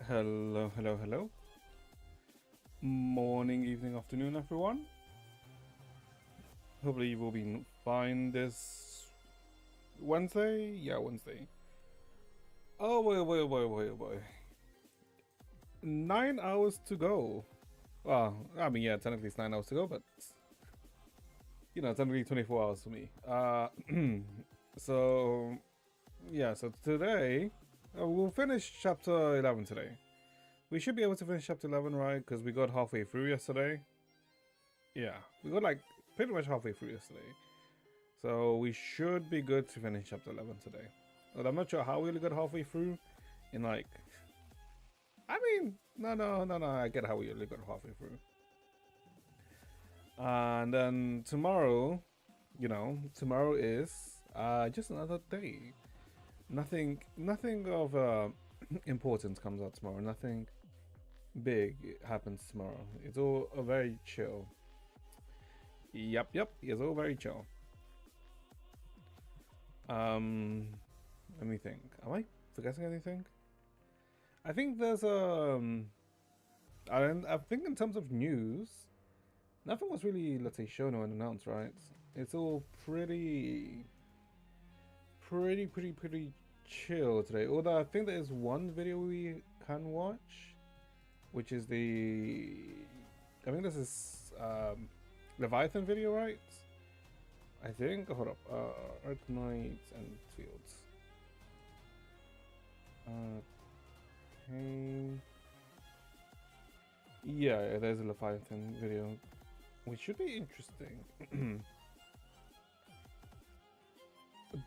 Hello, hello, hello. Morning, evening, afternoon, everyone. Hopefully you will be fine this Wednesday. Yeah, Wednesday. Oh boy, oh boy, oh boy, oh boy, oh boy. 9 hours to go. Well, I mean, yeah, technically it's 9 hours to go, but technically 24 hours for me. So yeah, so today we'll finish chapter 11 today. We should be able to finish chapter 11, right? Because we got halfway through yesterday. Yeah, we got like pretty much halfway through yesterday. So we should be good to finish chapter 11 today. But I'm not sure how we'll get halfway through in like... I mean, no, I get how we only got halfway through. And then tomorrow, tomorrow is just another day. Nothing of importance comes out tomorrow. Nothing big happens tomorrow. It's all very chill. Yep, it's all very chill. Let me think. Am I forgetting anything? I think there's I think in terms of news, nothing was really, let's say, shown or announced, right? It's all pretty chill today. Although I think there is one video we can watch, which is I think this is Leviathan video, right? I think. Hold up. Earth Knights and Fields. Okay. Yeah, there's a Leviathan video, which should be interesting.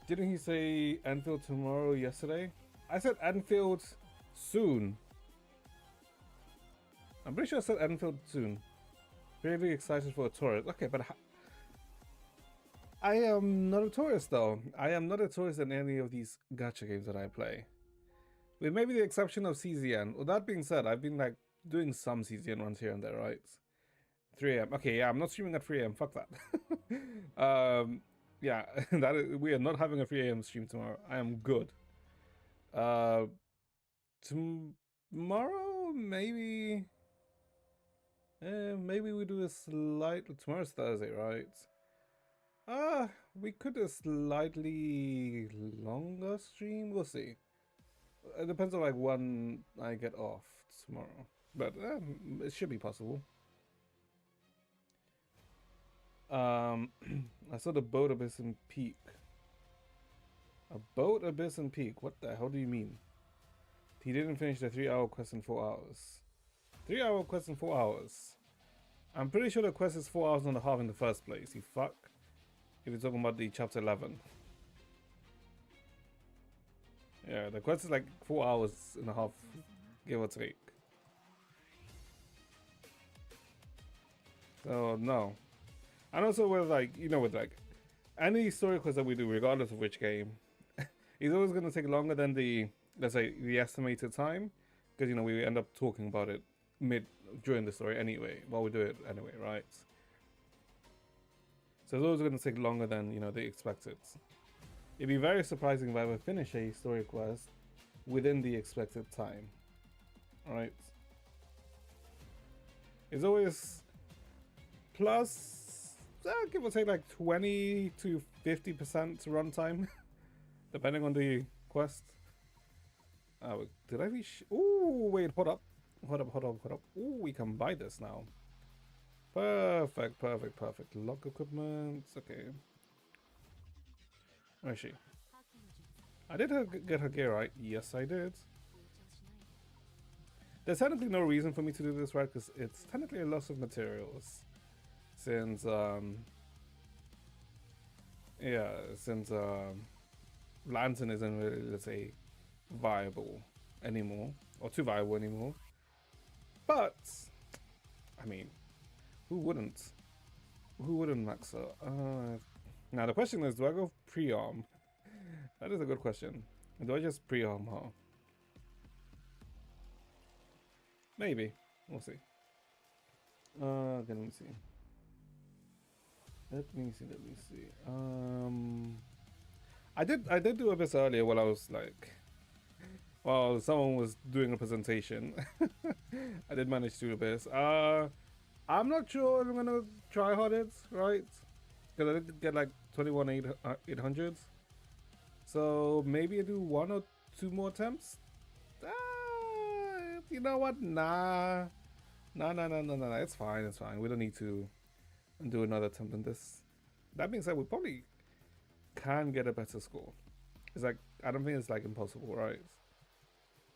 Didn't he say Anfield tomorrow yesterday? I said Anfield soon. I'm pretty sure I said Anfield soon. Really excited for a tourist. Okay, but I am not a tourist though. I am not a tourist in any of these gacha games that I play. With maybe the exception of CZN. With that being said, I've been like doing some CZN runs here and there, right? 3 AM. Okay, yeah, I'm not streaming at 3 AM. Fuck that. Yeah, we are not having a 3 AM stream tomorrow. I am good. Tomorrow maybe. Maybe we do a slight. Tomorrow's Thursday, right? We could do a slightly longer stream. We'll see. It depends on like when I get off tomorrow, but it should be possible. I saw the boat abyss and peak. A boat abyss and peak. What the hell do you mean? He didn't finish the 3-hour quest in 4 hours. 3-hour quest in 4 hours. I'm pretty sure the quest is 4 hours and a half in the first place. You fuck. If you're talking about the chapter 11. Yeah, the quest is like 4 hours and a half, give or take. So no. And also with like, with like any story quest that we do, regardless of which game, it's always gonna take longer than the, let's say, the estimated time. Because we end up talking about it during the story anyway, while we do it anyway, right? So it's always gonna take longer than, they expected. It'd be very surprising if I would finish a story quest within the expected time. Alright? It's always plus, give or take like 20 to 50% runtime, depending on the quest. Did I reach? Ooh, wait, hold up. Ooh, we can buy this now. Perfect. Lock equipment, okay. Where is she? I did get her gear right. Yes, I did. There's technically no reason for me to do this, right? Because it's technically a loss of materials. Since, Lantern isn't really, let's say, viable anymore. Or too viable anymore. But, I mean, who wouldn't? Who wouldn't max out? Now the question is, do I go pre-arm? That is a good question. Do I just pre-arm her? Maybe. We'll see. Okay, let me see. Let me see. I did do a bit earlier while I was like Well, someone was doing a presentation. I did manage to do this. I'm not sure I'm gonna try hard it, right? Because I did get like 800s. So maybe I do 1 or 2 more attempts. You know what? Nah. Nah. It's fine. It's fine. We don't need to do another attempt on this. That being said, we probably can get a better score. It's like, I don't think it's like impossible, right?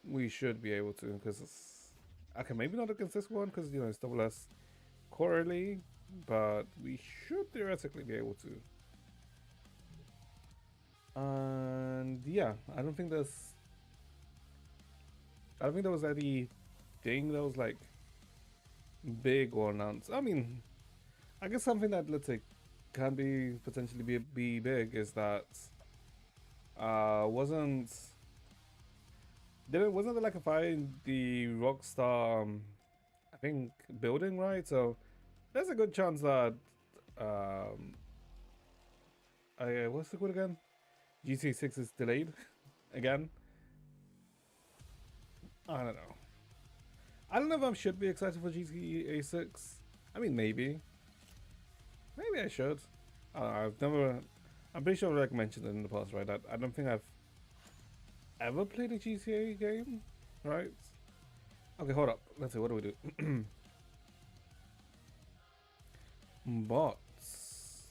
We should be able to, because it's okay. Maybe not against this one, because you know it's double S quarterly, but we should theoretically be able to. And yeah, I don't think there was anything that was like big or announced. I mean, I guess something that, let's say, can be potentially be big is that wasn't there like a fire in the Rockstar I think building, right? So there's a good chance that what's the code again? GTA 6 is delayed again. I don't know. I don't know if I should be excited for GTA 6. I mean, maybe I should. I'm pretty sure I've like mentioned it in the past, right? I don't think I've ever played a GTA game, right? Okay, hold up. Let's see, what do we do? Bots.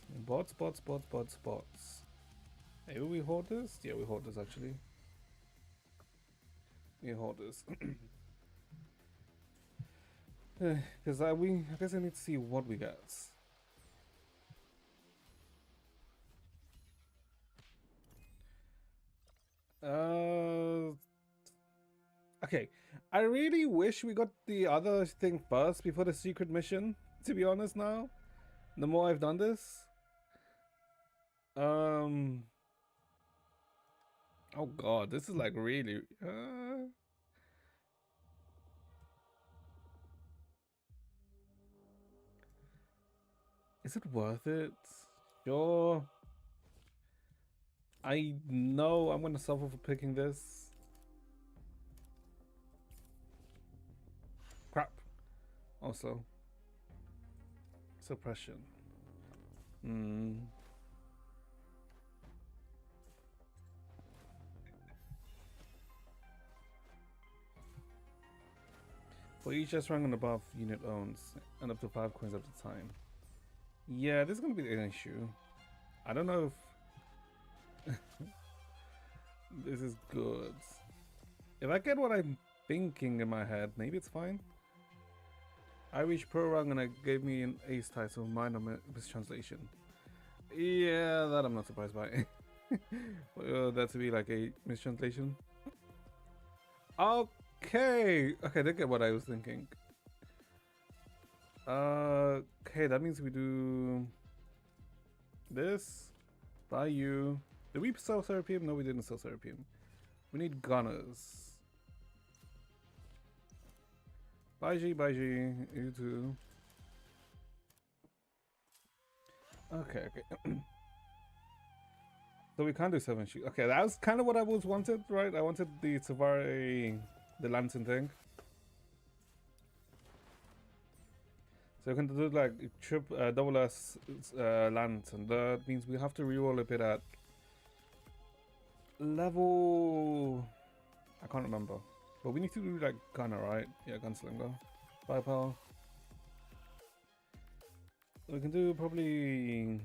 Maybe we hold this? Yeah, we hold this actually. We hold this. Because I guess I need to see what we got. Okay. I really wish we got the other thing first before the secret mission, to be honest now. The more I've done this. Oh god, this is like really is it worth it? Sure. I know I'm gonna suffer for picking this. Crap. Also. Suppression. For each S rank and above unit owns, and up to 5 coins at a time. Yeah, this is gonna be an issue. I don't know if this is good. If I get what I'm thinking in my head, maybe it's fine. I reached pro rank and it gave me an ace title, minor mistranslation. Yeah, that I'm not surprised by. That to be like a mistranslation. Okay, I did get what I was thinking. Okay, that means we do this. Buy you. Did we sell Serapium? No, we didn't sell Serapium. We need gunners. Baiji, you too. Okay. So we can't do 7 shoot. Okay, that was kind of what I was wanted, right? I wanted the Safari, the lantern thing. So we can do like double S lantern. That means we have to reroll a bit at level. I can't remember, but we need to do like gunner, right? Yeah, gunslinger, firepower. We can do probably.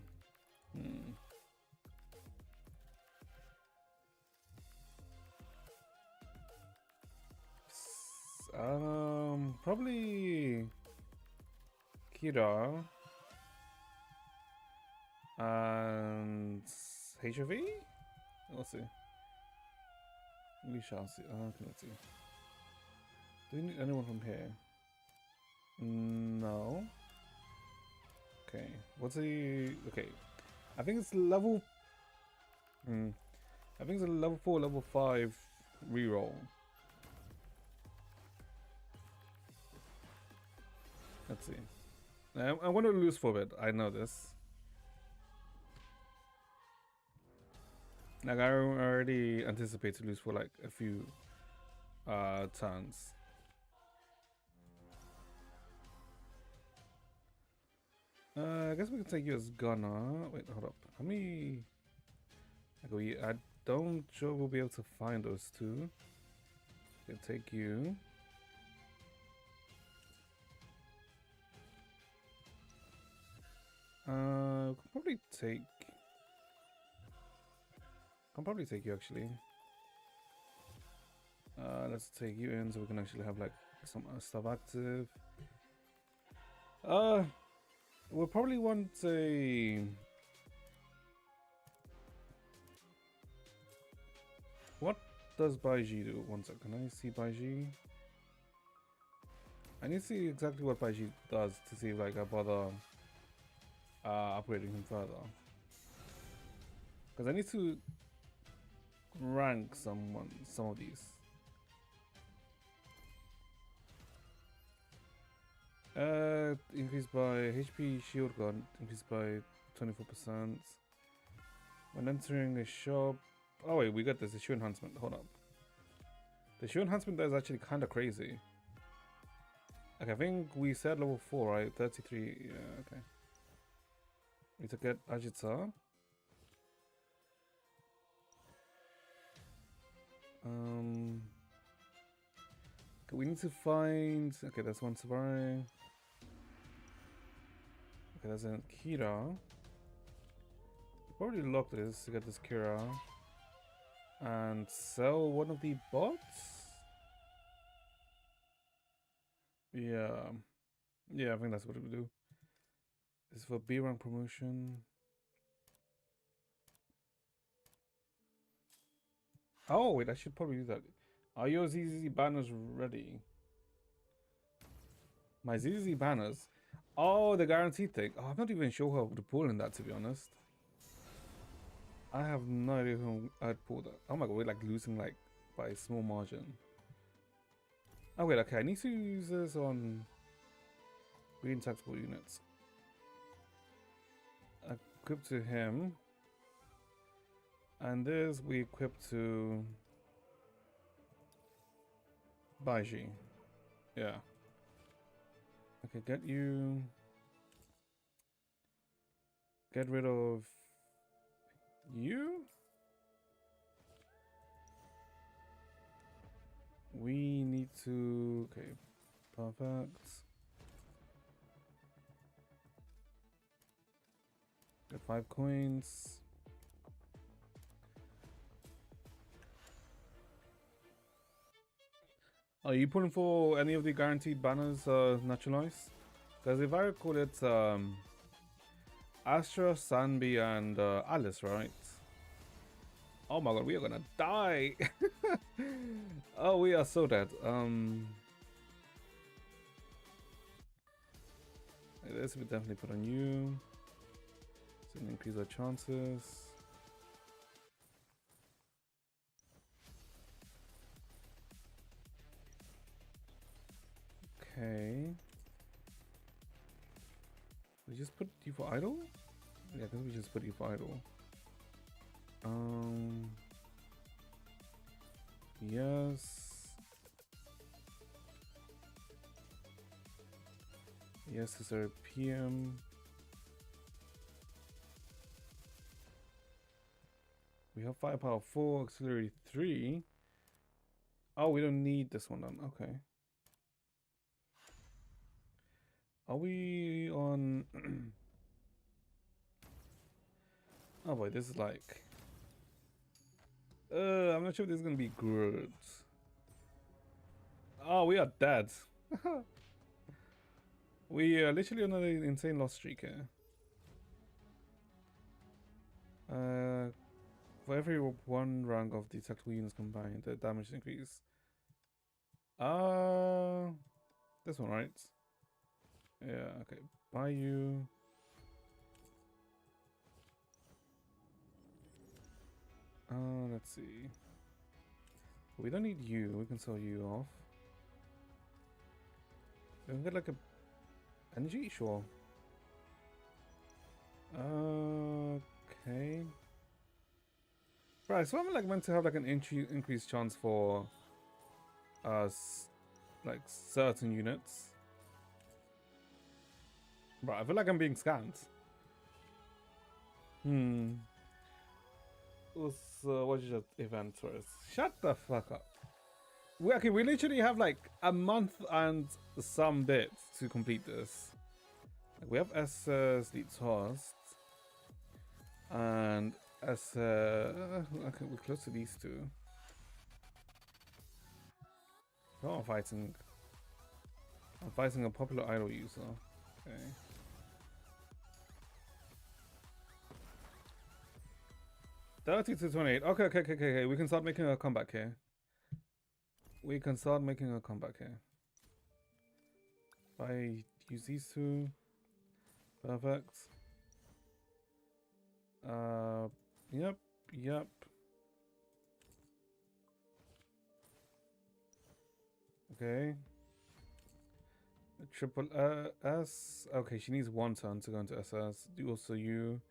Probably Kira and HOV. Let's see. We shall see. Okay, let's see. Do we need anyone from here? No. Okay. What's the okay? I think it's level. I think it's a level 4, level 5 reroll. Let's see. I want to lose for a bit. I know this. Like I already anticipate to lose for like a few turns. I guess we can take you as gunner. Wait, hold up. How many? I don't sure we'll be able to find those two. Can take you. Can probably take. Can probably take you actually. Let's take you in so we can actually have like some stuff active. We'll probably want a. What does Baiji do? One second, can I see Baiji? I need to see exactly what Baiji does to see if like I bother upgrading him further. Because I need to rank some of these. Increased by HP shield gun, increased by 24%. When entering a shop. Oh wait, we got this, the shoe enhancement. Hold up. The shoe enhancement is actually kind of crazy. Okay, I think we said level 4, right? 33, yeah, okay. We need to get Ajita. Okay, we need to find. Okay, that's one Savari. Okay, that's a Kira. Probably lock this to get this Kira. And sell one of the bots? Yeah. Yeah, I think that's what it would do. This is for B rank promotion. Oh, wait, I should probably do that. Are your ZZ banners ready? My ZZ banners? Oh, the guaranteed thing. Oh, I'm not even sure how to pull in that, to be honest. I have no idea who I'd pull that. Oh my god, we're like losing like by a small margin. Oh wait, okay, I need to use this on green tactical units. Equip to him. And this we equip to Baiji. Yeah. Okay, get you. Get rid of you. We need to. Okay, perfect. Get 5 coins. Are you pulling for any of the guaranteed banners naturalized? Because if I recall it's Astra, Sanbi, and Alice, right? Oh my god, we are gonna die! Oh, we are so dead. This will definitely put on you. So increase our chances. Okay. We just put you for idle? Yeah, I think we just put you for idle. Yes. Yes, is our PM. We have firepower 4, auxiliary 3. Oh, we don't need this one then. Okay. Are we on? Oh boy, this is like. I'm not sure if this is gonna be good. Oh, we are dead. We are literally on an insane loss streak here. For every 1 rank of the tactical units combined, the damage increase. This one, right? Yeah, okay. Buy you. Let's see. We don't need you. We can sell you off. We can get like a energy, sure. Okay. Right, so I'm like meant to have like an increased chance for like certain units. Bro, I feel like I'm being scanned. What is your event first? Shut the fuck up. Okay, we literally have like a month and some bits to complete this. Like, we have SS Lead Toast and S. Okay, we're close to these two. Oh, I'm fighting a popular idol user. Okay. $30 to 28. Okay. We can start making a comeback here. If I use these two. Perfect. Yep. Okay. Triple S. Okay, she needs one turn to go into SS. Do also you.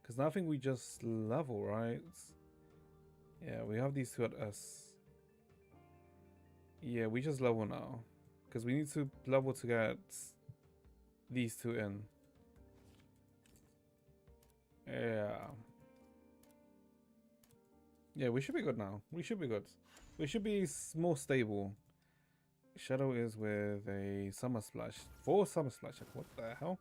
Because now I think we just level, right? Yeah, we have these two at S. Yeah, we just level now. Because we need to level to get these two in. Yeah, we should be good now. We should be more stable. Shadow is with a Summer Splash. 4 Summer Splash. What the hell?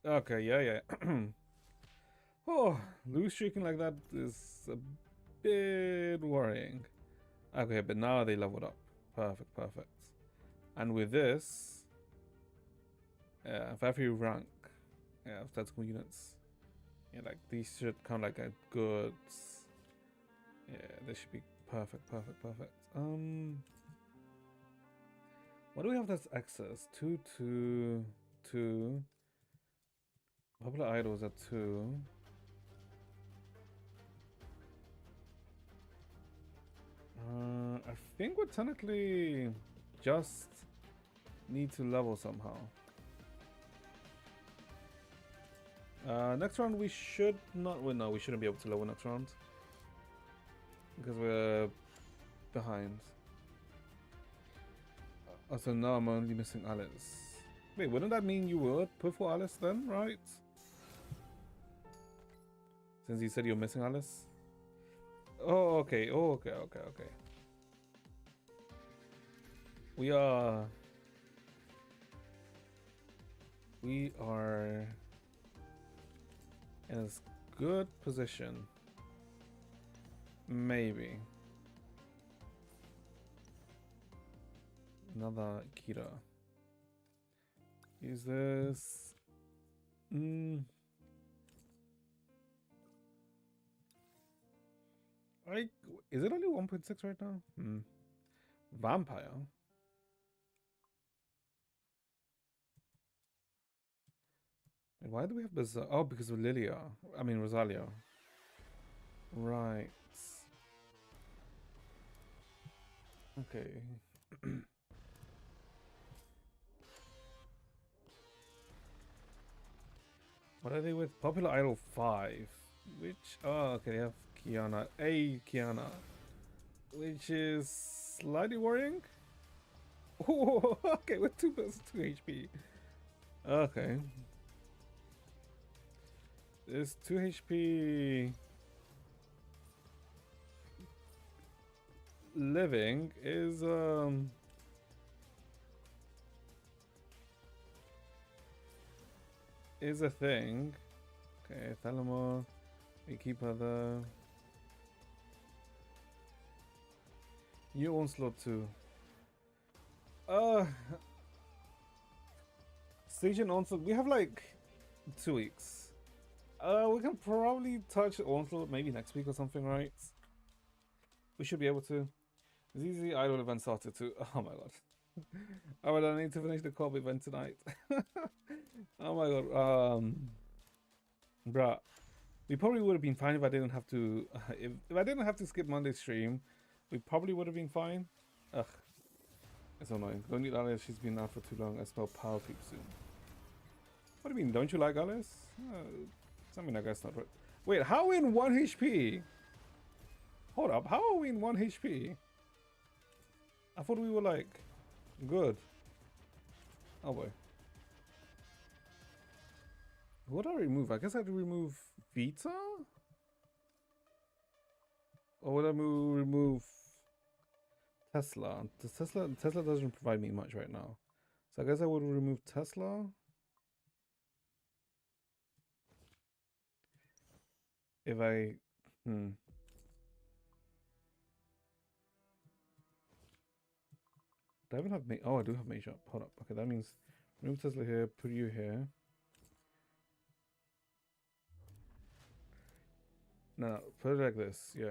Okay, yeah. Oh, lose streaking like that is a bit worrying. Okay, but now they leveled up. Perfect. And with this, yeah, for every rank, yeah, of tactical units, yeah, like these should count like a good. Yeah, this should be perfect. What do we have that's excess? 2, 2, 2. Popular idols at 2. I think we technically just need to level somehow. Next round we should not. Well, no, we shouldn't be able to level next round because we're behind. So now I'm only missing Alice. Wait, wouldn't that mean you would put for Alice then, right? Since you said you're missing Alice. Oh, okay. We are in a good position. Maybe. Another Kira. Use this. Is it only 1.6 right now? Vampire. Why do we have Bizarre? Oh, because of Lilia. I mean Rosalia. Right. Okay. What are they with? Popular Idol 5. Which... Oh, okay, they have Kiana. Kiana. Which is slightly worrying. Oh, okay, with 2 HP. Okay. This 2 HP... living is a thing. Okay, Thalamo, we keep her there. You onslaught too. Siege and onslaught. We have like 2 weeks. We can probably touch onslaught maybe next week or something, right? We should be able to. ZZ Idol event started too. Oh my god. Alright, I need to finish the co-op event tonight. Oh my god. Bruh. We probably would have been fine if I didn't have to if I didn't have to skip Monday's stream, we probably would have been fine. Ugh. It's annoying. Don't need Alia, she's been out for too long. I smell power creep soon. What do you mean? Don't you like Alice? Something I guess not right. Wait, how in 1 HP? Hold up, how are we in 1 HP? I thought we were like good. Oh boy. What do I remove? I guess I have to remove Vita? Or would I remove Tesla? Tesla doesn't provide me much right now. So I guess I would remove Tesla. If I do I even have oh, I do have mage up. Hold up. Okay, that means remove Tesla here, put you here. No, put it like this. Yeah.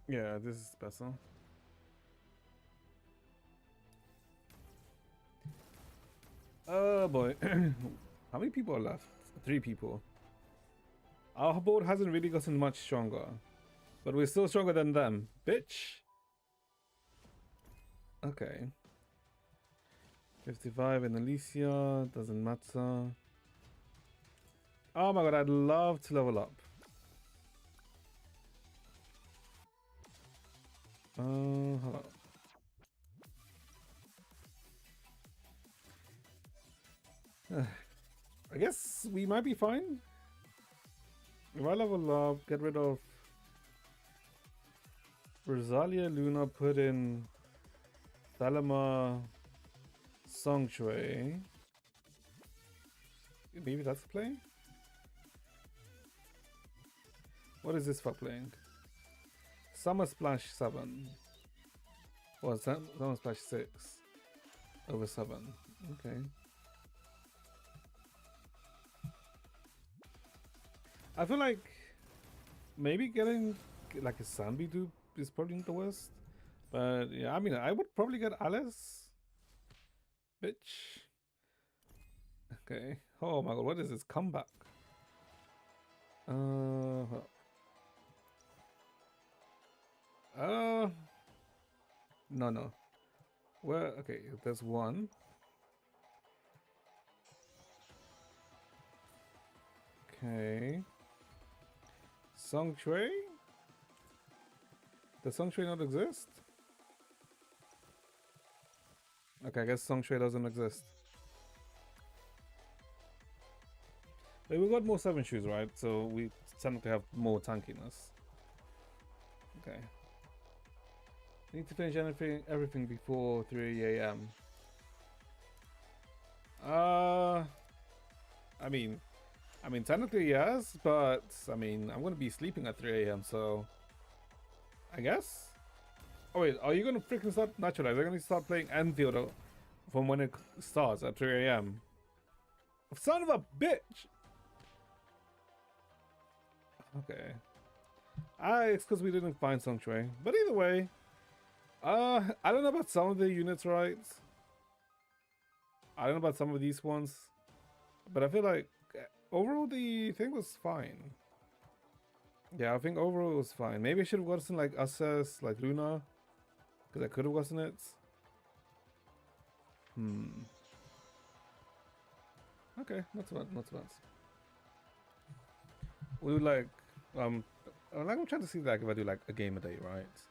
Yeah, this is better. Oh boy. How many people are left? 3 people. Our board hasn't really gotten much stronger. But we're still stronger than them. Bitch! Okay. 55 in Alicia. Doesn't matter. Oh my god, I'd love to level up. Hold on. I guess we might be fine. If I level up, get rid of Rosalia, Luna, put in Thalama, Song Shui. Maybe that's the play? What is this for playing? Summer Splash 7. Or Summer Splash 6 over 7. Okay. I feel like maybe getting like a Sanbi dupe is probably not the worst. But yeah, I mean, I would probably get Alice. Bitch. Okay. Oh my god, what is this comeback? No. Well, okay, there's one. Okay. Song Shui? Does Song Shui not exist? Okay, I guess Song Shui doesn't exist. But we got more 7 shoes, right? So we tend to have more tankiness. Okay. Need to finish everything before 3 a.m. I mean, technically yes, but I mean, I'm gonna be sleeping at 3 a.m. So, I guess. Oh wait, are you gonna freaking start naturalize? Are you gonna start playing Enfield from when it starts at 3 a.m.? Son of a bitch! Okay. It's because we didn't find Song Shui. But either way, I don't know about some of the units, right? I don't know about some of these ones, but I feel like overall the thing was fine. Yeah, I think overall it was fine. Maybe I should have gotten like Assess, like Luna, because I could have gotten it. Okay, not too bad, not too bad. We would like, I'm trying to see like if I do like a game a day, right?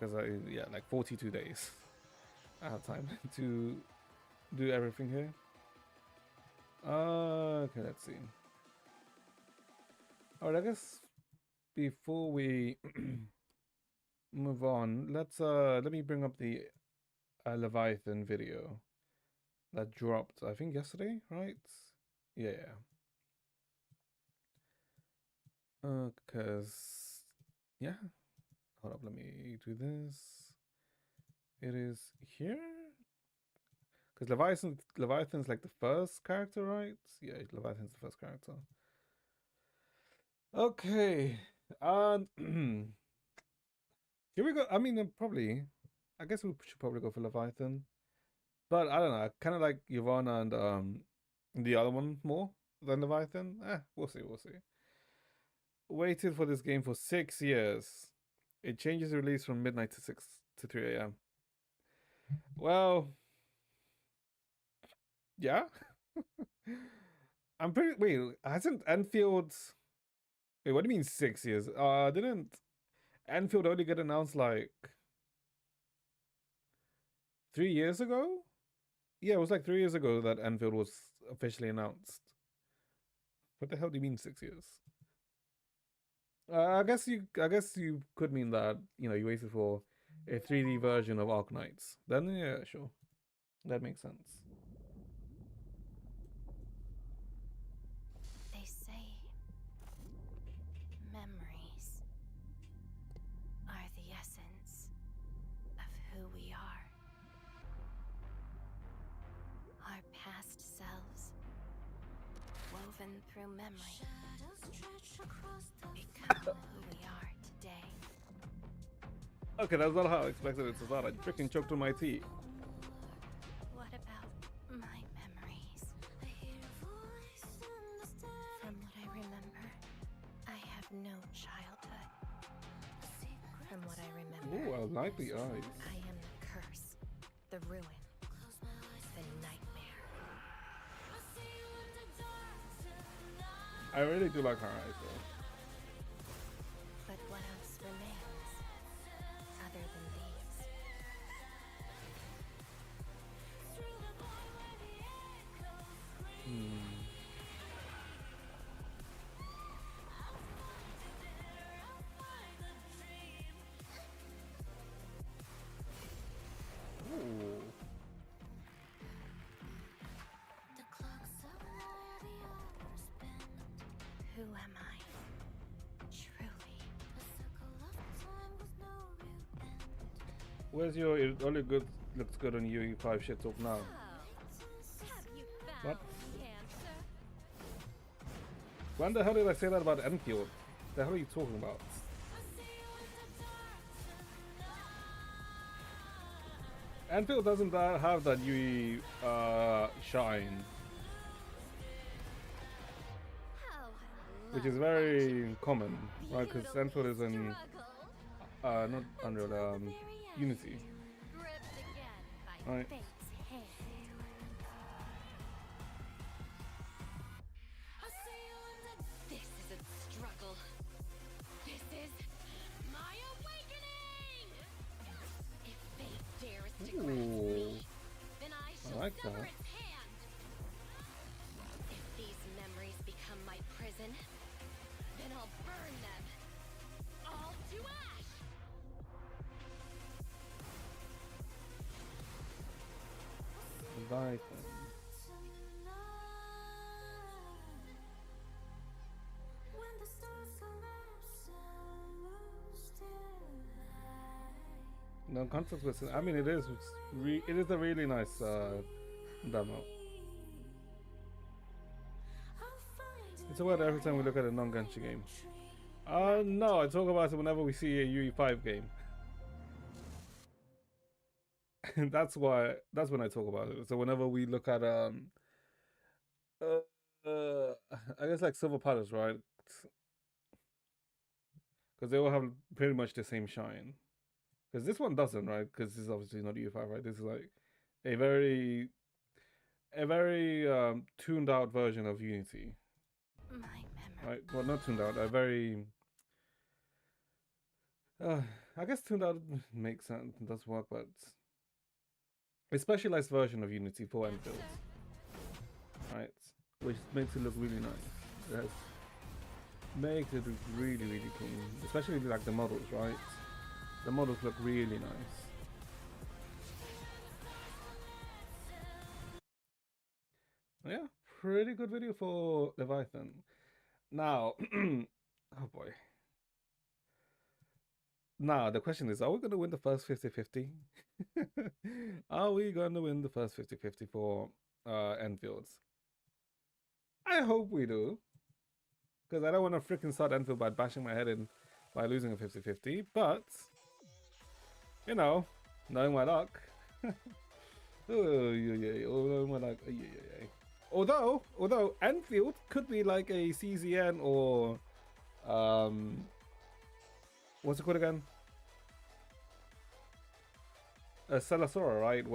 Because yeah, like 42 days. I have time to do everything here. Okay, let's see. Alright, I guess before we move on, let me bring up the Leviathan video that dropped, I think yesterday, right? Yeah. Cause yeah. Hold up, let me do this. It is here? Because Leviathan's like the first character, right? Yeah, Leviathan's the first character. Okay. Here we go. I mean, probably. I guess we should probably go for Leviathan. But I don't know. I kind of like Yvonne and the other one more than Leviathan. We'll see. We'll see. Waited for this game for 6 years. It changes release from midnight to 3 a.m. Well, Yeah. I'm pretty. Wait, hasn't Enfield? Wait, what do you mean 6 years? Didn't Enfield only get announced like 3 years ago? Yeah, it was like 3 years ago that Enfield was officially announced. What the hell do you mean 6 years? I guess you could mean that you waited for a 3D version of Ark Knights. Then yeah, sure, that makes sense. They say memories are the essence of who we are. Our past selves, woven through memory, become who we are today. Okay, that's not how I expected it to start. I freaking choked on my tea. What about my memories? From what I remember, I have no childhood. From what I remember, Ooh, I like the eyes. I am the curse, the ruin, the nightmare. I really do like her eyes though. But what else remains other than these? Ooh. Who am I? Truly. Where's your? It only good looks good on UE5 shit talk now. What? When the hell did I say that about Enfield? The hell are you talking about? Enfield doesn't have that UE shine, which is very common, right? Because Enfield is in not Unreal, Unity, right? This isn't struggle. This is my awakening! If fate dares to grasp me, then I shall like sever that. its hand. If these memories become my prison, then I'll burn them all to ash. Right. No context was. I mean, it is. It is a really nice demo. It's about every time we look at a non-Genshin game. No, I talk about it whenever we see a UE5 game. That's why. That's when I talk about it. So whenever we look at I guess like Silver Palace, right? Because they all have pretty much the same shine. Because this one doesn't, right? Because this is obviously not UE5, right? This is like a very, tuned out version of Unity, My memory. right? Well, not tuned out. A very, I guess tuned out makes sense. Does work, but a specialized version of Unity for Enfield, right? Which makes it look really nice. It has, makes it look really, really clean. Especially like the models, right? The models look really nice. Yeah, pretty good video for Leviathan. Now, oh boy. Now, the question is, are we going to win the first 50-50? Are we going to win the first 50-50 for Enfields? I hope we do. Because I don't want to freaking start Enfield by bashing my head in by losing a 50-50. But, you know, knowing my luck. Oh, yeah. Knowing my luck. Yeah. Although Enfield could be like a CZN or what's it called again? A Celasora, right?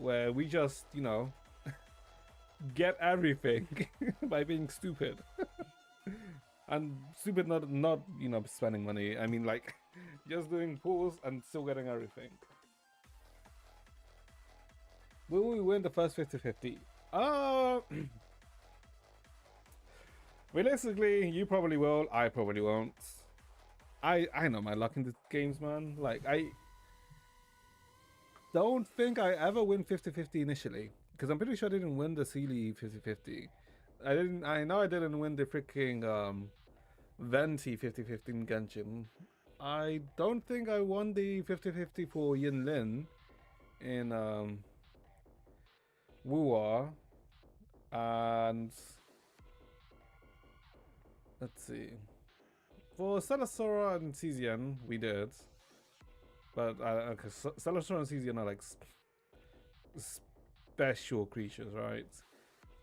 where we just, you know, get everything by being stupid. And stupid, not you know, spending money. I mean, like, just doing pulls and still getting everything. Will we win the first 50-50? Realistically, you probably will. I probably won't. I know my luck in the games, man. Like, I don't think I ever win 50-50 initially, because I'm pretty sure I didn't win the Sealy 50-50. I know I didn't win the freaking Venti 50-50 in Genshin. I don't think I won the 50-50 for Yin Lin in Wuwa. And let's see. For Celasora and Cesian, we did. But okay, Celasora and Cesian are like special creatures, right?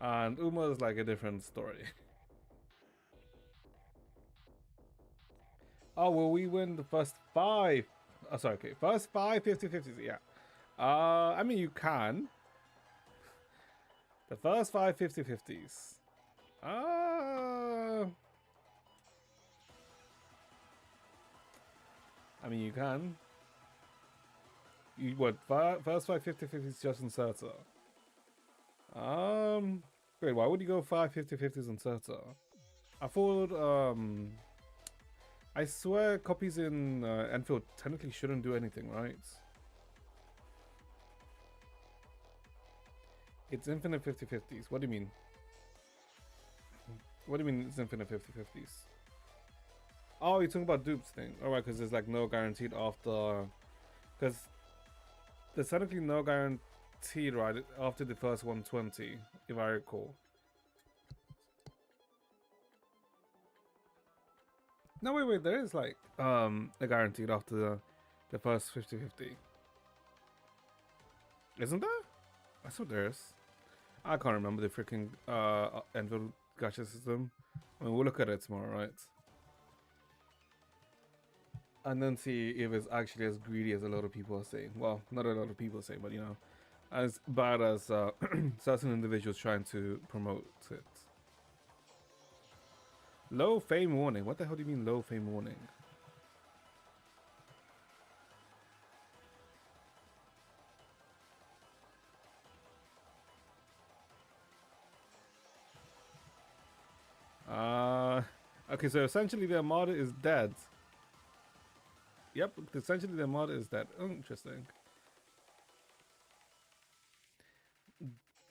And Uma is like a different story. Oh, will we win the first 5? Oh, sorry, okay. First 5 50-50s, yeah. I mean, you can. The first 5 50-50s. I mean, you can. You what? First 5 50-50s just in Certa. Wait, why would you go 5 50-50s in Certa? I thought, I swear copies in Enfield technically shouldn't do anything, right? It's infinite 50-50s. What do you mean? What do you mean it's infinite 50-50s? Oh, you're talking about dupes thing. Alright, because there's like no guaranteed after... Because there's technically no guaranteed, right, after the first 120, if I recall. No, wait, there is like a guaranteed after the first 50-50. Isn't there? I thought there is. I can't remember the freaking Enfield gacha system. I mean, we'll look at it tomorrow, right? And then see if it's actually as greedy as a lot of people are saying. Well, not a lot of people say, but you know, as bad as certain individuals trying to promote it. Low fame warning. What the hell do you mean low fame warning? Okay, so essentially the Armada is dead. Yep, essentially the Armada is dead. Oh, interesting.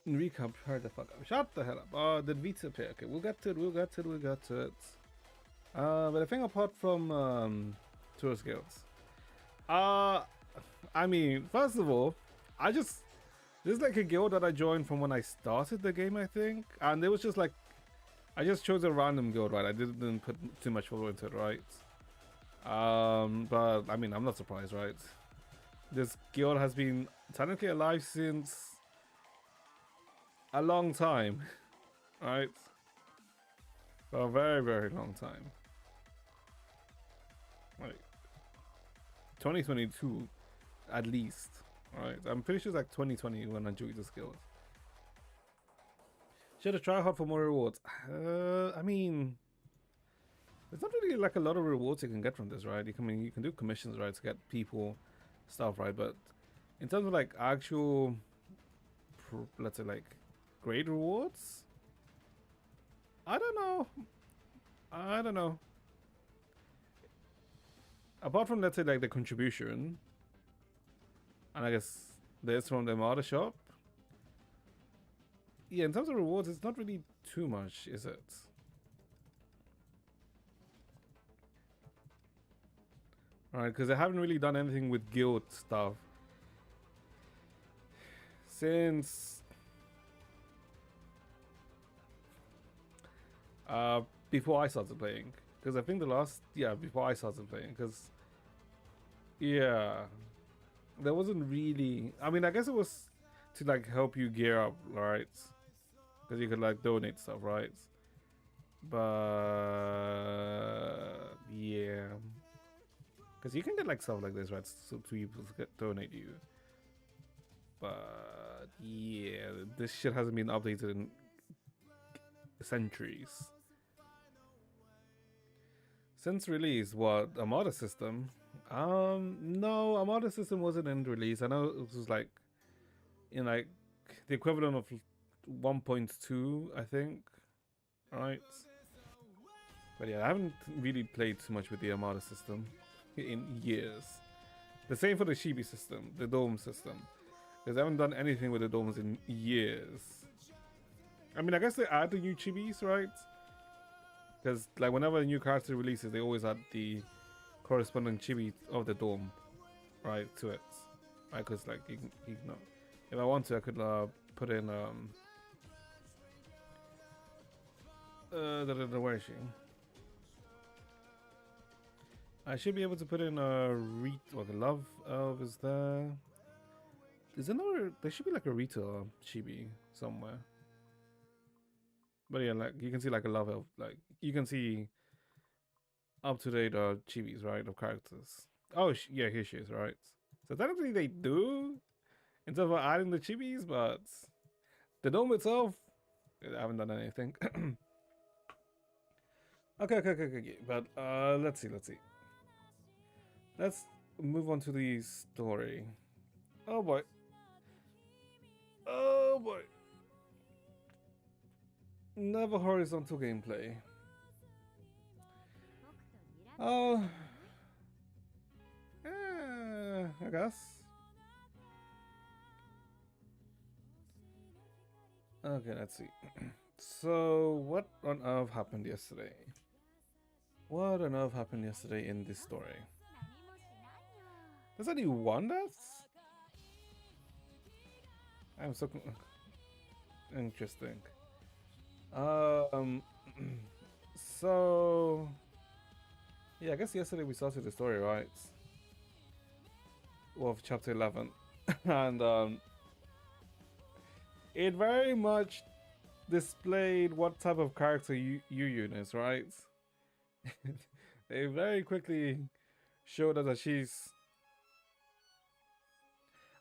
Recap, hurry the fuck up. Shut the hell up. Oh, did Vita appear? Okay, we'll get to it. But I think apart from Tourist Guilds. I mean, first of all, this is like a guild that I joined from when I started the game, I think. And it was just like, I just chose a random guild, right? I didn't put too much thought into it, right? But I mean, I'm not surprised, right? This guild has been technically alive since a long time, right? For a very, very long time. Like 2022, at least, right? I'm pretty sure it's like 2020 when I joined this guild. Should I try hard for more rewards? I mean, there's not really like a lot of rewards you can get from this, right? You can do commissions, right, to get people stuff, right? But in terms of like actual, let's say like great rewards, I don't know. Apart from, let's say, like the contribution, and I guess there's from the Armada shop. Yeah, in terms of rewards, it's not really too much, is it? Alright, because I haven't really done anything with guild stuff since before I started playing. Because I think before I started playing, because yeah, there wasn't really, I mean, I guess it was to like help you gear up, right? Because you could like donate stuff, right? But yeah, because you can get like stuff like this, right? So people donate you. But yeah, this shit hasn't been updated in centuries. Since release, what, Armada system? No, Armada system wasn't in release. I know it was like in like the equivalent of 1.2, I think. Right? But yeah, I haven't really played too much with the Armada system in years. The same for the Chibi system, the Dome system. Because I haven't done anything with the Domes in years. I mean, I guess they add the new Chibis, right? Because like whenever a new character releases, they always add the corresponding Chibi of the Dome, right, to it. Right, because like you know, if I want to, I could put in where is she? I should be able to put in a Love Elf is there. Is there no? There should be like a Rita Chibi somewhere. But yeah, like you can see like a Love Elf, like you can see up to date Chibis, right, of characters. Oh yeah, here she is, right. So technically they do in terms of adding the Chibis, but the dome itself, I haven't done anything. Okay. But let's see. Let's move on to the story. Oh boy. Never horizontal gameplay. Oh. I guess. Okay, let's see. So, what on earth happened yesterday? What on earth happened yesterday in this story? There's only one death? I'm so interesting. So yeah, I guess yesterday we started the story, right? Of chapter 11, and it very much displayed what type of character Yuyun is, right? They very quickly showed us that she's,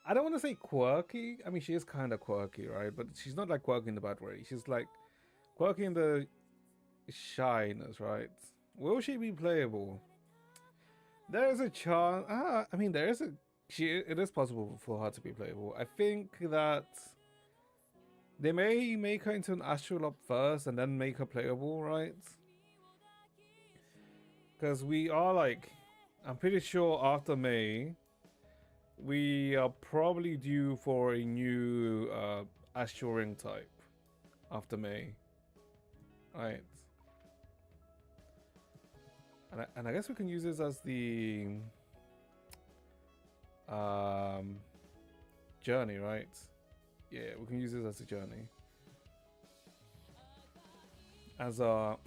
I don't want to say quirky. I mean, she is kind of quirky, right? But she's not like quirky in the bad way. She's like quirky in the shyness, right? Will she be playable? There is a chance. I mean, there is a. It is possible for her to be playable. I think that they may make her into an astral up first and then make her playable, right? Because we are like, I'm pretty sure after May, we are probably due for a new astral ring type after May, right? And I guess we can use this as the journey, right? Yeah, we can use this as a journey. As a,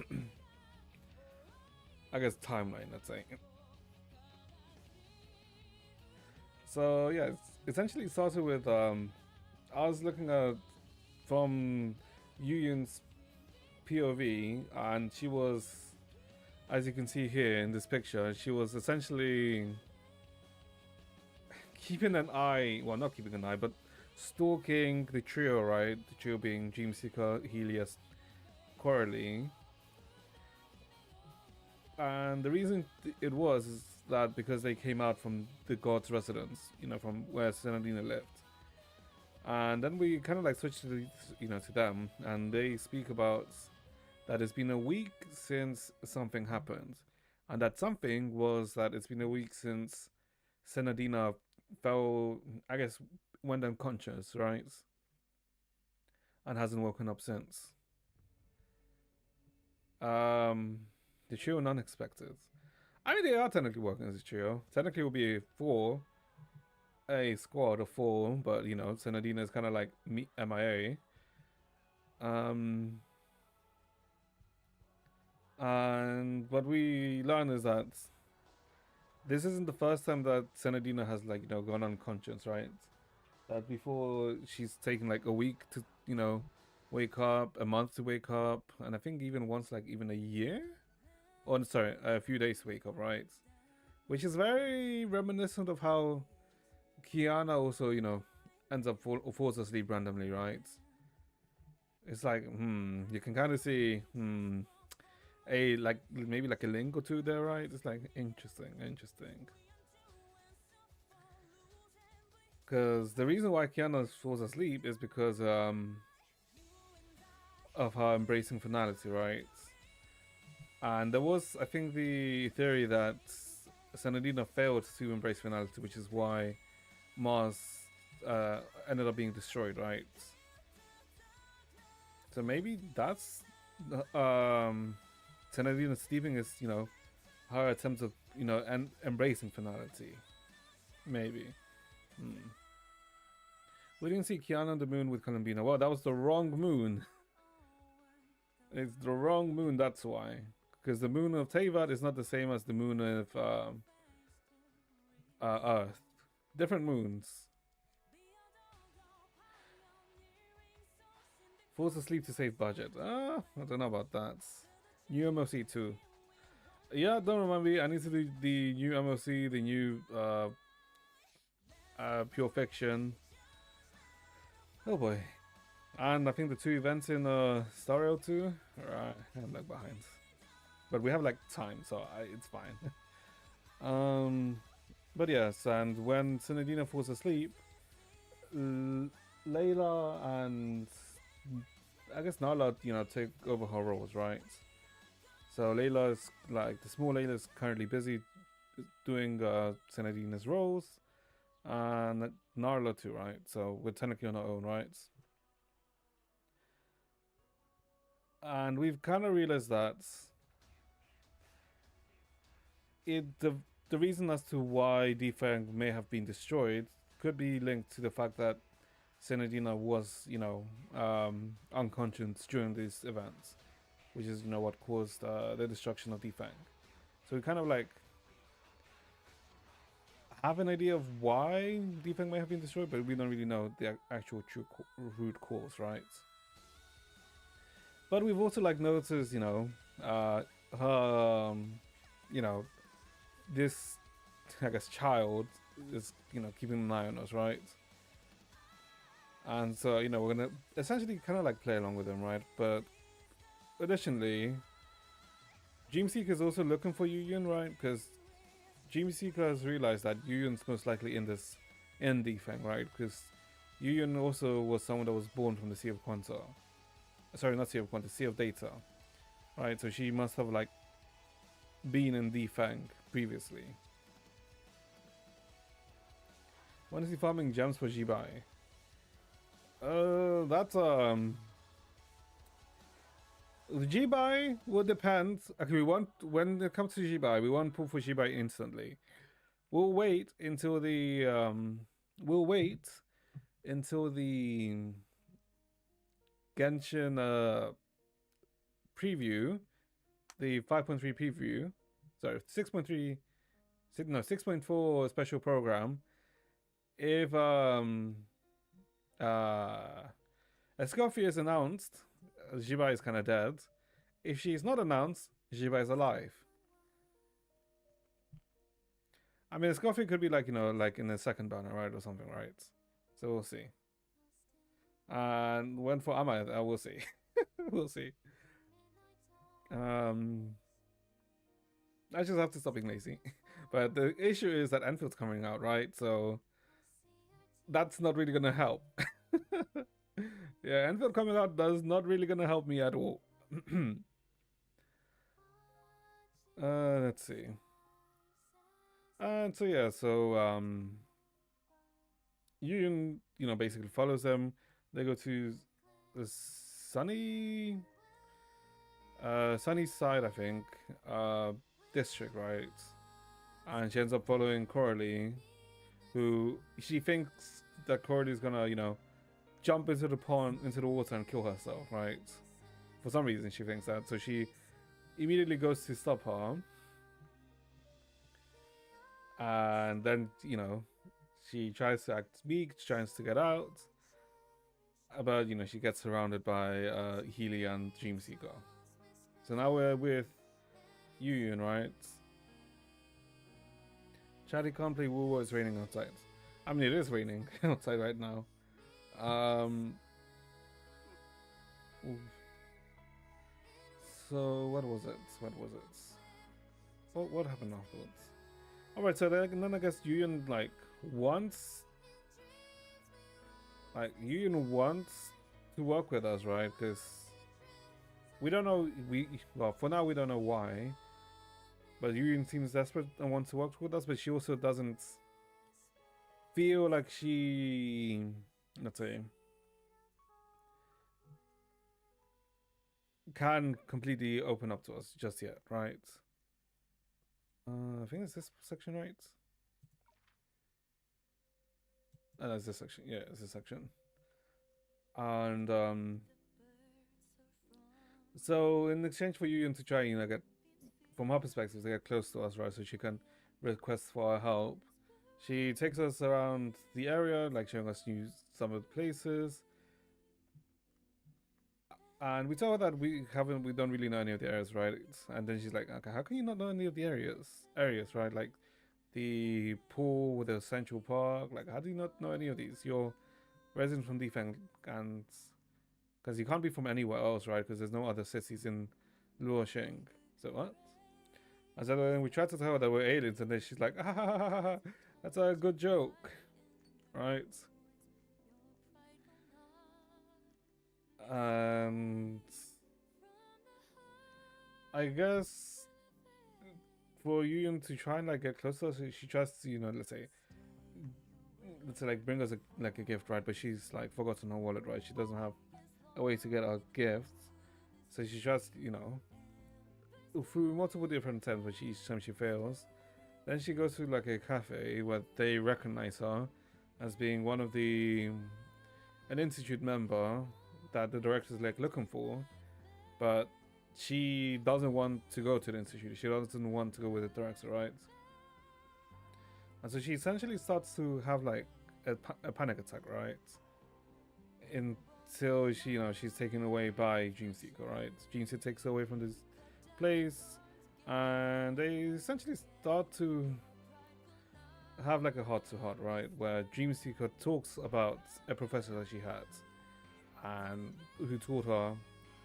I guess, timeline, let's say. So yeah, it's essentially started with I was looking at from Yuyun's POV, and she was, as you can see here in this picture, she was essentially keeping an eye, well, not keeping an eye, but stalking the trio, right? The trio being Dreamseeker, Helios, Coralie. And the reason it was is that because they came out from the god's residence, you know, from where Senadina lived. And then we kind of like switched to the, you know, to them, and they speak about that it's been a week since something happened, and that something was that it's been a week since Senadina fell, I guess, went unconscious, right? And hasn't woken up since. The trio unexpected. I mean, they are technically working as a trio. Technically, it will be a squad of 4, but you know, Senadina is kind of like MIA. And what we learn is that this isn't the first time that Senadina has, like, you know, gone unconscious, right? That before she's taken like a week to, you know, wake up, a month to wake up, and I think even once like even a year, or sorry, a few days to wake up, right? Which is very reminiscent of how Kiana also, you know, ends up falls asleep randomly, right? It's like, you can kind of see, a like maybe like a link or two there, right? It's like interesting. Because the reason why Kiana falls asleep is because of her embracing finality, right? And there was, I think, the theory that Senadina failed to embrace finality, which is why Mars ended up being destroyed, right? So maybe that's Senadina's sleeping is, her attempt of, embracing finality. Maybe. We didn't see Kiana on the moon with Columbina. Well, that was the wrong moon. It's the wrong moon, that's why. Because the moon of Teyvat is not the same as the moon of Earth. Different moons. Falls asleep to save budget. I don't know about that. New MOC 2. Yeah, don't remind me. I need to do the new MOC, the new Pure Fiction. Oh boy. And I think the 2 events in Star Rail 2. Right, I'm like behind. But we have like time, so it's fine. But yes, and when Senadina falls asleep, Layla and I guess Nala, take over her roles, right? So Layla is like the small Layla is currently busy doing Senadina's roles, and Narla too, right? So we're technically on our own, right? And we've kind of realized that the reason as to why Difeng may have been destroyed could be linked to the fact that Senadina was, unconscious during these events, which is, what caused the destruction of Difeng. So we kind of like have an idea of why Difeng may have been destroyed, but we don't really know the actual true root cause, right? But we've also like noticed, her, this, I guess, child is, keeping an eye on us, right? And so, we're gonna essentially kind of like play along with him, right? But additionally, Dreamseeker is also looking for Yuyun, right? Because Dreamseeker has realized that Yuyun's most likely in Difeng, right? Because Yuyun also was someone that was born from the Sea of Quanta. Sorry, not Sea of Quanta, Sea of Data. Right, so she must have like been in Difeng previously. When is he farming gems for Jibai? That's the Jibai will depend. Okay, when it comes to Jibai, we won't pull for Jibai instantly. We'll wait until the Genshin preview, the 5.3 preview, sorry, 6.3, 6.4 special program. If Escoffier is announced, Jibai is kind of dead. If she's not announced, Jibai is alive. I mean, Escoffier could be like, like in the second banner, right, or something, right? So we'll see. And when for Ahmed, we'll see. We'll see. I just have to stop being lazy. But the issue is that Enfield's coming out, right? So that's not really gonna help. Yeah, Enfield coming out does not really gonna help me at all. Let's see. And so yeah, so Yuyun, basically follows them. They go to the sunny side, I think, district, right? And she ends up following Coralie, who she thinks that Coralie's gonna, jump into the pond, into the water and kill herself, right? For some reason she thinks that, so she immediately goes to stop her. And then, she tries to act weak, tries to get out. But, she gets surrounded by Healy and Dreamseeker. So now we're with Yuyun, right? Chatty can't play Woo, it's raining outside. I mean, it is raining outside right now. Um. oof. So what was it? What was it? What happened afterwards? All right. So then I guess Yuyun Yuyun wants to work with us, right? Because we don't know. Well, for now we don't know why. But Yuyun seems desperate and wants to work with us, but she also doesn't feel like she, let's say, can completely open up to us just yet, right? I think it's this section, right? It's this section. Yeah, it's this section. And so in exchange for Yuyun to try, get from her perspective to get close to us, right? So she can request for our help. She takes us around the area, like showing us some of the places. And we tell her that we don't really know any of the areas, right? And then she's like, okay, how can you not know any of the areas, right? Like the pool with the Central Park. Like, how do you not know any of these? You're resident from Difeng, and because you can't be from anywhere else, right? Because there's no other cities in Luosheng. So what? And so then we tried to tell her that we're aliens, and then she's like, ah, that's a good joke, right? And I guess for Yuyun to try and get closer, she tries to, let's say like bring us a gift, right? But she's like forgotten her wallet, right? She doesn't have a way to get our gift, so she tries, through multiple different attempts, but each time she fails. Then she goes to a cafe where they recognize her as being one of an institute member that the director's looking for, but she doesn't want to go to the institute. She doesn't want to go with the director, right? And so she essentially starts to have a panic attack, right? Until she's taken away by Dreamseeker, right? Dreamseeker takes her away from this place, and they essentially start to have a heart-to-heart, right? Where Dreamseeker talks about a professor that she had, and who taught her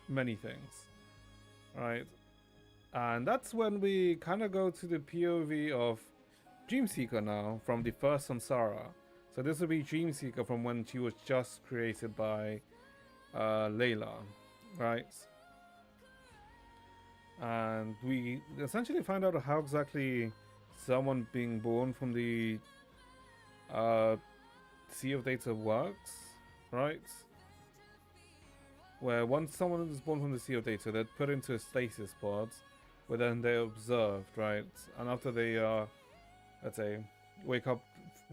many things, right? And that's when we kind of go to the POV of Dreamseeker now, from the first Samsara. So this will be Dreamseeker from when she was just created by Layla, right? And we essentially find out how exactly someone being born from the Sea of Data works, right? Where once someone is born from the Sea of Data, they're put into a stasis pod, where then they're observed, right? And after they let's say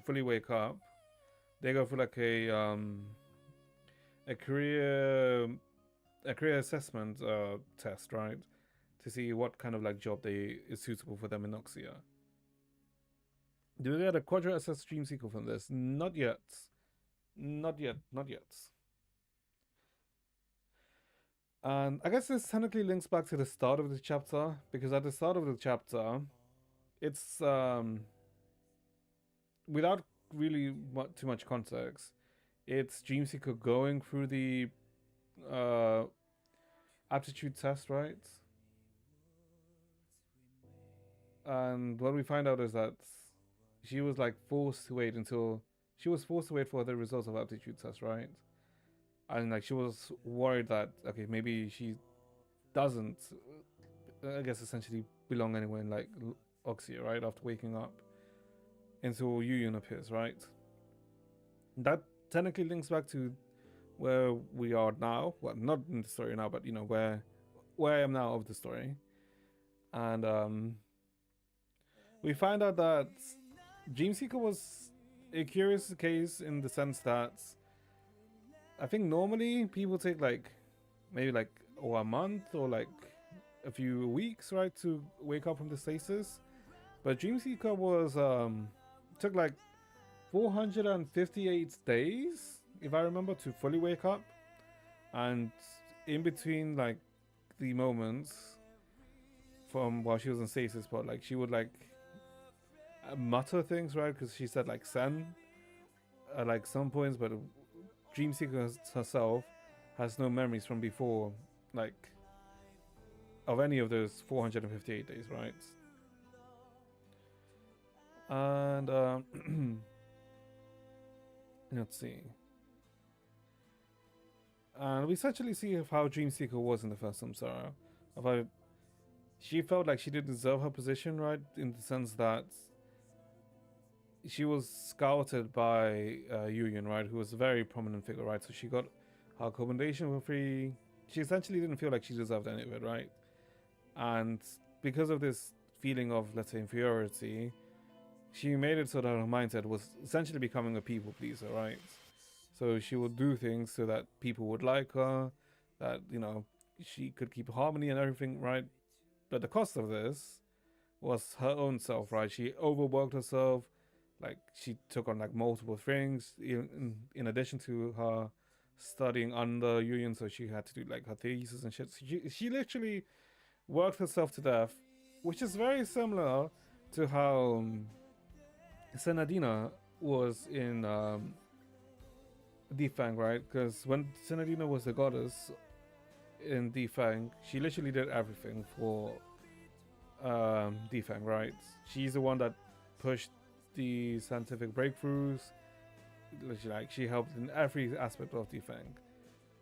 fully wake up, they go for a career assessment test, right? To see what kind of job is suitable for them in Noxia. Do we get a Quadra SS Dreamseeker from this? Not yet. Not yet. And I guess this technically links back to the start of the chapter, because at the start of the chapter, it's without really too much context, it's Dreamseeker going through the aptitude test, right? And what we find out is that she was forced to wait for the results of aptitude test, right? And she was worried that maybe she doesn't, I guess, essentially belong anywhere in Oxia, right? After waking up, until Yuyun appears, right? That technically links back to where we are now. Well, not in the story now, but where I am now of the story. And we find out that Dreamseeker was a curious case in the sense that I think normally people take maybe a month or a few weeks, right, to wake up from the stasis. But Dreamseeker was took 458 days, if I remember, to fully wake up. And in between the moments from while she was in stasis, but she would mutter things, right? Because she said sen at some points, but Dreamseeker herself has no memories from before, like, of any of those 458 days, right? And let's see. And we essentially see of how Dreamseeker was in the first Samsara. Of how she felt like she didn't deserve her position, right? In the sense that she was scouted by Yuyan, right? Who was a very prominent figure, right? So she got her accommodation for free. She essentially didn't feel like she deserved any of it, right? And because of this feeling of, let's say, inferiority, she made it so that her mindset was essentially becoming a people pleaser, right? So she would do things so that people would like her, that, you know, she could keep harmony and everything, right? But the cost of this was her own self, right? She overworked herself, like she took on like multiple things in addition to her studying under Yuyan, so she had to do like her thesis and shit. So she literally worked herself to death, which is very similar to how Senadina was in Difeng, right? Because when Senadina was the goddess in Difeng, she literally did everything for Difeng, right? She's the one that pushed the scientific breakthroughs. Like she helped in every aspect of Difeng,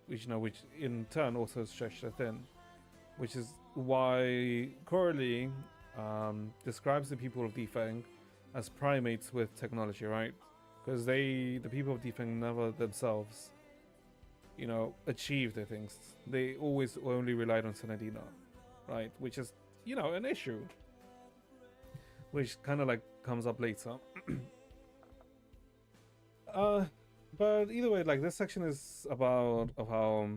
which which in turn also stretched her thin. Which is why Coralie describes the people of Difeng as primates with technology, right? Because the people of Difeng never themselves, achieved their things. They always only relied on Senadina, right? Which is, an issue. Which kind of like comes up later. But either way, like this section is about of how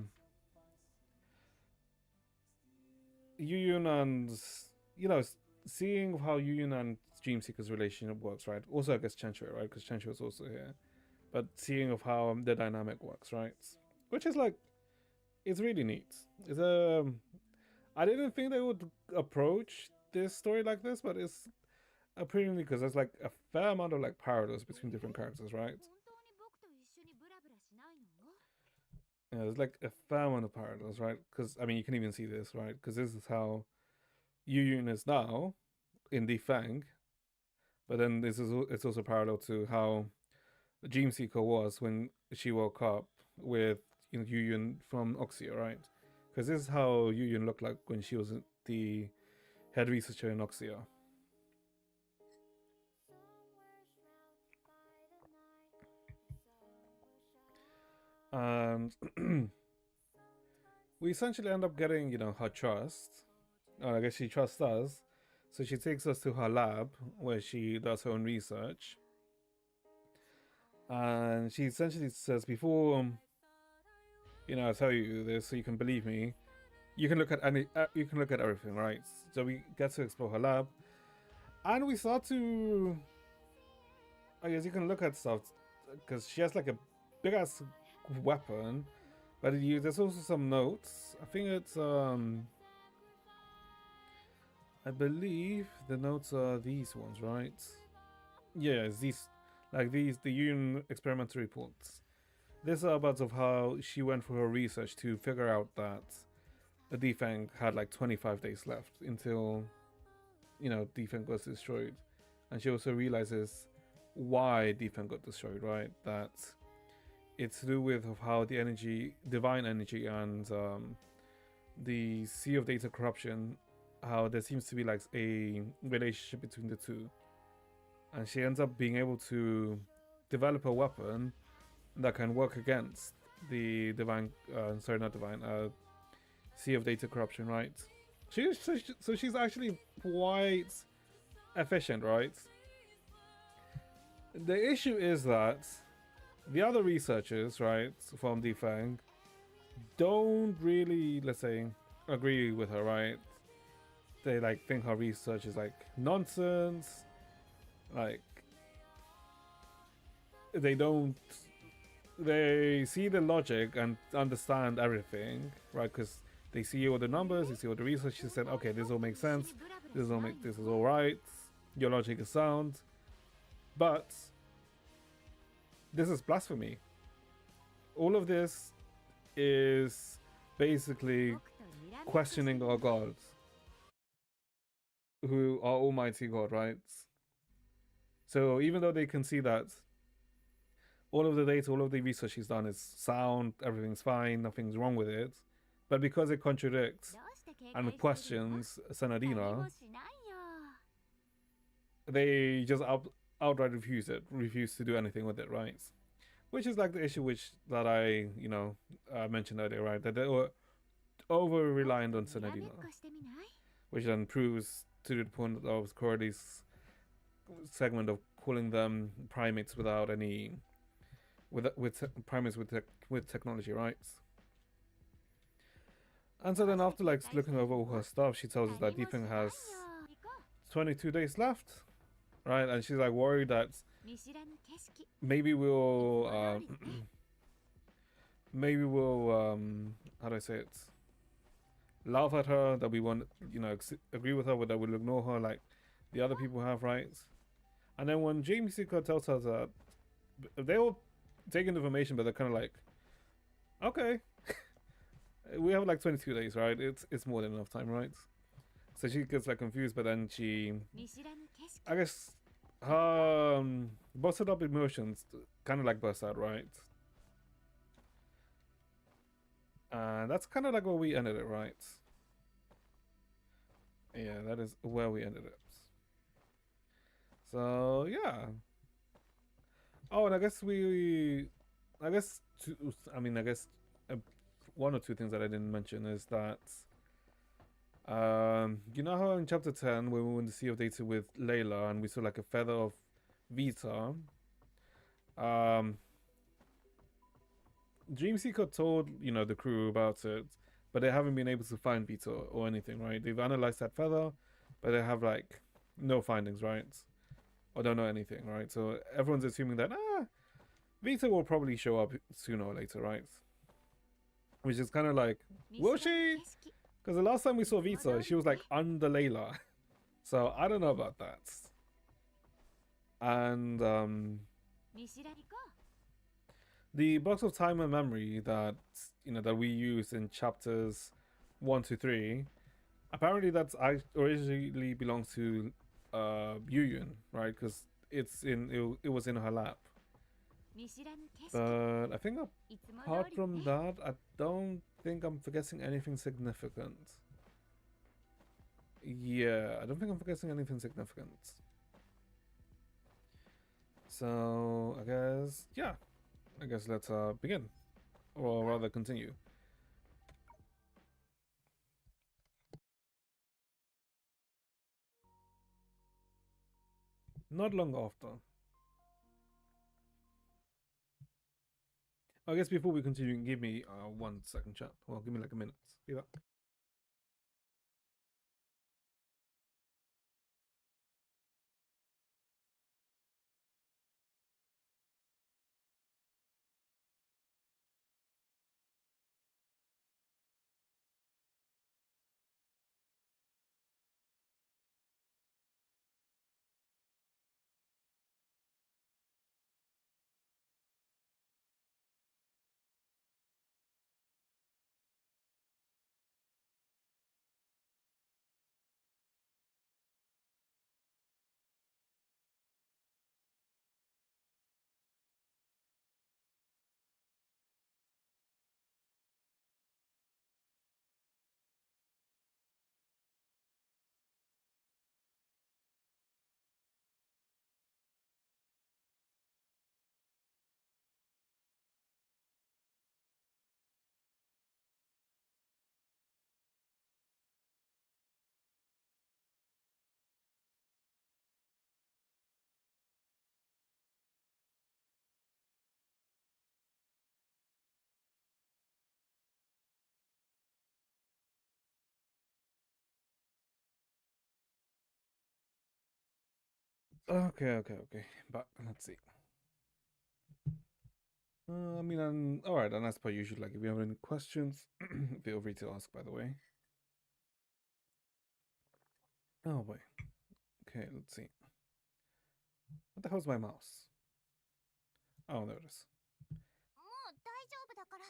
Yuyun and seeing how Yuyun and Dreamseeker's relationship works, right? Also, I guess Chenchue, right? Because Chenchue is also here. But seeing of how the dynamic works, right? Which is like, it's really neat. It's I didn't think they would approach this story like this, but it's apparently because there's like a fair amount of like parallels between different characters, right? Yeah, there's like a fair amount of parallels, right? Because I mean, you can even see this, right? Because this is how Yuyun is now in Difeng, but then it's also parallel to how Dreamseeker was when she woke up with Yuyun from Oxia, right? Because this is how Yuyun looked like when she was the head researcher in Oxia. And we essentially end up getting, her trust. I guess she trusts us. So she takes us to her lab where she does her own research. And she essentially says, before, I tell you this so you can believe me, you can look at everything, right? So we get to explore her lab. And we start to, I guess you can look at stuff, because she has like a big ass weapon. But there's also some notes. I think it's I believe the notes are these ones, right? Yeah, it's these, the Yun experimental reports. These are about of how she went through her research to figure out that the Difeng had like 25 days left until, Difeng was destroyed. And she also realizes why Difeng got destroyed, right? That it's to do with of how the energy, divine energy, and the Sea of Data corruption, how there seems to be like a relationship between the two. And she ends up being able to develop a weapon that can work against the divine, not divine, Sea of Data corruption, right? So she's actually quite efficient, right? The issue is that the other researchers, right, from Difeng, don't really, let's say, agree with her, right? They like think her research is like nonsense. Like they see the logic and understand everything, right? Because they see all the numbers, they see all the research. She said, okay, this all makes sense. This is all right. Your logic is sound, but this is blasphemy. all of this is basically questioning our gods, who are Almighty God, right? So even though they can see that all of the data, all of the research she's done is sound, everything's fine, nothing's wrong with it, but because it contradicts and questions Senadina, they just outright refuse to do anything with it, right? Which is like the issue that I, mentioned earlier, right? That they were over reliant on Senadina, which then proves to the point of Cordy's segment of calling them primates without any, with primates with technology, right? And so then after like looking over all her stuff, she tells us that Difeng has 22 days left, right? And she's like worried that maybe we'll how do I say it? Laugh at her, that we won't, agree with her, that we'll ignore her like the other people have, right? And then when Jamie Seeker tells her that they all take information, but they're kind of like, okay, we have like 22 days, right? It's more than enough time, right? So she gets like confused, but then I guess her busted up emotions kind of like burst out, right? And that's kind of like where we ended it, right? Yeah, that is where we ended it. So yeah. Oh, and I guess one or two things that I didn't mention is that, you know how in chapter 10 when we were in the Sea of Data with Layla and we saw like a feather of Vita, Dreamseeker told, the crew about it, but they haven't been able to find Vita or anything, right? They've analyzed that feather, but they have like no findings, right? Or don't know anything, right? So everyone's assuming that Vita will probably show up sooner or later, right? Which is kind of like, will she? Because the last time we saw Vita, she was like under Layla. So I don't know about that. And the box of time and memory that that we use in chapters 1 to 3, apparently that's originally belongs to Yuyun, right? Because it was in her lap. But I think apart from that, I don't think I'm forgetting anything significant. Yeah, I don't think I'm forgetting anything significant. So I guess let's begin, or rather continue. Not long after. I guess before we continue, give me 1 second, chat. Well, give me like a minute. Be back. Okay. But let's see. All right, and as per usual, like if you have any questions, feel free to ask. By the way. Oh boy. Okay, let's see. What the hell's my mouse? Oh, there it is. から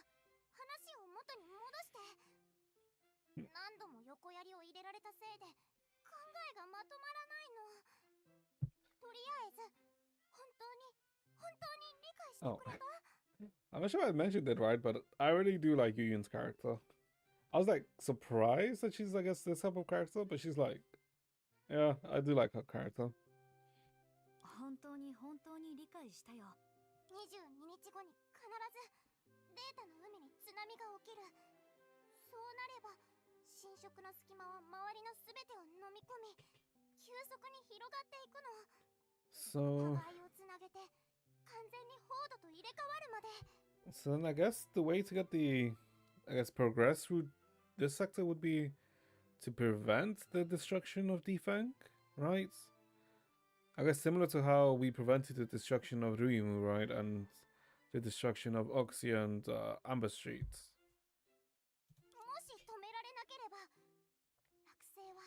話を元に戻して何度も横やりを入れられたせいで考えがまとまらないの。とりあえず本当に理解してくれば。I'm not sure I mentioned it right, but I really do like Yuyun's character. I was like surprised that she's, I guess, this type of character, but she's like, yeah, I do like her character. 本当に理解したよ。22日後に必ずデータの海に津波が起きる。そうなれば侵食の隙間は周りのすべてを飲み込み急速に広がっていくの。 So, 互いをつなげて完全にホードと入れ替わるまで。 so then I guess the way to get the, I guess, progress through this sector would be to prevent the destruction of Difeng, right? I guess similar to how we prevented the destruction of Ryumu, right? And the destruction of Oxy and Amber Street. もし止められなければ惑星は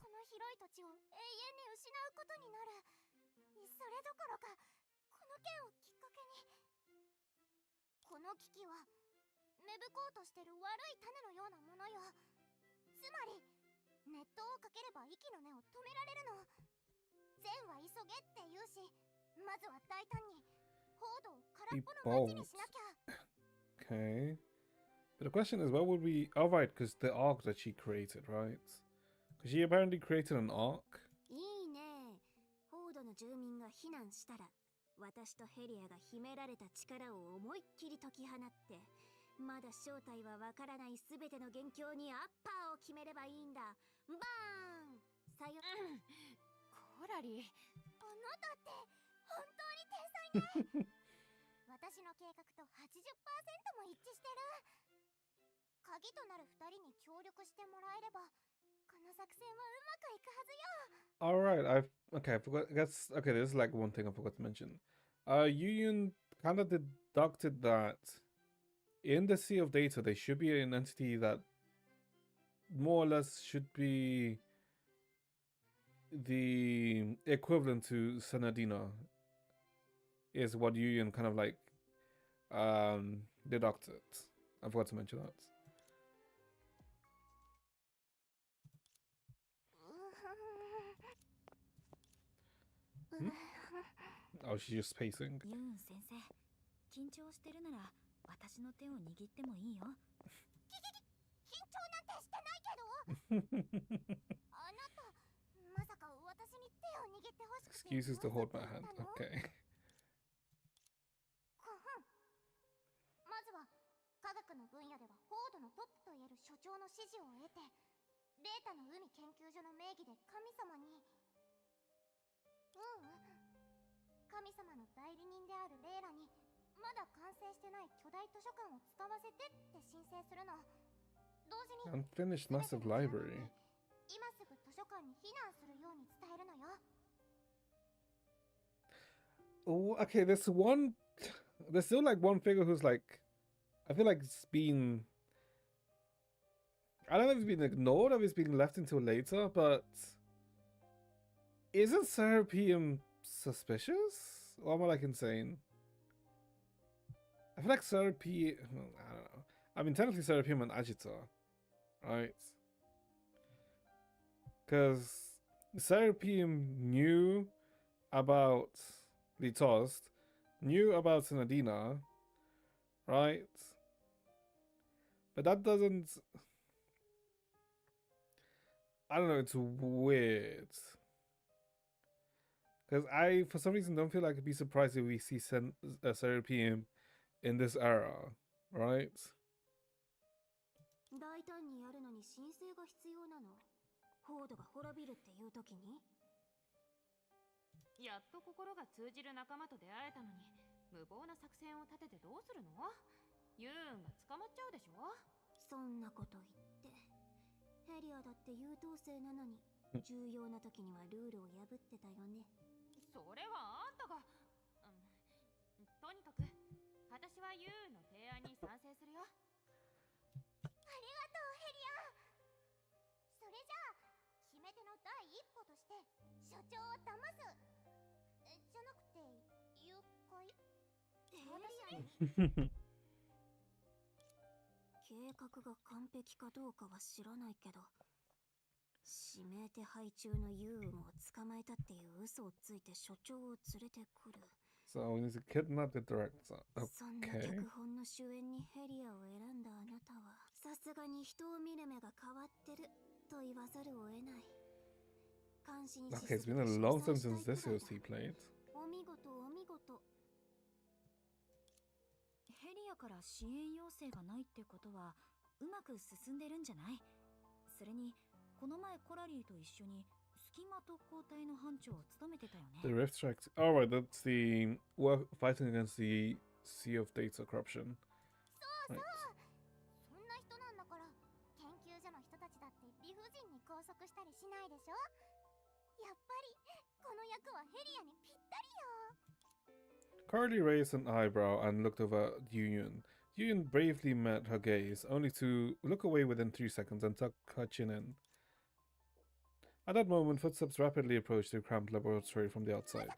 この広い土地を永遠に失うことになる。それどころかこの件をきっかけにこの危機は芽吹こうとしてる悪い種のようなものよ。つまり熱湯をかければ息の根を止められるの。善は急げって言うし、まずは大胆にホードを空っぽの町にしなきゃ。 Okay. But the question is, what would we... Oh, right, because the arc that she created, right? Because she apparently created an arc. いいね。ホードの住民が避難したら、私とヘリアが秘められた力を思いっきり解き放って、まだ正体はわからないすべての元凶にアッパーを決めればいいんだ。バーン。さよ。コラリ。あなたって本当に天才ね。私の計画と 80% も一致してる。鍵となる2人に協力してもらえればこの作戦はうまくいくはずよ。 Alright, okay, I forgot, I guess, okay, this is like one thing I forgot to mention. Yuyun kind of deducted that in the Sea of Data, there should be an entity that more or less should be the equivalent to Senadina, is what Yuyun kind of like deducted. I forgot to mention that. Oh, she's just pacing. ユン先生、緊張してるなら私の手を握ってもいいよ。緊張なんてしてないけど。あなたまさか私に手を握ってほしくて Excuses to hold my hand. Okay. まずは科学の分野ではフォードのトップといえる所長の指示を得てデータの海研究所の名義で神様に神様の代理人であるレイラにまだ完成してない巨大図書館を使わせてって申請するの。同時に Unfinished massive library. 今すぐ図書館に避難するように伝えるのよ。 Oh, okay, there's still like one figure who's like, I feel like it's been, I don't know if it's been ignored or if it's been left until later, but isn't Serapium suspicious? Or am I like insane? I feel like Serapium, I don't know. I mean, technically Serapium and Agita, right? Because Serapium knew about the Toast, knew about Sinadina, right? But that doesn't... I don't know, it's weird. Because I, for some reason, don't feel like I'd be surprised if we see Serapium in this era, right? 大胆にやるのに申請が必要なの。ホードが滅びるっていう時に。やっと心が通じる仲間と出会えたのに無謀な作戦を立ててどうするの？ユーンが捕まっちゃうでしょ。そんなこと言って。ヘリアだって優等生なのに重要な時にはルールを破ってたよね。それはあんたが、とにかく私はユーンの提案に賛成するよ。ありがとうヘリア。それじゃあ決め手の第一歩として所長を騙すじゃなくて誘拐。ヘリア覚が完璧かどうかは知らないけど、指名手配中のユウンを捕まえたっていう嘘をついて所長を連れてくる。 So we need to kidnap the director. そんな Okay. 脚本の主演にヘリアを選んだあなたは、さすがに人を見る目が変わってると言わざるを得ない。監視にしす Okay, ぎ it's て been a 失 long 敗 time したい since く this らいだ。 OC played. お見事お見事。ヘリアから支援要請がないってことはうまく進んでるんじゃない？それにこの前コラリーと一緒に隙間特攻隊の班長を務めてたよ The ね。 Rift Strike. Alright, that's the work fighting against the Sea of Data corruption. そうそう、 Right. そんな人なんだから、研究所の人たちだって理不尽に拘束したりしないでしょ。やっぱりこの役はヘリアにぴったりよ。 Carly raised an eyebrow and looked over at Yuyun. Yuyun bravely met her gaze, only to look away within 3 seconds and tuck her chin in. At that moment, footsteps rapidly approached the cramped laboratory from the outside.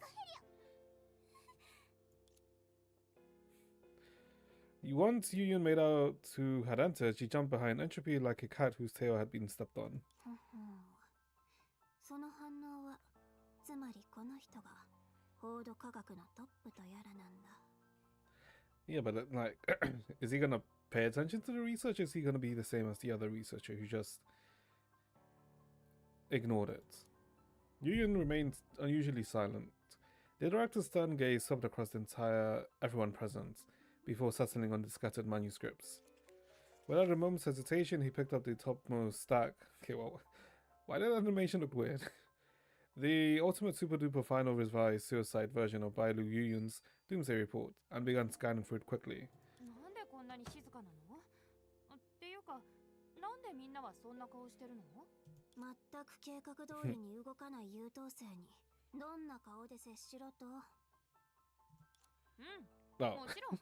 Once Yuyun made out who had entered, she jumped behind Entropy like a cat whose tail had been stepped on. ふんふん。その反応は、つまりこの人が報道科学のトップとやらなんだ。 Yeah, but like, is he gonna pay attention to the research? Or is he gonna be the same as the other researcher who just ignored it? Yuyun remained unusually silent. The director's stern gaze swept across everyone present, before settling on the scattered manuscripts. Without a moment's hesitation, he picked up the topmost stack. Okay, well, why did the animation look weird? The ultimate super duper final revised suicide version of Bailu Yuyun's Doomsday Report, and began scanning through it quickly. なんでこんなに静かなの？っていうか、なんでみんなはそんな顔してるの？全く計画通りに動かない優等生に、どんな顔で接しろと。うん、 Oh. もちろん。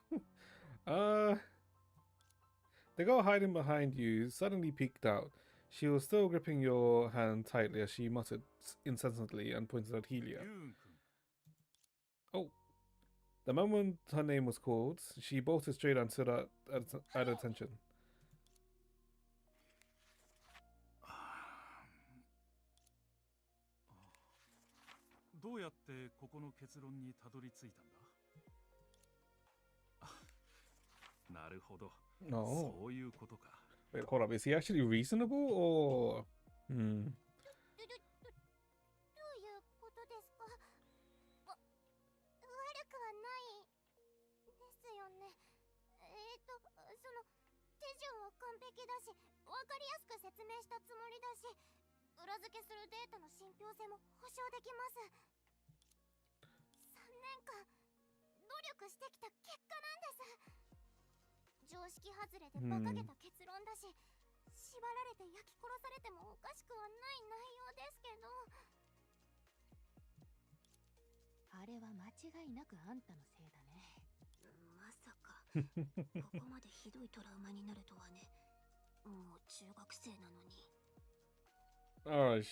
The girl hiding behind you suddenly peeked out. She was still gripping your hand tightly as she muttered incessantly and pointed at Helia. Oh. The moment her name was called, she bolted straight and stood at attention. どうやってここの結論にたどり着いたんだ？なるほど。 Oh. そういうことか。 Wait, hold up. Is he actually reasonable or... どういうことですか？悪くはないですよね。その手順は完璧だし、わかりやすく説明したつもりだし、裏付けするデータの信憑性も保証できます。3年間努力してきた結果なんです。常識外れで馬鹿げた結論だし、縛られて焼き殺されてもおかしくはない内容ですけど。あれは間違いなくあんたのせいだね。まさか、ここまでひどいトラウマになるとはね。もう中学生なのに。Alright,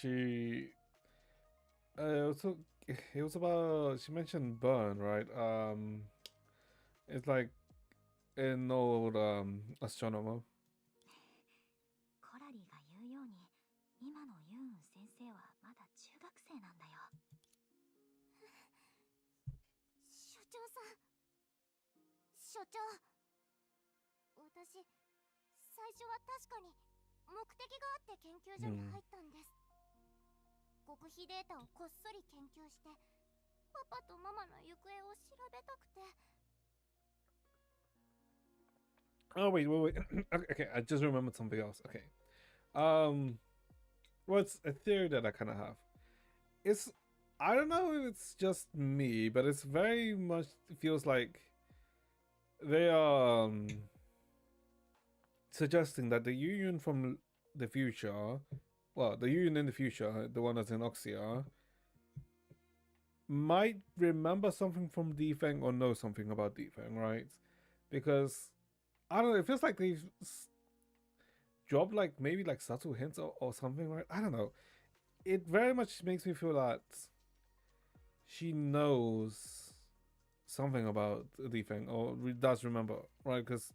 it was about, she mentioned burn, right? It's like an old astronomer. コラリーが言うように、今のユン先生はまだ中学生なんだよ。所長さん、所長、私最初は確かに目的があって研究所に入ったんです。極秘データをこっそり研究してパパとママの行方を調べたくて。 Oh wait. Okay, I just remembered something else. Okay. Well, it's a theory that I kind of have. I don't know if it's just me, but it's very much feels like they are suggesting that the Union from the future, well, the Union in the future, the one that's in Oxia, might remember something from Difeng or know something about Difeng, right? Because I don't know, it feels like they've dropped like maybe like subtle hints or something, right? I don't know. It very much makes me feel that she knows something about Difeng or does remember, right? Because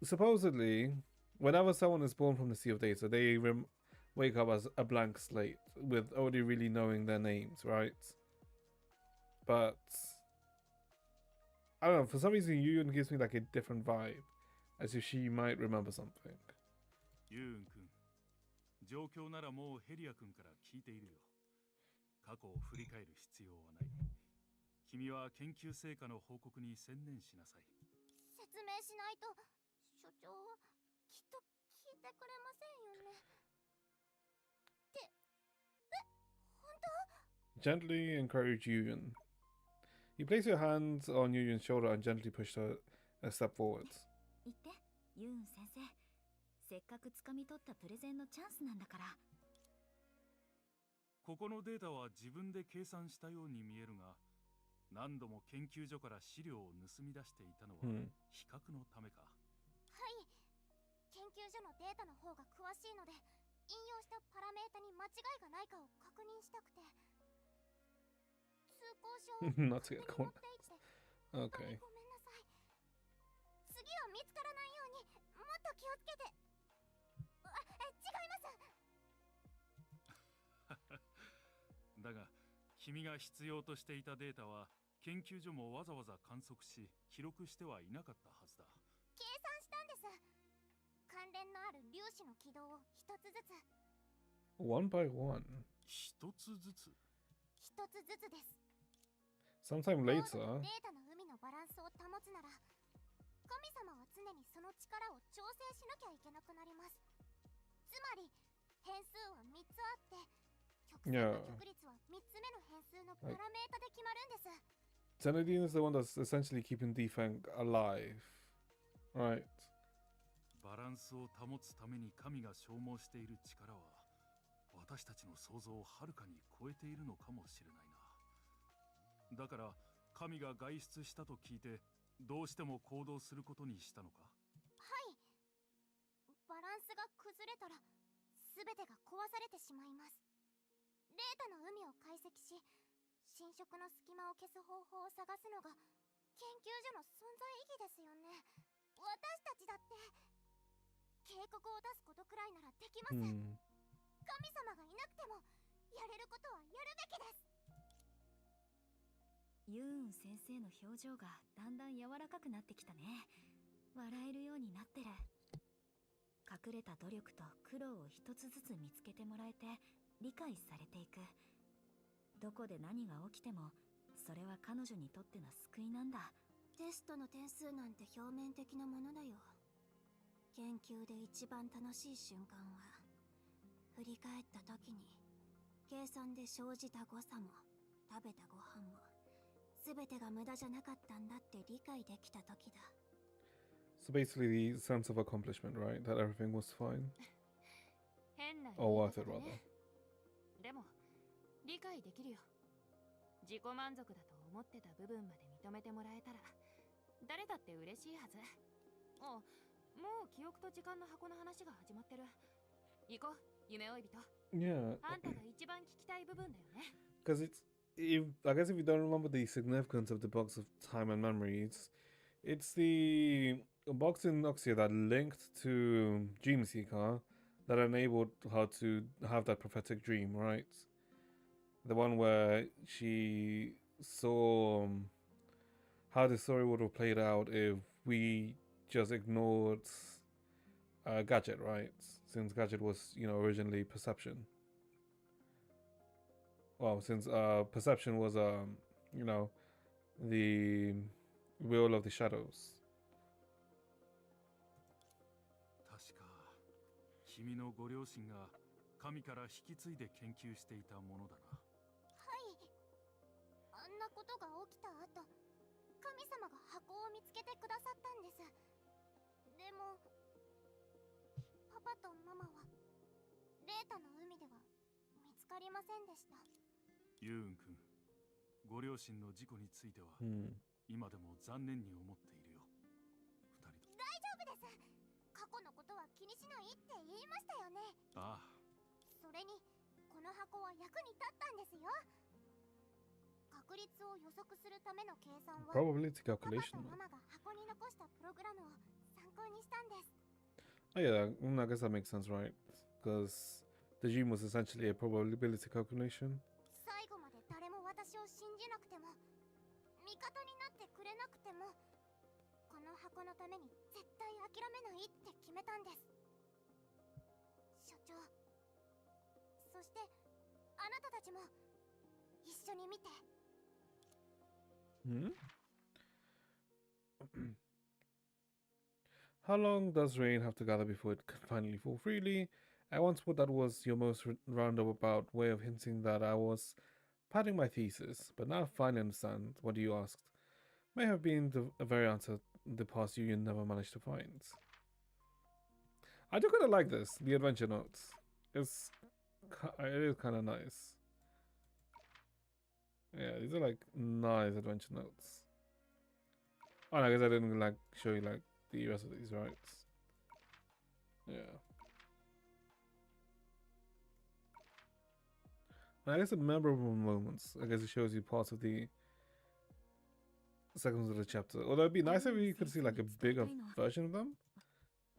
supposedly, whenever someone is born from the sea of data, they wake up as a blank slate with only really knowing their names, right? But I don't know, for some reason Yuyun gives me like a different vibe, as if she might remember something. ユーン君、状況ならもうヘリア君から聞いているよ。過去を振り返る必要はない。君は研究成果の報告に専念しなさい。説明しないと所長はきっと聞いてくれませんよね。って本当？ Gently encourage Yuyun. You place your hands on Yuyun's shoulder and gently push her a step forward. 言って、ユン先生。せっかく掴み取ったプレゼンのチャンスなんだから。ここのデータは自分で計算したように見えるが、何度も研究所から資料を盗み出していたのは比較のためか。はい。研究所のデータの方が詳しいので、引用したパラメータに間違いがないかを確認したくて。通行証をNot to get 持っていって。Okay. ごめんなさい。次は見つからないようにもっと気をつけて。違います。だが、君が必要としていたデータは研究所もわざわざ観測し記録してはいなかったはずだ。計算したんです。関連のある粒子の軌道を一つずつ。One by one. 一つずつ。一つずつです。Sometime デ later. ータの海のバランスを保つなら、神様は常にその力を調整しなきゃいけなくなります。つまり変数は3つあって、曲線の曲率は3つ目の変数のパラメータで決まるんです。Zenadine is the one that's essentially keeping Difeng alive. Right. バランスを保つために神が消耗している力は私たちの想像をはるかに超えているのかもしれないな。だから神が外出したと聞いてどうしても行動することにしたのか。はい。バランスが崩れたら全てが壊されてしまいます。データの海を解析し、侵食の隙間を消す方法を探すのが研究所の存在意義ですよね。私たちだって警告を出すことくらいならできます。神様がいなくてもやれることはやるべきです。ユーン先生の表情がだんだん柔らかくなってきたね。笑えるようになってる。隠れた努力と苦労を一つずつ見つけてもらえて理解されていく。どこで何が起きてもそれは彼女にとっての救いなんだ。テストの点数なんて表面的なものだよ。研究で一番楽しい瞬間は振り返った時に計算で生じた誤差も食べたご飯も全てが無駄じゃなかったんだって理解できた時だ。So basically the sense of accomplishment, right? That everything was fine. 変な Or 言い worth it 方だ rather. ね。でも理解できるよ。自己満足だと思ってた部分まで認めてもらえたら誰だって嬉しいはず。もう記憶と時間の箱の話が始まってる。行こう、夢追い人。Yeah. あんたが一番聞きたい部分だよね。Because I guess if you don't remember the significance of the box of time and memories, it's the box in Noxia that linked to Dream Seeker that enabled her to have that prophetic dream, right? The one where she saw how the story would have played out if we just ignored Gadget, right? Since Gadget was, originally perception. Well, since perception was, the will of the shadows. 確か君のご両親が神から引き継いで研究していたものだな。はい。あんなことが起きた後、神様が箱を見つけてくださったんです。でもパパとママはデータの海では見つかりませんでした。ユーン君、ご両親の事故については、今でも残念に思っているよ。二人と。大丈夫です。過去のことは気にしないって言いましたよね。ああ。それにこの箱は役に立ったんですよ。確率を予測するための計算は Probability パパ calculation. とママが箱に残したプログラムを参考考にしたんです。 Oh yeah, I guess that makes sense, right? Because the dream was essentially a probability calculation. 最後まで誰も私を信じなくても、味方になってくれなくても、この箱のために絶対諦めないって決めたんです。所長、そしてあなたたちも一緒に見て。Hmm? How long does rain have to gather before it can finally fall freely? I once thought that was your most roundabout way of hinting that I was padding my thesis, but now I finally understand what you asked. May have been the very answer the past union never managed to find. I do kind of like this, the adventure notes. It is kind of nice. Yeah, these are like nice adventure notes. Oh, I guess I didn't like show you like the rest of these rights. Yeah. I guess the memorable moments. I guess it shows you parts of the segments of the chapter. Although it'd be nice if you could see like a bigger version of them.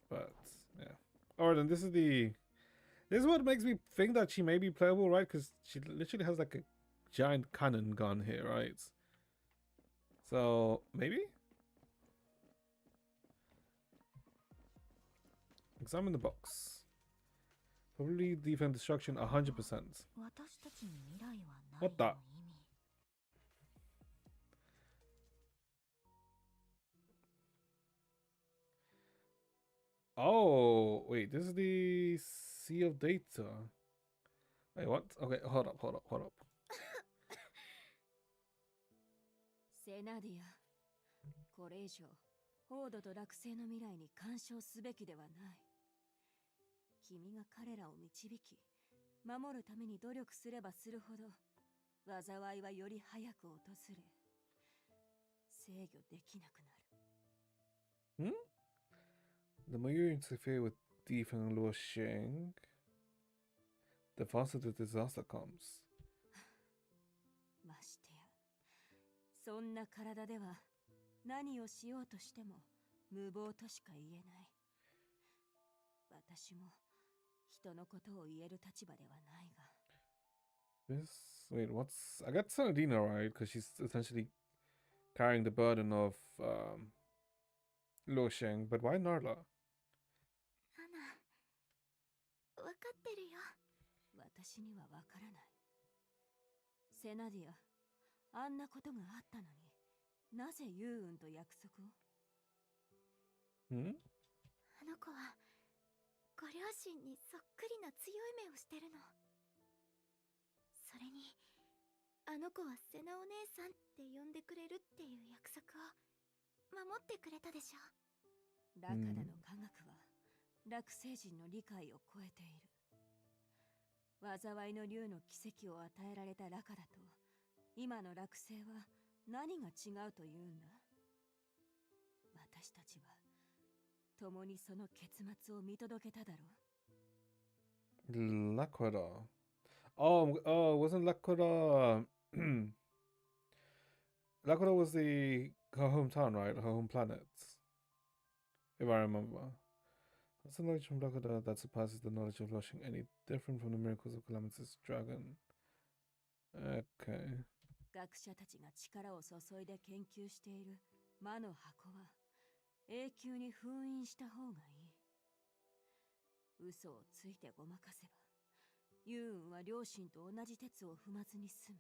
But yeah. Alright, then this is what makes me think that she may be playable, right? Because she literally has like a giant cannon gun here, right? So maybe? Examine the box. Probably defense destruction 100%. What the? Oh, wait, this is the Sea of Data. Wait, what? Okay, hold up. セナディア、これ以上、ホードと落星の未来に干渉すべきではない。君が彼らを導き、守るために努力すればするほど、災いはより早く訪れ、制御できなくなる。The more you interfere with Difeng and Luo Sheng, the faster the disaster comes. ましてや、そんな体では何をしようとしても無謀としか言えない。私も人のことを言える立場ではないが。Wait, what's... I got Sanadina right, because she's essentially carrying the burden of Luo Sheng, but why Narla? アナ、わかってるよ。私にはわからない。セナディア、あんなことがあったのに、なぜユウンと約束を？あの子はご両親にそっくりな強い目をしてるの。それにあの子はセナお姉さんって呼んでくれるっていう約束を守ってくれたでしょ。ラカダの科学は落星人の理解を超えている。災いの竜の奇跡を与えられたラカダと今の落星は何が違うというんだ？私たちは共にその結末を見届けただろう。Lakwada. Oh, wasn't Lakwada... Lakwada was her hometown, right? Her home planet. If I remember. That's the knowledge from Lakwada that surpasses the knowledge of Lushing, any different from the miracles of Calamitous Dragon. Okay. 学者たちが力を注いで研究している魔の箱は永久に封印した方がいい。嘘をついてごまかせば、ユウンは両親と同じ鉄を踏まずに済む。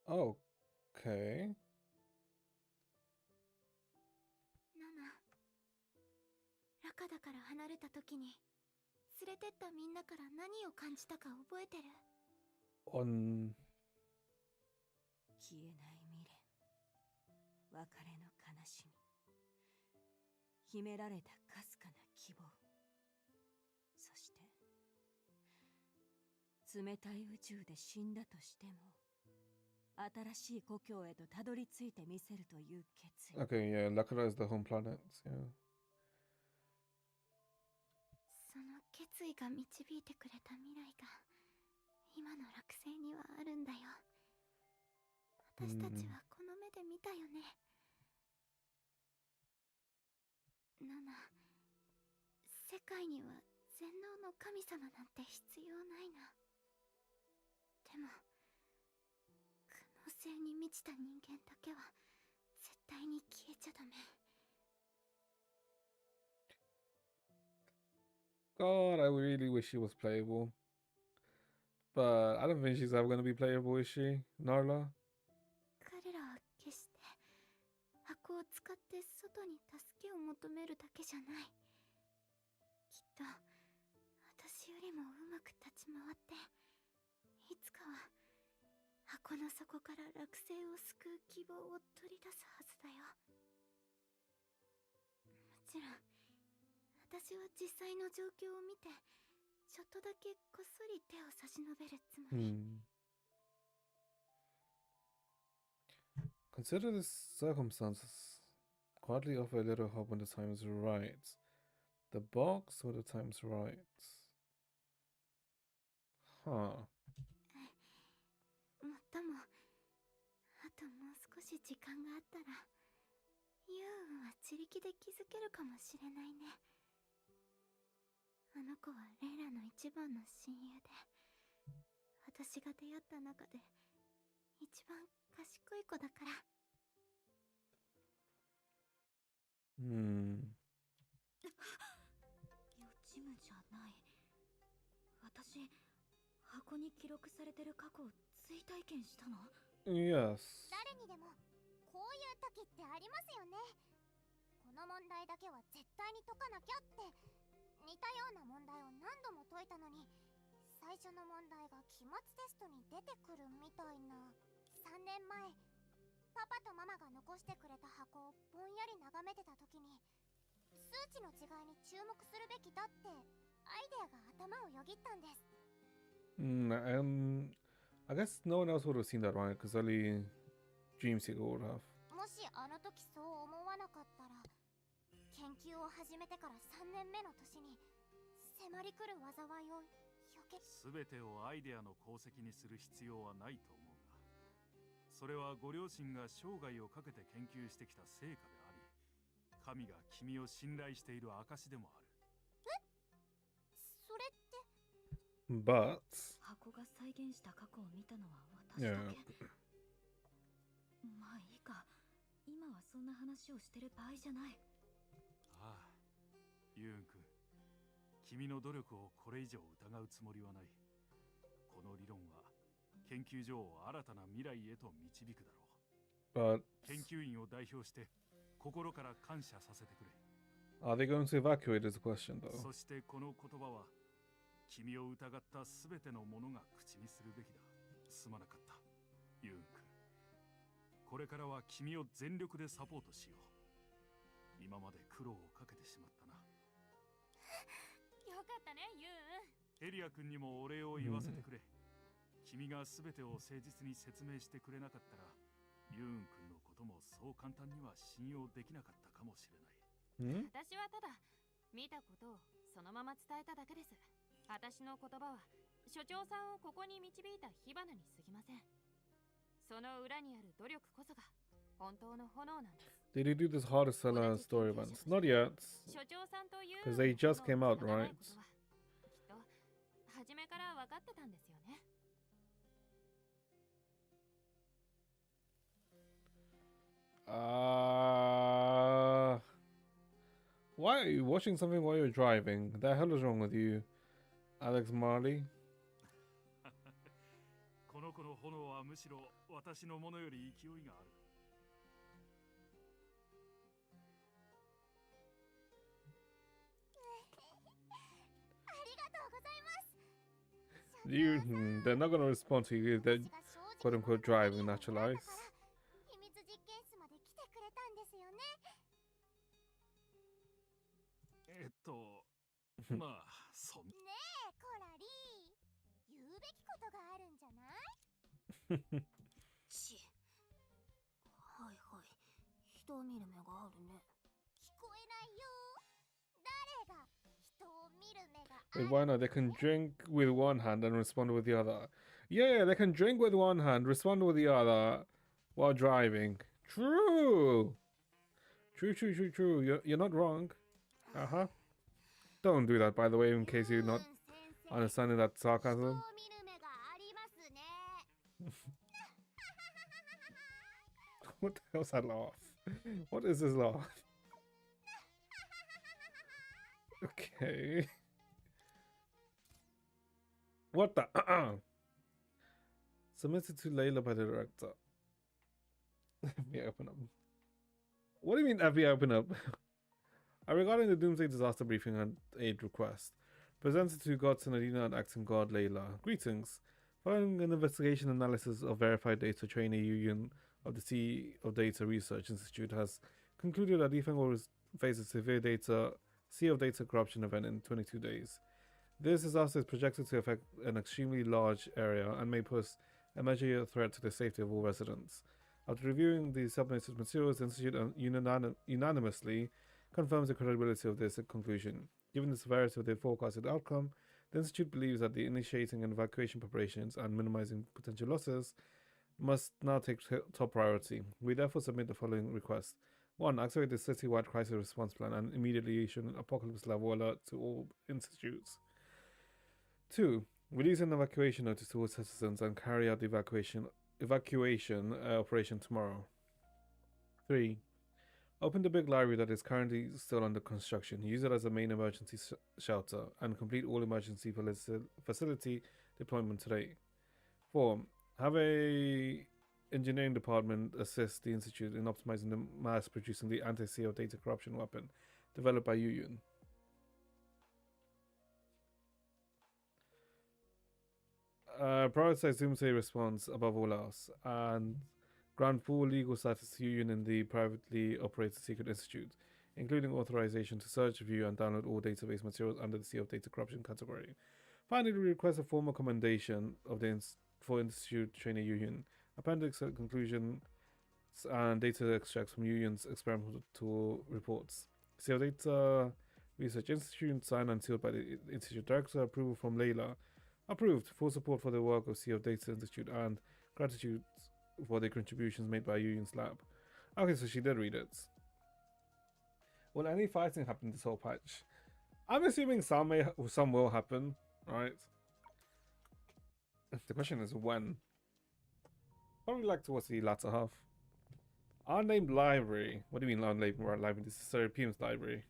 Okay. ナナ、ラカダから離れた時に連れてったみんなから何を感じたか覚えてる？消えない未練、別れの悲しみ、秘められたかすかな希望、そして冷たい宇宙で死んだとしても新しい故郷へとたどり着いてみせるという決意。Okay, yeah, Lakwada is the home planet, yeah. その決意が導いてくれた未来が今の落星にはあるんだよ。私たちはこの目で見たよね。世界には全能の神様なんて必要ないな。でも可能性に満ちた人間だけは絶対に消えちゃダメ。 God, I really wish she was playable. But I don't think she's ever going to be playable, is she? Narla? 彼らは決して箱を使って外に助けを求めるだけじゃない。きっと私よりもうまく立ち回っていつかは箱の底から落星を救う希望を取り出すはずだよ。もちろん私は実際の状況を見てちょっとだけこっそり手を差し伸べるつもり。Consider the circumstances. Quietly offer a little help when the time is right. The box when the time's right. Huh. もっともあともう少し時間があったらユウは自力で気づけるかもしれないね。あの子はレイラの一番の親友で、私が出会った中で一番賢い子だから。Hmm. 予知夢じゃない。私、箱に記録されてる過去を追体験したの？ Yes. 誰にでもこういう時ってありますよね。この問題だけは絶対に解かなきゃって似たような問題を何度も解いたのに、最初の問題が期末テストに出てくるみたいな。3年前パパとママが残してくれた箱をぼんやり眺めてた時に、数値の違いに注目するべきだってアイデアが頭をよぎったんです。I guess no one else would have seen that, right? Because only Dreamseeker would have. もしあの時そう思わなかったら、研究を始めてから3年目の年に迫り来る災いを避け。全てをアイデアの功績にする必要はないと思うが、それはご両親が生涯をかけて研究してきた成果であり、神が君を信頼している証でもある。それって。 But 箱が再現した過去を見たのは私だけ。まあいいか、今はそんな話をしてる場合じゃない。ああ、ユーン君、君の努力をこれ以上疑うつもりはない。この理論は研究所を新たな未来へと導くだろう。but 研究員を代表して心から感謝させてくれ。 are they going to evacuate is the question though. そしてこの言葉は君を疑ったすべての者が口にするべきだ。すまなかった、ユーン君。これからは君を全力でサポートしよう。今まで苦労をかけてしまったな。よかったね、ユウ。エリア君にもお礼を言わせてくれ。君が全てを誠実に説明してくれなかったら、ユーン君のこともそう簡単には信用できなかったかもしれない。私はただ見たことをそのまま伝えただけです。私の言葉は所長さんをここに導いた火花に過ぎません。その裏にある努力こそが本当の炎なんです。Did they do this hard seller story events? Not yet. 所長さんという Because they just came out, right? きっと初めから分かってたんですよね。Why are you watching something while you're driving? The hell is wrong with you, Alex Marley? この子の炎はむしろ私のものより勢いがある。ありがとうございます。 They're not gonna respond to you. They're quote unquote driving naturalized. 秘密実験室まで来てくれたんですよね。まあそんねえコラリー、言うべきことがあるんじゃない？はいはい、人を見る目があるね。聞こえないよ。誰が人を見る目があ Wait, る？ why not? They can drink with one hand and respond with the other. Yeah, they can drink with one hand, respond with the other while driving. True. True. You're not wrong. Uh-huh. Don't do that, by the way, in case you're not understanding that sarcasm. What the hell's that laugh? What is this laugh? Okay. What the? Submitted to Layla by the director. FBI open up. What do you mean FBI open up? Regarding the Doomsday Disaster Briefing and aid request. Presented to Godson Adina and Acting God Layla. Greetings. Following an investigation analysis of verified data, trainee union of the Sea of Data Research Institute has concluded that Difeng will face a severe sea of data corruption event in 22 days. This disaster is projected to affect an extremely large area and may pose a major threat to the safety of all residents. After reviewing the submitted materials, the Institute unanimously confirms the credibility of this conclusion. Given the severity of the forecasted outcome, the Institute believes that the initiating and evacuation preparations and minimizing potential losses must now take top priority. We therefore submit the following request. 1. Activate the city-wide crisis response plan and immediately issue an apocalypse level alert to all institutes. 2. Release an evacuation notice to all citizens and carry out the evacuation operation tomorrow. 3. Open the big library that is currently still under construction. Use it as a main emergency shelter and complete all emergency facility deployment today. 4. Have a engineering department assist the institute in optimizing the mass producing the anti-sea of data corruption weapon developed by Yuyun. Prioritize Doomsday response above all else and grant full legal status to Yuyun in the privately operated secret institute, including authorization to search, view, and download all database materials under the Sea of Data Corruption category. Finally, we request a formal commendation of the for Institute trainee Yuyun, appendix conclusions and data extracts from Yuyun's experimental reports. Sea of Data Research Institute, signed and sealed by the Institute Director, approval from Layla. Approved. Full support for the work of Sea of Data Institute and gratitude for the contributions made by Yuyun's lab. Okay, so she did read it. Will any fighting happen this whole patch? I'm assuming some will happen, right? The question is when. Probably like towards the latter half. Unnamed library. What do you mean unnamed library? This is Serapeum's library.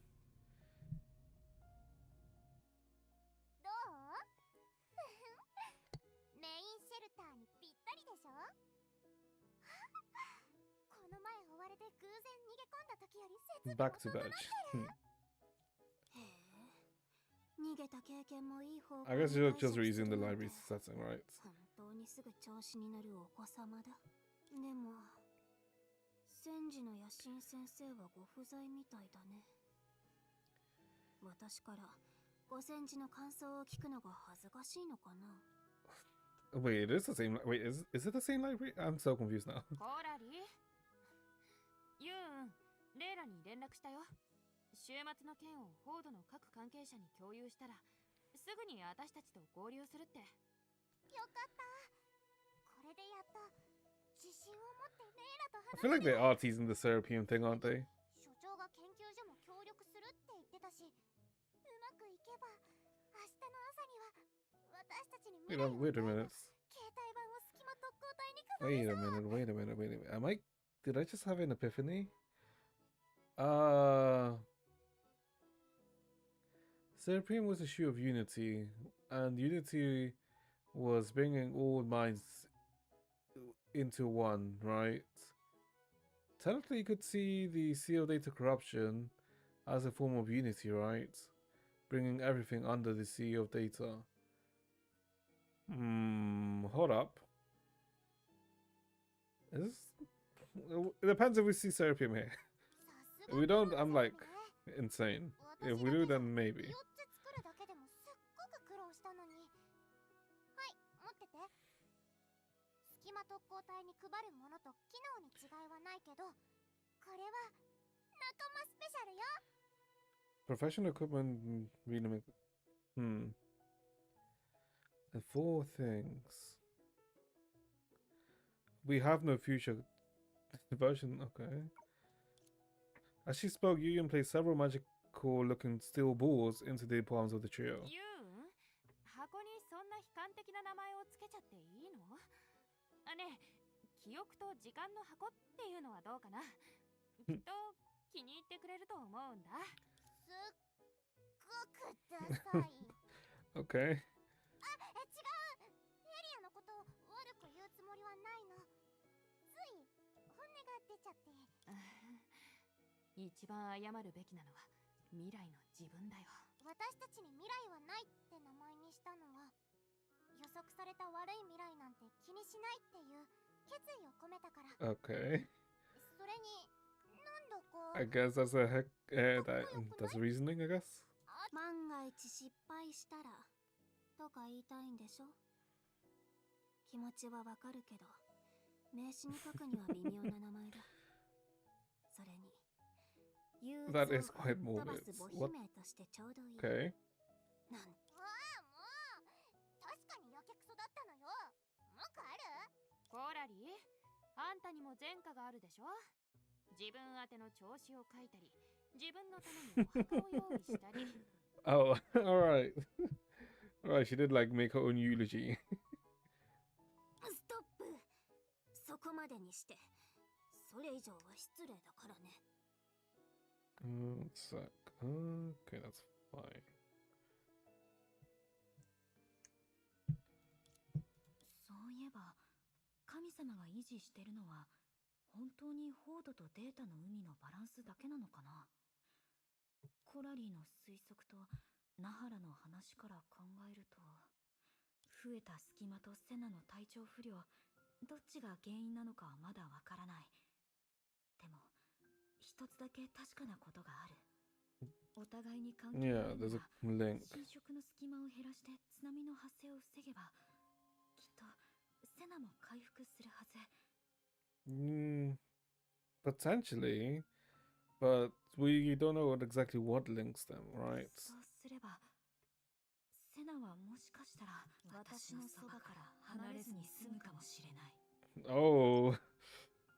Back to badge. I guess you're just reusing the library setting, right? 戦時の野心先生はご不在みたいだね。私からご戦時の感想を聞くのが恥ずかしいのかな。Wait, it is the same. Wait, is it the same library? I'm so confused now. コラリユン、レイラに連絡したよ。週末の件をフォードの各関係者に共有したら、すぐに私たちと合流するって。よかった。これでやっと自信を持ってレイラと話 I feel like they are teasing the Serapeum thing, aren't they? 所長が研究所も協力するって言ってたし、うまくいけば明日の朝には私たちに Wait a minute. 携帯版を隙間特攻隊に配る。 Wait a minute. Did I just have an epiphany? Serapeum was a shoe of Unity, and Unity was bringing all minds into one, right? Technically, you could see the Sea of Data Corruption as a form of Unity, right? Bringing everything under the Sea of Data. Hold up. It depends if we see Serapeum here. If we don't, I'm like insane. If we do, then maybe. 隙間特攻隊に配るものと機能に違いはないけど、これは仲間スペシャルよ。 Professional equipment, and 4 things. We have no future version. Okay. As she spoke, Yuyun placed several magic cool looking steel balls into the palms of the trio. ユン、箱にそんな悲観的な名前をつけちゃっていいの？あ、ねえ、記憶と時間の箱っていうのはどうかな？きっと気に入ってくれると思うんだ。すっごくダサい。Okay. 違う。ヘリアのことを悪く言うつもりはないの。つい本音が出ちゃって。一番謝るべきなのは未来の自分だよ。私たちに未来はないって名前にしたのは、予測された悪い未来なんて気にしないっていう決意を込めたから。Okay. それに、何度か I guess that's that's reasoning, I guess. 万が一失敗したらとか言いたいんでしょ。気持ちはわかるけど、名刺に書くには微妙な名前だ。それに憂鬱を That is quite 吹っ飛ば morbid. す母 What? 姫としてちょうどいい。 Okay. あなんあ、もう確かにやけくそだったのよ。文句ある？コーラリー、あんたにも前科があるでしょ。自分宛ての調子を書いたり、自分のためにお墓を用意したり。Oh, all right. All right, she did like make her own eulogy. ストップ。そこまでにして。それ以上は失礼だからね。One sec. Okay, that's fine. そういえば、神様が維持してるのは本当にホードとデータの海のバランスだけなのかな。コラリーの推測とナハラの話から考えると、増えた隙間とセナの体調不良、どっちが原因なのかはまだわからない。でも一つだけ確かなことがある。お互いに関係があ Yeah, る there's な a ら、 link. 侵食の隙間を減らして津波の発生を防げば、きっとセナも回復するはず。Potentially, but we don't know exactly what links them, right? そうすれば、セナはもしかしたら私のそばから離れずに済むかもしれない。Oh,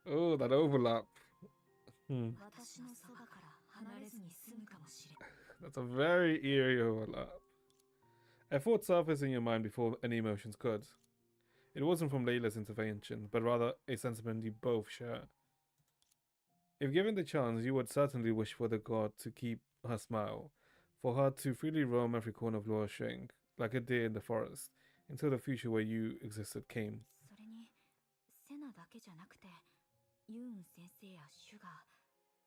oh, that overlap. 私のそばから離れずに済むかもしれない。 That's a very eerie overlap. A thought surfaced in your mind before any emotions could. It wasn't from Layla's intervention, but rather a sentiment you both share. If given the chance, you would certainly wish for the god to keep her smile, for her to freely roam every corner of Laura Shing, like a deer in the forest, until the future where you existed came. それに、セナだけじゃなくて、ユーン先生やシュガー、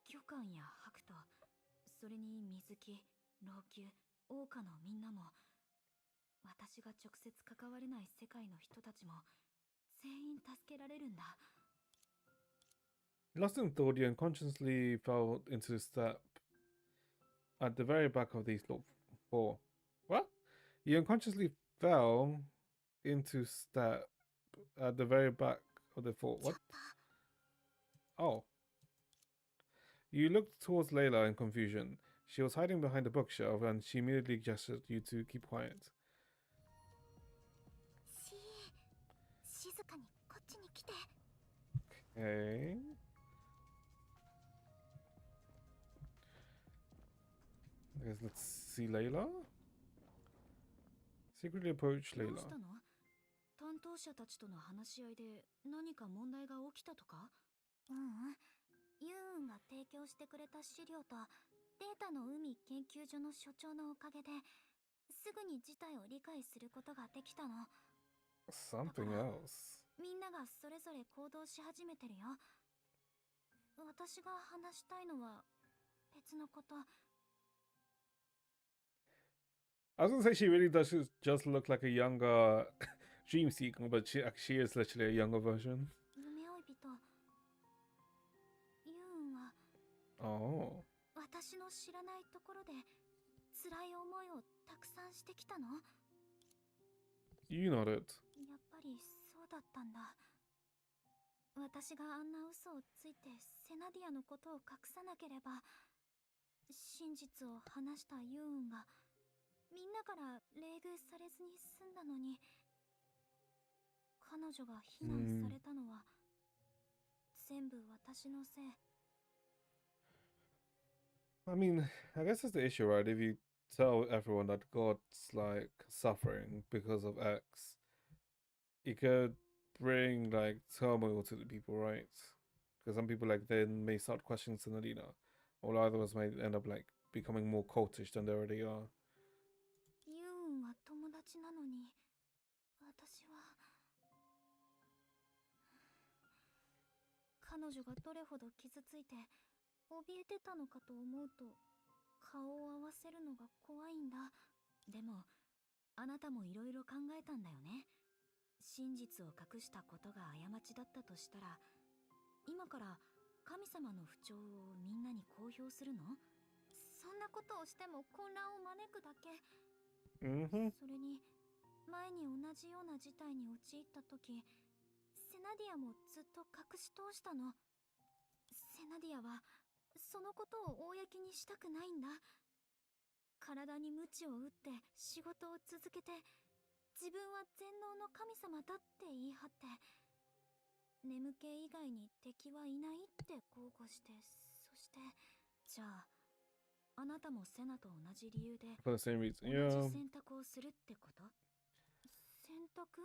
キョカンやハクト、それに水木、老朽、桜花のみんなも、私が直接関われない世界の人たちも、全員助けられるんだ。 Lost in thought, you unconsciously fell into step at the very back of these four. What? You unconsciously fell into step at the very back of the four. What? Oh. You looked towards Layla in confusion. She was hiding behind a bookshelf and she immediately gestured you to keep quiet. 静かにこっちに来て。 Okay. I guess let's see Layla. Secretly approach どう Layla. したの？担当者たちとの話し合いで何か問題が起きたとか？ユーンが提供してくれた資料とデータの海研究所の所長のおかげですぐに事態を理解することができたの。 Something else. みんながそれぞれ行動し始めてるよ。私が話したいのは別のこと。 I was gonna say she really does just look like a younger Dream Seeker, but she is literally a younger version. 夢追い人ユーンは Oh. 私の知らないところで辛い思いをたくさんしてきたの。 You nodded. やっぱりそうだったんだ。私があんな嘘をついてセナディアのことを隠さなければ、真実を話したユーンがみんなから冷遇されずに済んだのに、彼女が非難されたのは全部私のせい。I mean, I guess that's the issue, right? If you tell everyone that God's like suffering because of X, it could bring like turmoil to the people, right? Because some people like then may start questioning Senadina, or others might end up like becoming more cultish than they already are. ユーンは友達なのに私は彼女がどれほど傷ついて怯えてたのかと思うと顔を合わせるのが怖いんだ。でもあなたもいろいろ考えたんだよね。真実を隠したことが過ちだったとしたら今から神様の不調をみんなに公表するの？そんなことをしても混乱を招くだけ。それに前に同じような事態に陥った時セナディアもずっと隠し通したの。セナディアはそのことを公にしたくないんだ。体に鞭を打って仕事を続けて自分は全能の神様だって言い張って眠気以外に敵はいないって豪語して、そしてじゃああなたもセナと同じ理由で For the same reason, 同 yeah. じ選択をするってこと？選択？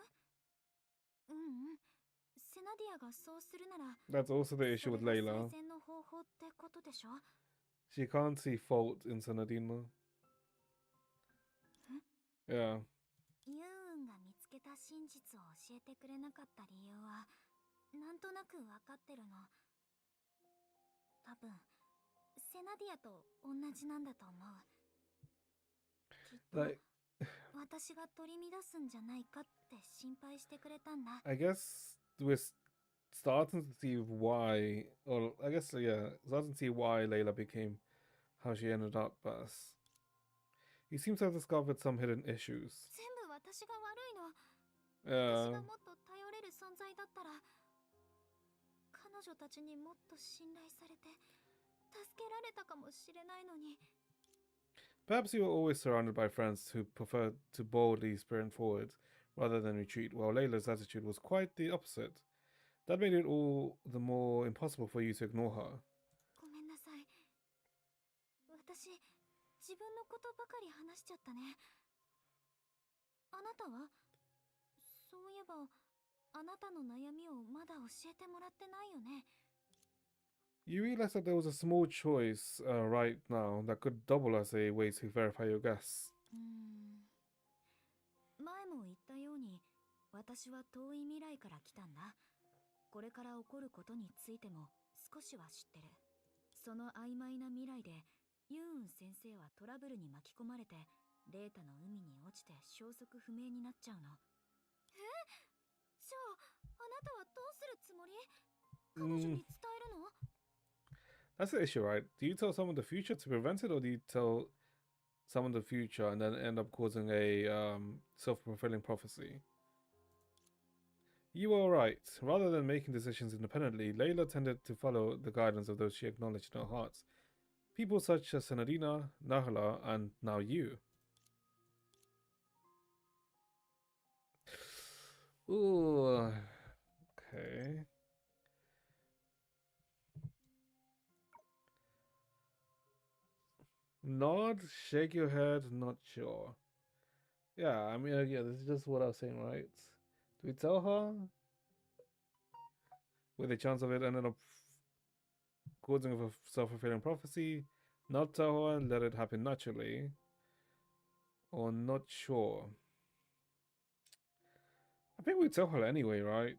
セナディアがそうするなら That's also the issue with それが Layla. 最善の方法ってことでしょ？ She can't see fault in Senadina. Yeah. ユーンが見つけた真実を教えてくれなかった理由はなんとなくわかってるの。多分セナディアと同じなんだと思う。きっと Like, 私が取り乱すんじゃないかって心配してくれたんだ。 I guess we're starting to see why, or I guess, yeah, starting to see why Layla became how she ended up as. He seems to have discovered some hidden issues. 全部私が悪いの。私 Yeah. がもっと頼れる存在だったら彼女たちにもっと信頼されて助けられたかもしれないのに。 Perhaps you were always surrounded by friends who preferred to boldly sprint forward rather than retreat, while Layla's attitude was quite the opposite. That made it all the more impossible for you to ignore her. ごめんなさい。私自分のことばかり話しちゃったね。あなたは？そういえばあなたの悩みをまだ教えてもらってないよね。 You realize that there was a small choice right now that could double as a way to verify your guess. 前も言ったように私は遠い未来から来たんだ。これから起こることについても少しは知ってる。その曖昧な未来でユーン先生はトラブルに巻き込まれてレータの海に落ちて消息不明になっちゃうの。じゃああなたはどうするつもり？彼女に伝えるの？ That's the issue, right? Do you tell someone the future to prevent it, or do you tell someone the future and then end up causing a self-fulfilling prophecy? You were right. Rather than making decisions independently, Layla tended to follow the guidance of those she acknowledged in her heart. People such as Senadina, Nahla, and now you. Ooh. Okay. Nod, shake your head, not sure. Yeah, I mean, yeah, this is just what I was saying, right? Do we tell her? With a chance of it ended up causing a self-fulfilling prophecy? Not tell her and let it happen naturally? Or not sure? I think we tell her anyway, right?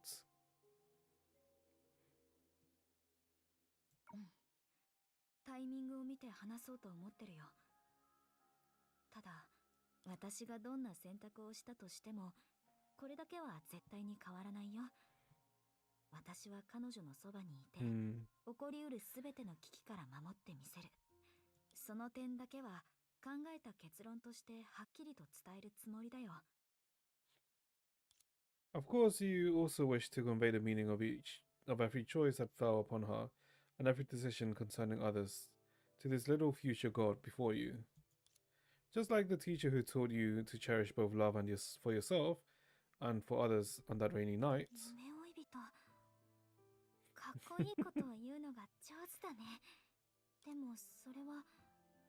タイミングを見て話そうと思ってるよ。ただ私がどんな選択をしたとしてもこれだけは絶対に変わらないよ。私は彼女のそばにいて、起こりうるすべての危機から守ってみせる。その点だけは考えた結論としてはっきりと伝えるつもりだよ。 Of course, you also wish to convey the meaning of every choice that fell upon her, and every decision concerning others, to this little future god before you. Just like the teacher who taught you to cherish both love and for yourself and for others on that rainy night. 夢追い人、かっこいいことを言うのが上手だね。でもそれは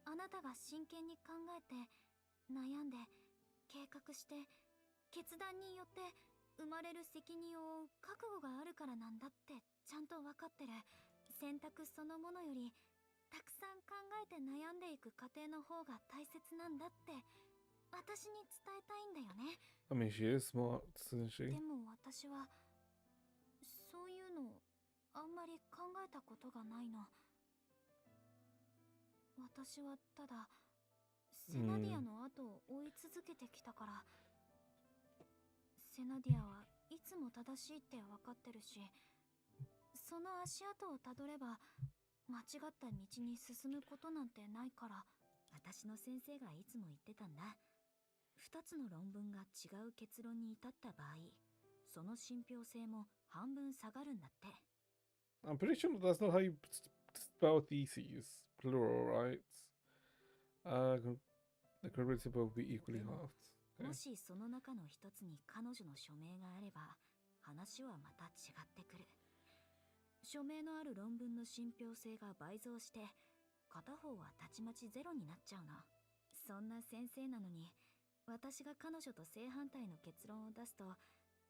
あなたが真剣に考えて悩んで計画して決断によって生まれる責任を負う覚悟があるからなんだってちゃんと分かってる。選択そのものよりたくさん考えて悩んでいく過程の方が大切なんだって私に伝えたいんだよね。 I mean, she is smart, isn't she? でも私はそういうのあんまり考えたことがないの。私はただセナディアの後を追い続けてきたから、セナディアはいつも正しいって分かってるし、その足跡をたどれば間違った道に進むことなんてないから。私の先生がいつも言ってたんだ。2つの論文が違う結論に至った場合、その信憑性も半分下がるんだって。I'm pretty sure that's not how you spell theses. Plural, right? The credibility will be equally halved. もしその中の一つに彼女の署名があれば、話はまた違ってくる。署名のある論文の信憑性が倍増して、片方はたちまちゼロになっちゃうの。そんな先生なのに、私が彼女と正反対の結論を出すと、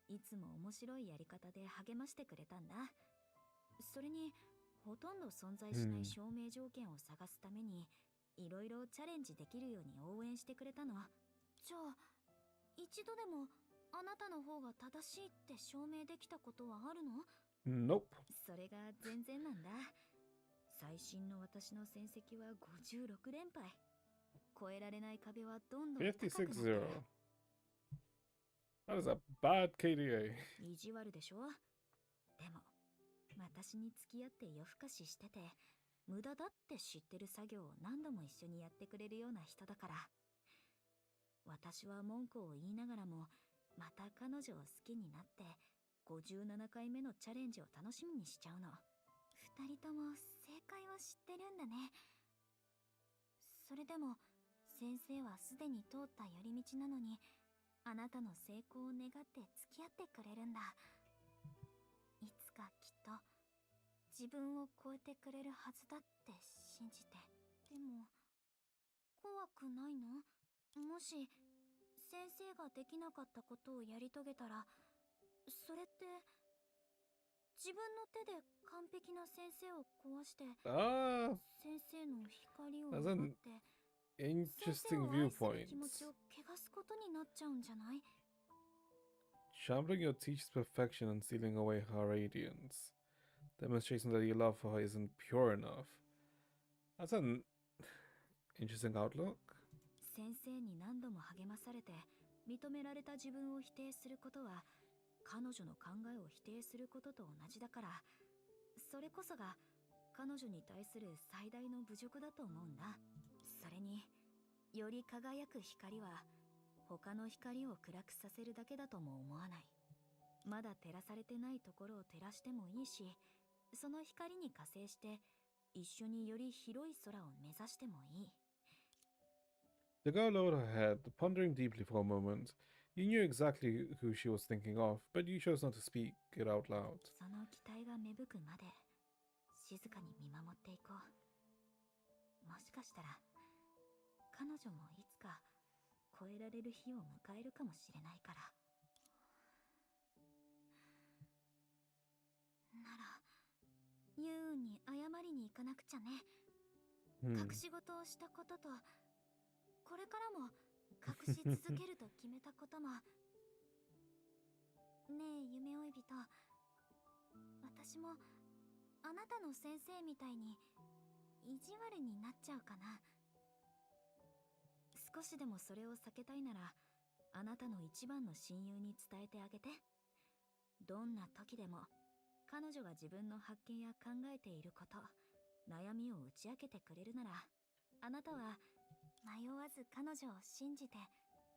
いつも面白いやり方で励ましてくれたんだ。それに、ほとんど存在しない証明条件を探すために、いろいろチャレンジできるように応援してくれたの。じゃあ一度でもあなたの方が正しいって証明できたことはあるの？ Nope. それが全然なんだ。最新の私の戦績は56連敗。超えられない壁はどんどん高くなってる。56-0. That is a bad KDA. 意地悪でしょ？でも、私に付き合って夜更かししてて、無駄だって知ってる作業を何度も一緒にやってくれるような人だから。私は文句を言いながらも、また彼女を好きになって、57回目のチャレンジを楽しみにしちゃうの。二人とも正解を知ってるんだね。それでも先生はすでに通った寄り道なのに、あなたの成功を願って付き合ってくれるんだ。いつかきっと自分を超えてくれるはずだって信じて。でも怖くないの？もし先生ができなかったことをやり遂げたら、それって自分の手で完璧な先生を壊して、Ah, 先生の光を that's 奪っ an て、先生 interesting を愛する viewpoint. 気持ちを汚すことになっちゃうんじゃない？ Shambling your teacher's perfection and stealing away her radiance. Demonstrating that your love for her isn't pure enough. That's an interesting outlook. 先生に何度も励まされて、認められた自分を否定することは、彼女の考えを否定することと同じだから、それこそが彼女に対する最大の侮辱だと思うんだ。それに、より輝く光は、他の光を暗くさせるだけだとも思わない。まだ照らされてないところを照らしてもいいし、その光に加勢して、一緒により広い空を目指してもいい。The girl lowered her head, pondering deeply for a moment. You knew exactly who she was thinking of, but you chose not to speak it out loud. その期待が芽吹くまで、静かに見守っていこう。もしかしたら、彼女もいつか超えられる日を迎えるかもしれないから。ならユウに謝りに行かなくちゃね。隠し事をしたことと、これからも隠し続けると決めたことも。ねえ夢追い人、私もあなたの先生みたいに意地悪になっちゃうかな。少しでもそれを避けたいなら、あなたの一番の親友に伝えてあげて。どんな時でも、彼女が自分の発見や考えていること、悩みを打ち明けてくれるなら、あなたは迷わず彼女を信じて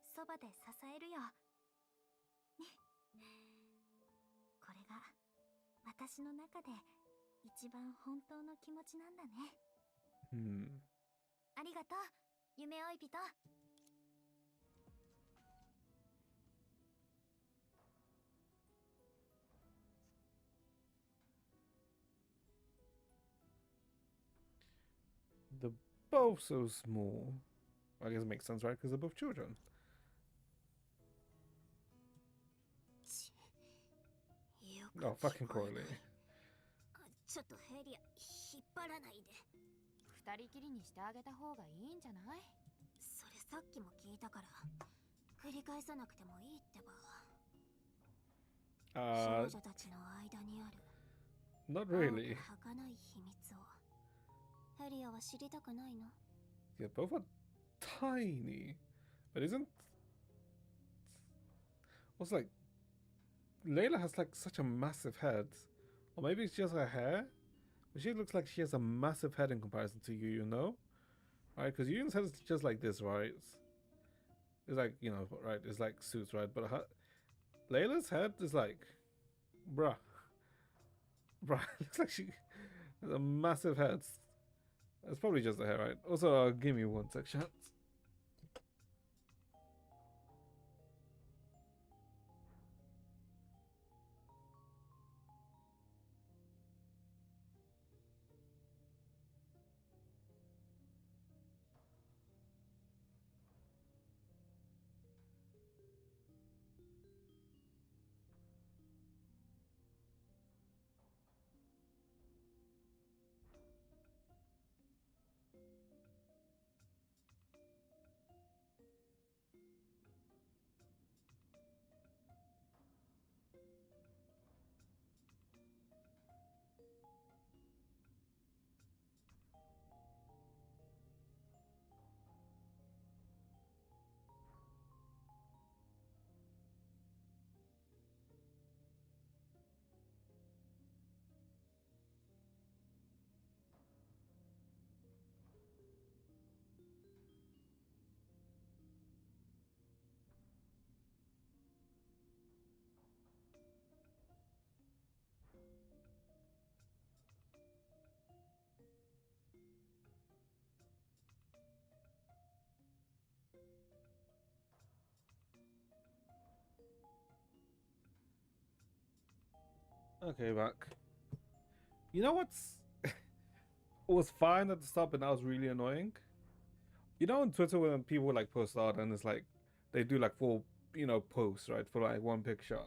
そばで支えるよ。これが私の中で一番本当の気持ちなんだね。ありがとう夢追い人。The both so small? I guess it makes sense, right? Because they're both children. よ Oh, く聞 fucking こえない Coralie. ちょっとヘリア引っ張らないで。二人きりにしてあげた方がいいんじゃない？それさっきも聞いたから繰り返さなくてもいいってば。少女たちの間にある Not 青 really. く儚い秘密をヘリアは知りたくないの？ Yeah, both are tiny. But isn't... Also, like, Layla has, like, such a massive head. Or maybe it's just her hair? But she looks like she has a massive head in comparison to you, you know? Right? Because Yun's head is just like this, right? It's like, you know, right? It's like suits, right? But her... Layla's head is like... Bruh. Bruh. It looks like she has a massive head. It's probably just the hair, right? Also, give me one sec, chat. Okay, back. You know what's... it was fine at the start, but now it's really annoying. You know on Twitter when people like post art and it's like they do like 4, you know, posts, right, for like one picture.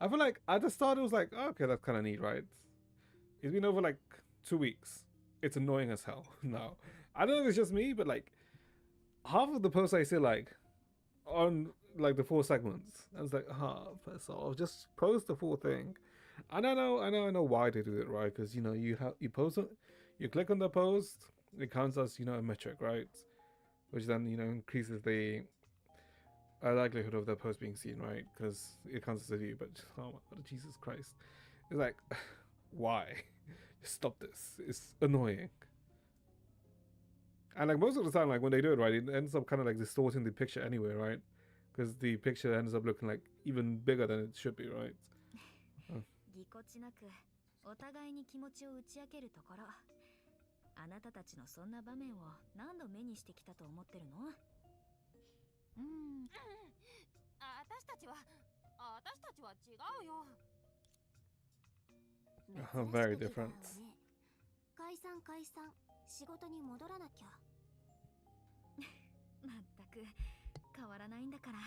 I feel like at the start it was like, oh, okay, that's kind of neat, right? It's been over like 2 weeks. It's annoying as hell now. I don't know if it's just me, but like half of the posts I see like on like the 4 segments, I was like, piss off, just post the full thing. And I know why they do it, right? Because you know you post it, you click on the post, it counts as, you know, a metric, right? Which then, you know, increases the likelihood of the post being seen, right? Because it counts as a view. But oh my God, Jesus Christ, it's like, why? Stop this! It's annoying. And like most of the time, like when they do it, right, it ends up kind of like distorting the picture anyway, right? Because the picture ends up looking like even bigger than it should be, right? ぎこちなくお互いに気持ちを打ち明けるところ。あなたたちのそんな場面を何度目にしてきたと思ってるの？私たちは違うよ。Very different. 解散仕事に戻らなきゃ。まったく変わらないんだから。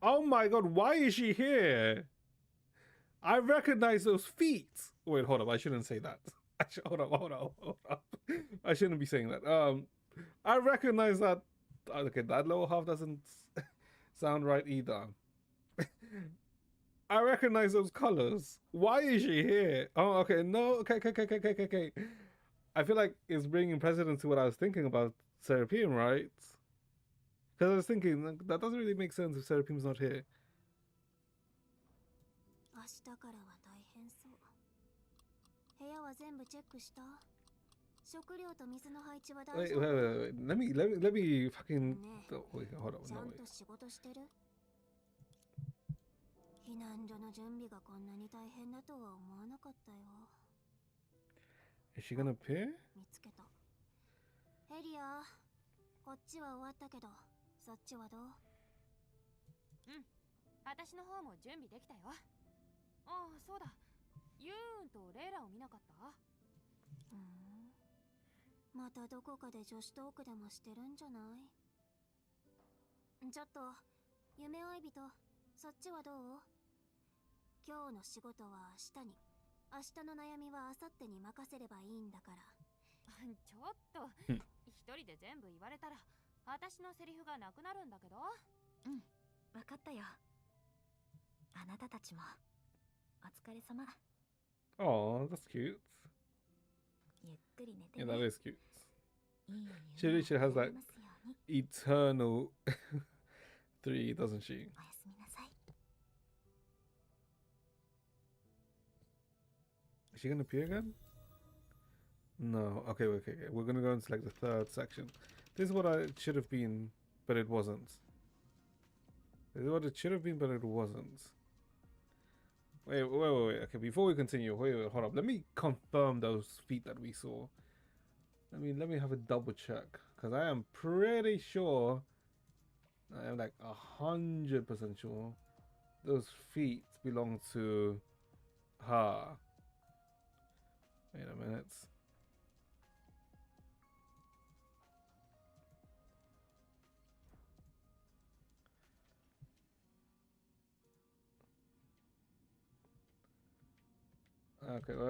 Oh my God, why is she here? I recognize those feet. Wait, hold up. I shouldn't say that. Hold up. I shouldn't be saying that. I recognize that. Okay, that lower half doesn't sound right either. I recognize those colors. Why is she here? Oh, okay. No. Okay. I feel like it's bringing precedence to what I was thinking about Seraphim, right? Because I was thinking, that doesn't really make sense if Seraphim's not here. 明日からは大変そう。部屋は全部チェックした？食料と水の配置は大丈夫？ Wait. Let me fucking... Wait, hold on. ちゃ No, ん wait. と仕事してる？避難所の準備がこんなに大変だとは思わなかったよ。 Is she gonna appear? 見つけた。ヘリア、こっちは終わったけど、そっちはどう？私の方も準備できたよ。ああ、そうだ。ユーンとレイラを見なかった？またどこかで女子トークでもしてるんじゃない？ちょっと夢追い人、そっちはどう？今日の仕事は明日に、明日の悩みは明後日に任せればいいんだから。ちょっと一人で全部言われたら私のセリフがなくなるんだけど。うん、わかったよ。あなたたちもお疲れ様。 Oh, that's cute. ゆっくり寝て Yeah, ね。 that is cute. いい She 夢を literally has 見ら like れますように。 eternal 3, doesn't she? おやすみなさい。 Is she gonna appear again? No. Okay, okay, okay. We're gonna go into like the third section. This is what it should have been, but it wasn't. This is what it should have been, but it wasn't. Wait. Okay, before we continue, wait, hold up. Let me confirm those feet that we saw. Let me have a double check, because I am pretty sure, I am like 100% sure, those feet belong to her. Wait a minute. Okay, wait.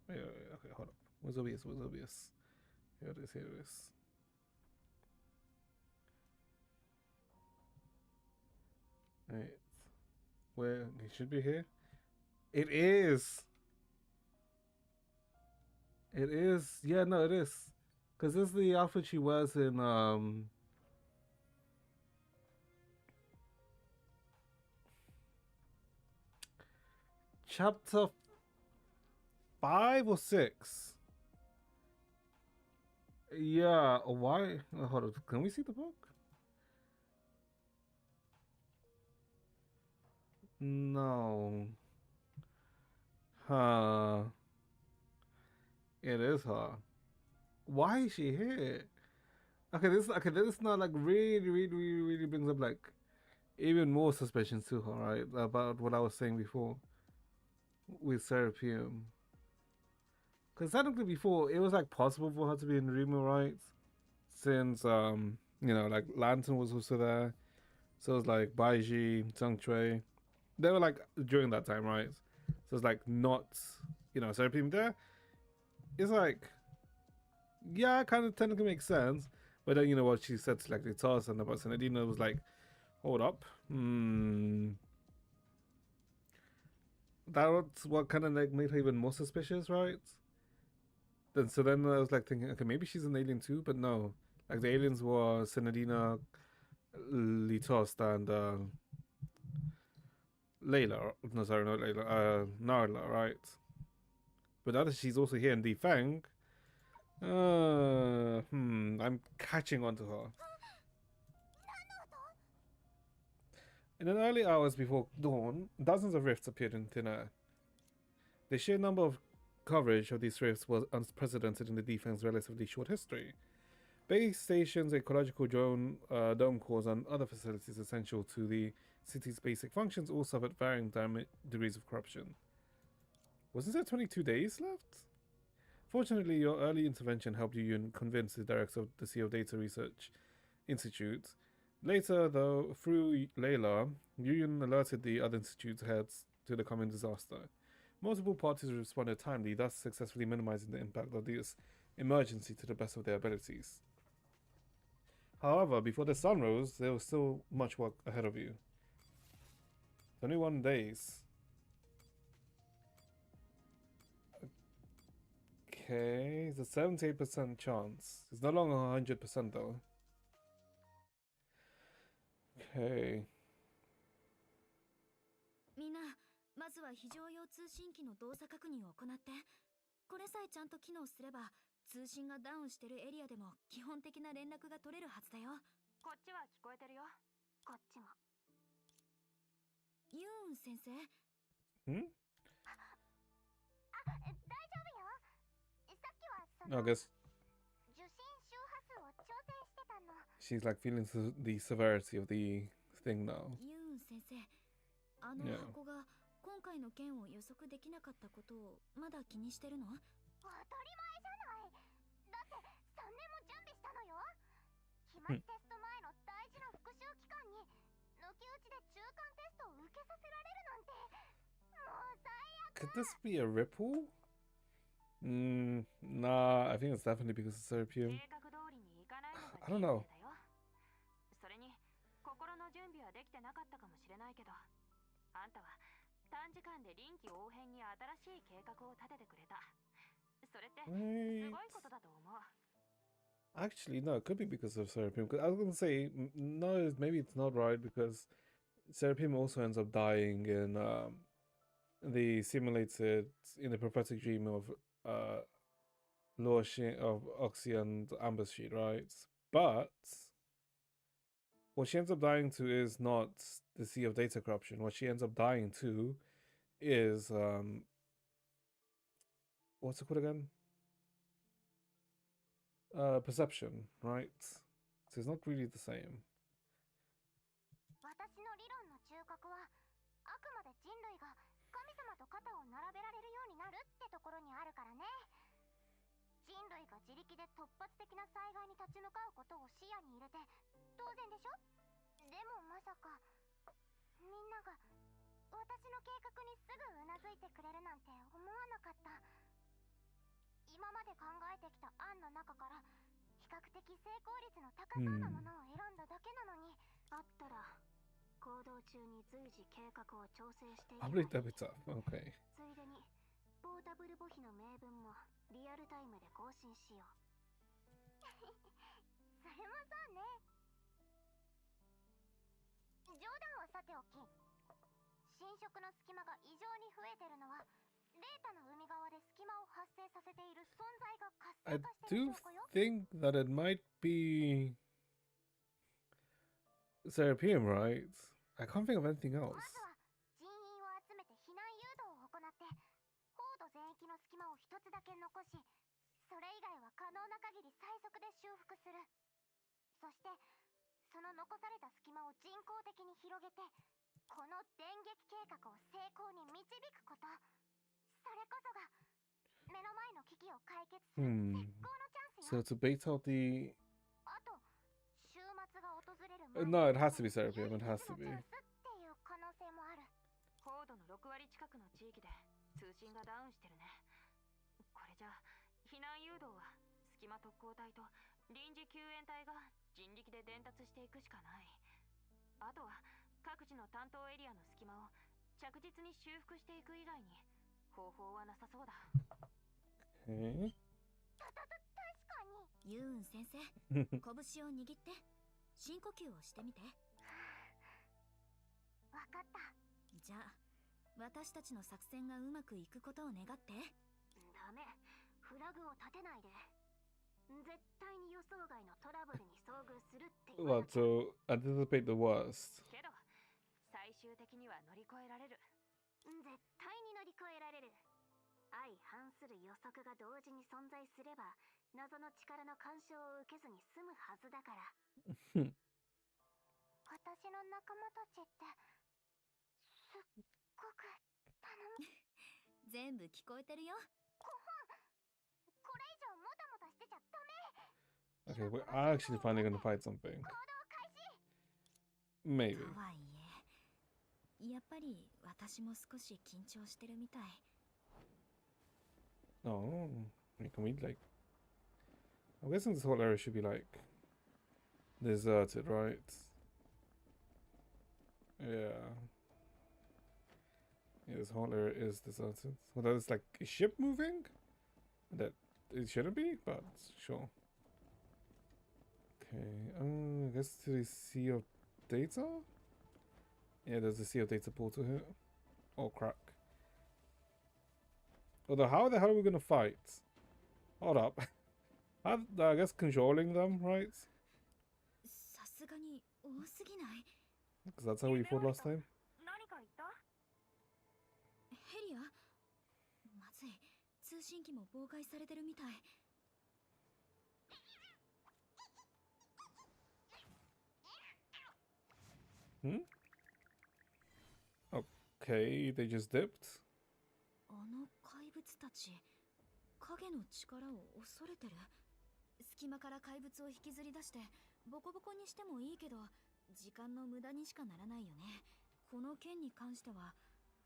Okay, hold up. Where's OBS? Here it is. Right. Where? It should be here? It is! It is. Yeah, no, it is. Because this is the outfit she wears in, chapter 5 or 6. Yeah, why? Hold on, can we see the book? No. Huh. It is her. Why is she here? This now like really brings up like even more suspicions to her, right? About what I was saying before with Serapium. Because technically before, it was like possible for her to be in Rima, right? Since, like Lantern was also there. So it was like Baiji, Zhang Chui. They were like during that time, right? So it's like not, Serapium there. It's like, yeah, kind of technically makes sense. But then, what she said to like the toss and about Senadina was like, hold up. That's what kind of like made her even more suspicious, right? Then I was like thinking, okay, maybe she's an alien too, but no. Like the aliens were Senadina, Litost, and Layla. No, sorry, not Layla. Narla, right? But now that she's also here in Difeng, I'm catching on to her. In the early hours before dawn, dozens of rifts appeared in thin air. The sheer number of coverage of these rifts was unprecedented in the Difeng's relatively short history. Base stations, ecological dome cores, and other facilities essential to the city's basic functions all suffered varying degrees of corruption. Wasn't there 22 days left? Fortunately, your early intervention helped you convince the director of the CO Data Research Institute. Later, though, through Layla, Yuyun alerted the other institute's heads to the coming disaster. Multiple parties responded timely, thus successfully minimizing the impact of this emergency to the best of their abilities. However, before the sun rose, there was still much work ahead of you. 21 days. Okay, it's a 78% chance. It's no longer 100% though. Okay. みんな、まずは非常用通信機の動作確認を行って。これさえちゃんと機能すれば、通信がダウンしてるエリアでも基本的な連絡が取れるはずだよ。こっちは聞こえてるよ。こっちも。ユーン先生。Hmm? 大丈夫よ。さっきはその I guess 受信周波数を調整してたの。 she's like feeling the severity of the thing now. ユーン先生、あの Yeah. 箱が今回の件を予測できなかったことをまだ気にしてるの？当たり前じゃない。だって3年も準備したのよ。期末テスト前の大事な復習期間に抜き打ちで中間テストを受けさせられるなんて、もう最悪。 Could this be a ripple? Nah, I think it's definitely because of 計 Serapium. 画通りにいかないのが I don't know. 人生だよ。それに心の準備はできてなかったかもしれないけど、あんたは短時間で臨機応変に新しい計画を立ててくれた。それってす Wait. ごいことだと思う。 Actually, no, it could be because of Serapium. 'Cause I was gonna say, no, maybe it's not right because Serapium also ends up dying in the simulated, in the prophetic dream of of Oxy and Amber's sheet, right? But what she ends up dying to is not the Sea of Data Corruption. What she ends up dying to is what's it called again? Perception, right? So it's not really the same. 私の理論の中核は、あくまで人類が神様と肩を並べられるようになるってところにあるからね。人類が自力で突発的な災害に立ち向かうことを視野に入れて当然でしょ。でもまさかみんなが私の計画にすぐうなずいてくれるなんて思わなかった。今まで考えてきた案の中から比較的成功率の高そうなものを選んだだけなのに、あったら行動中に随時計画を調整していれば Probably いい。 a bit tough. Okay. ついでにポータブル簿記の名文もリアルタイムで更新しよう。それもそうね。冗談はさておき、侵食の隙間が異常に増えてるのはデータの海側で隙間を発生させている存在が活 I 性化している do 証拠よ。 think that it might be Serapium, right? I can't think of anything ま else. ずは人員を集めて避難誘導を行って、高度全域の隙間を一つだけ残し、それ以外は可能な限り最速で修復する。そしてその残された隙間を人工的に広げて、この電撃計画を成功に導くこと、それこそが目の前の危機を解決する絶好のチャンス So よ。 to bait out the あと週末が訪れる no, it has to be Serapium. It has to be. 唯一のチャンスっていう可能性もある。高度の6割近くの地域で通信がダウンしてるね。これじゃ避難誘導は隙間特攻隊と臨時救援隊が人力で伝達していくしかない。あとは各自の担当エリアの隙間を着実に修復していく以外に方法はなさそうだ。Okay. 確かに。ユーン先生、拳を握って深呼吸をしてみて。わかった。じゃあ私たちの作戦がうまくいくことを願って。ダメ、フラグを立てないで。絶対に予想外のトラブルに遭遇するって言わな What きゃ。 to anticipate the worst? けど最終的には乗り越えられる。絶対に乗り越えられる。相反する予測が同時に存在すれば、謎の力の干渉を受けずに済むはずだから。私の仲間たちってすっごく頼む。全部聞こえてるよ。これ以上もたもたしてちゃダメ。 Okay, we're actually finally gonna fight something. 行動開始。 Maybe. とはいえ、やっぱり私も少し緊張してるみたい。Oh, can we like? I'm guessing this whole area should be like deserted, right? Yeah. Yeah, this whole area is deserted. Well, there's like a ship moving. That it shouldn't be, but sure. Okay. I guess to the Sea of Data. Yeah, there's a Sea of Data portal here. Oh, crack. Although, how the hell are we gonna fight? Hold up. I guess controlling them, right? さすがに多すぎない？ Because that's how we fought last time. 何か言った？ヘリア？まずい、通信機も妨害されてるみたい。Hmm? Oh, Okay, they just dipped. あの怪物たち、影の力を恐れてる。隙間から怪物を引きずり出してボコボコにしてもいいけど、時間の無駄にしかならないよね。この件に関しては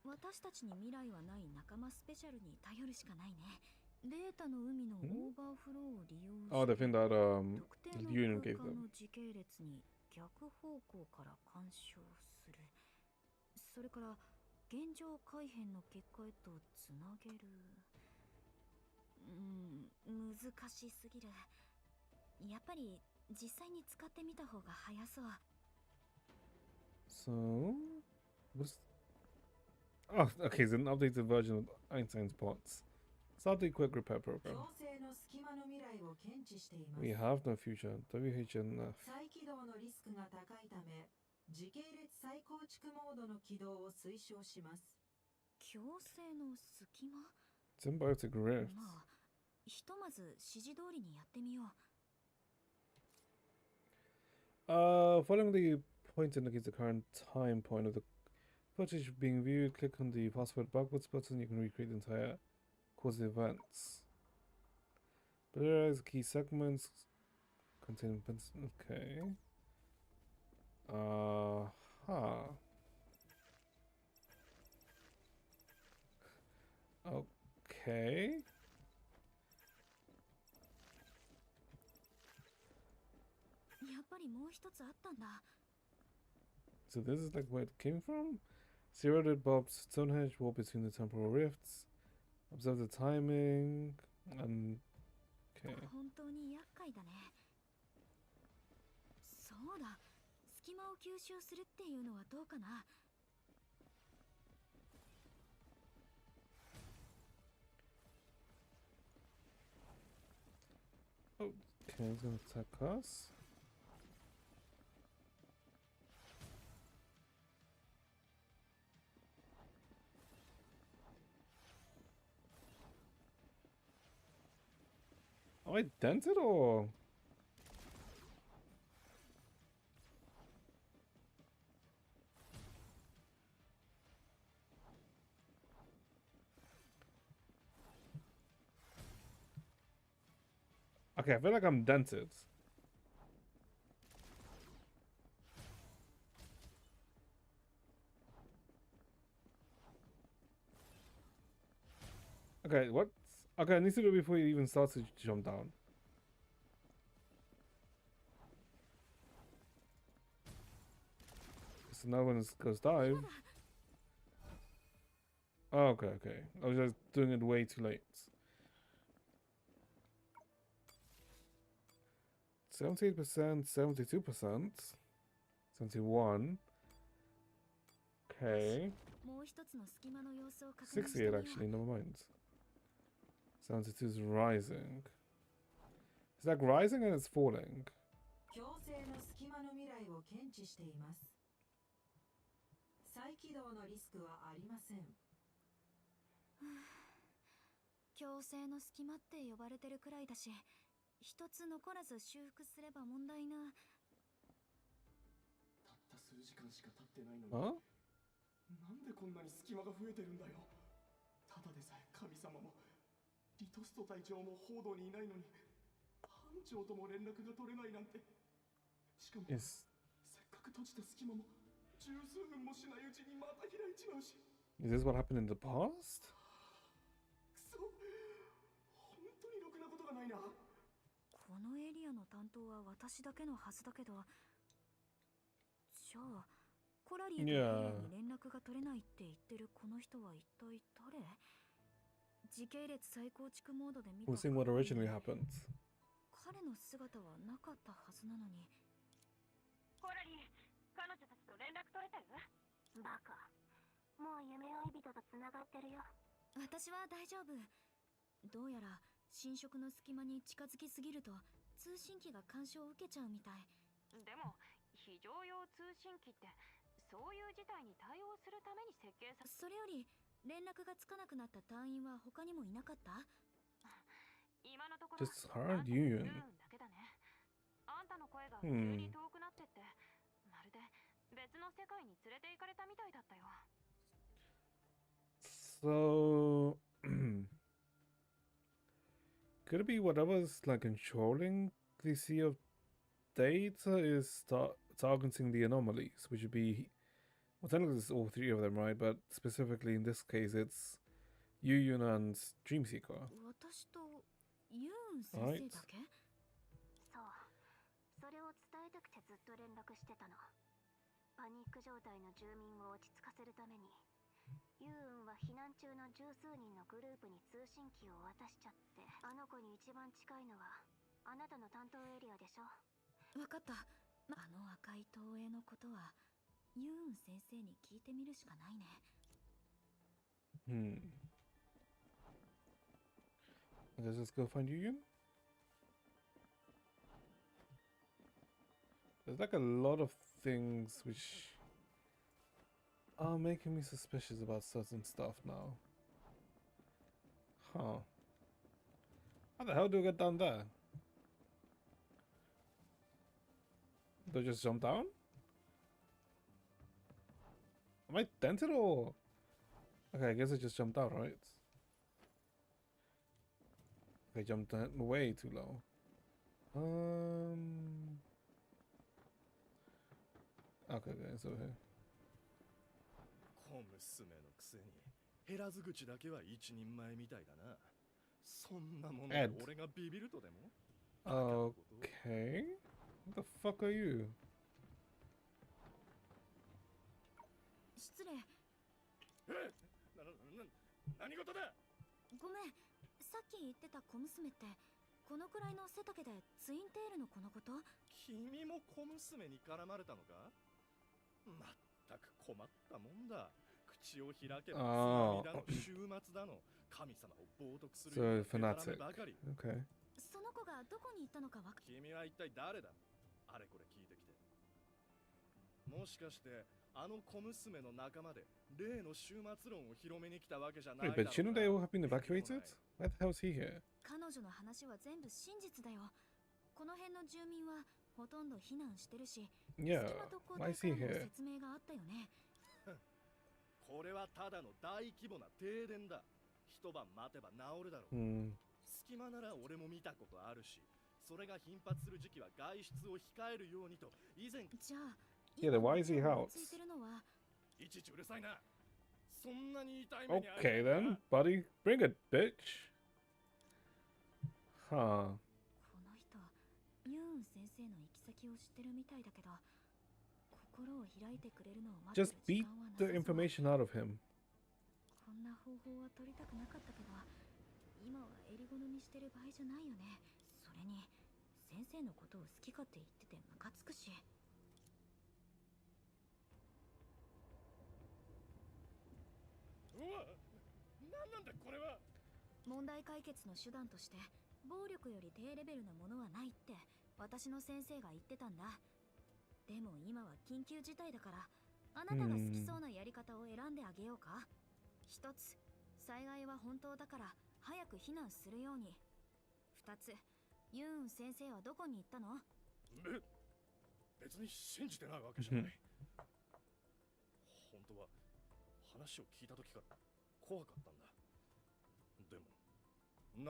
私たちに未来はない仲間スペシャルに頼るしかないね。データの海のオーバーフローを利用して、Oh, the thing that 特定 Union の gave 空間 them. の時系列に逆方向から干渉する。それから現状改変の結果へとつなげる。難しすぎる。やっぱり実際に使ってみた方が早そう。 So, what's... Oh, okay, it's an updated version of Einstein's pots. Start the quick repair program. 強制の隙間の未来を検知しています。 We have no future. WHNF. 再起動のリスクが高いため、時系列再構築モードの起動を推奨します。強制の隙間。 Symbiotic rifts. まあ、ひとまず指示通りにやってみよう。Following the point indicates the current time point of the footage being viewed. Click on the password backwards button. You can recreate the entire course of events. Blur key segments contain. Okay. Huh. Okay. So this is like where it came from? Zeroed Bob's Stonehenge walk between the temporal rifts. Observe the timing and okay. 本当に厄介だね。そうだ、隙間を吸収するっていうのはどうかな。Okay, he's gonna attack us. Am I dented or? Okay, I feel like I'm dented. Okay, what? Okay, I need to do it before you even start to jump down. So now when it goes dive. Oh, okay, okay. I was just doing it way too late. 78%, 72%, 71. Okay. 68 actually, never mind. 72 is rising. It's like rising and it's falling. 強制の隙間の未来を検知しています。再起動のリスクはありません。強制の隙間って呼ばれてるくらいだし、一つ残らず修復すれば問題な。たった数時間しか経ってないのに、Huh? なんでこんなに隙間が増えてるんだよ。ただでさえ神様もリトスト隊長も報道にいないのに、班長とも連絡が取れないなんて。しかも、せっかく閉じた隙間も十数分もしないうちにまた開いちまうし。Is this what happened in the past? くそ、本当にろくなことがないな。このエリアの担当は私だけのはずだけど、じゃあコラリーとエリアに連絡が取れないって言ってるこの人は一体誰？時系列再構築モードで見た。We'll see what originally happened. 彼の姿はなかったはずなのに。コラリー、彼女たちと連絡取れてる？バカ、もう夢追い人と繋がってるよ。私は大丈夫。どうやら侵食の隙間に近づきすぎると通信機が干渉を受けちゃうみたい。でも非常用通信機ってそういう事態に対応するために設計さ。それより連絡がつかなくなった隊員は他にもいなかった？今のところ Just hard union. だけだね。あんたの声が急に遠くなってって、まるで別の世界に連れて行かれたみたいだったよ。So could it be whatever's like controlling the sea of data is targeting the anomalies, which would be, well, technically it's all three of them, right? But specifically in this case, it's Yu Yun and Dreamseeker. 私とユーン先 Right. 生だけ？そう、それを伝えたくてずっと連絡してたの。パニック状態の住民を落ち着かせるために、ユーンは避難中の十数人のグループに通信機を渡しちゃって、あの子に一番近いのはあなたの担当エリアでしょ。わかった。あの赤い投影のことはユーン先生に聞いてみるしかないね。I guess let's go find Yu Yun. There's like a lot of things which are making me suspicious about certain stuff now. Huh. How the hell do I get down there? Do I just jump down? Am I dented or? Okay, I guess I just jumped out, right? Okay, jumped way too low. Okay, it's over here. 小娘のくせに減らず口だけは一人前みたいだな。そんなもので俺がビビるとでも？ Okay. What the fuck are you? 失礼。何事だ？ごめん。さっき言ってた小娘ってこのくらいの背丈でツインテールの子のこと？君も小娘に絡まれたのか？まったく困ったもんだ。口を開けば津波だの週末だの神様を冒涜するようなデタラメばかり。Okay. その子がどこに行ったのかわかる？君は一体誰だ？あれこれ聞いてきて。もしかしてあの小娘の仲間で例の終末論を広めに来たわけじゃないだろう Wait, but shouldn't they all have been evacuated? Why the hell is he here? 彼女の話は全部真実だよ。この辺の住民はほとんど避難してるし、 Yeah, 隙間と交 why 代 is he からの here? 説明があったよね。これはただの大規模な停電だ。一晩待てば治るだろう。隙間なら俺も見たことあるし、それが頻発する時期は外出を控えるようにと以前。じゃあ、Yeah, then why is he out? ついてるのは。いちいちうるさいな。そんなに痛い目に遭う。Okay then, buddy, bring it, bitch. Huh. この人、ユーン先生の行き先を知ってるみたいだけど、心を開いてくれるのを待って Just る時 beat 間はな the さそう。 information out of him. こんな方法は取りたくなかったけど、今は襟好みしてる場合じゃないよね。それに先生のことを好き勝手言っててムカつくし。うわ、なんだこれは。問題解決の手段として暴力より低レベルなものはないって私の先生が言ってたんだ。でも今は緊急事態だから、あなたが好きそうなやり方を選んであげようか。一つ、災害は本当だから早く避難するように。二つ、ユーン先生はどこに行ったの？別に信じてないわけじゃない。本当は話を聞いた時から怖かったんだ。でも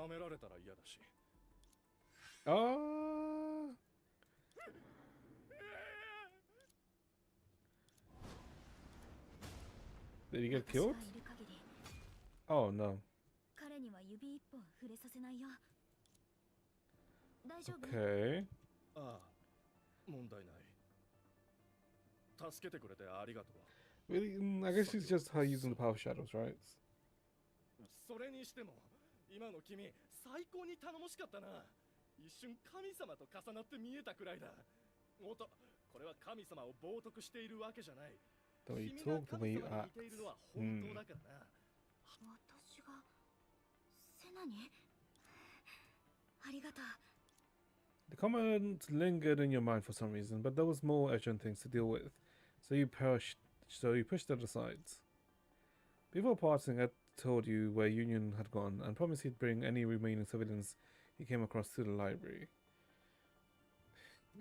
舐められたら嫌だし。Did he get killed? Oh no. 彼には指一本触れさせないよ。大丈夫？ Okay. ああ、問題ない。助けてくれてありがとう。Really? I guess it's just her using the power of shadows, right? それにしても今の君最高に頼もしかったな。一瞬神様と重なって見えたくらいだ。おっと、これは神様を冒涜しているわけじゃない。 Don't you 君が talk the 神 way 様 you に似 act. ているのは本当だからな。私がセナに？ありがとう。 The comment lingered in your mind for some reason, but there was more urgent things to deal with, so you pushed it aside. Before parting, I told you where Union had gone and promised he'd bring any remaining civilians he came across to the library.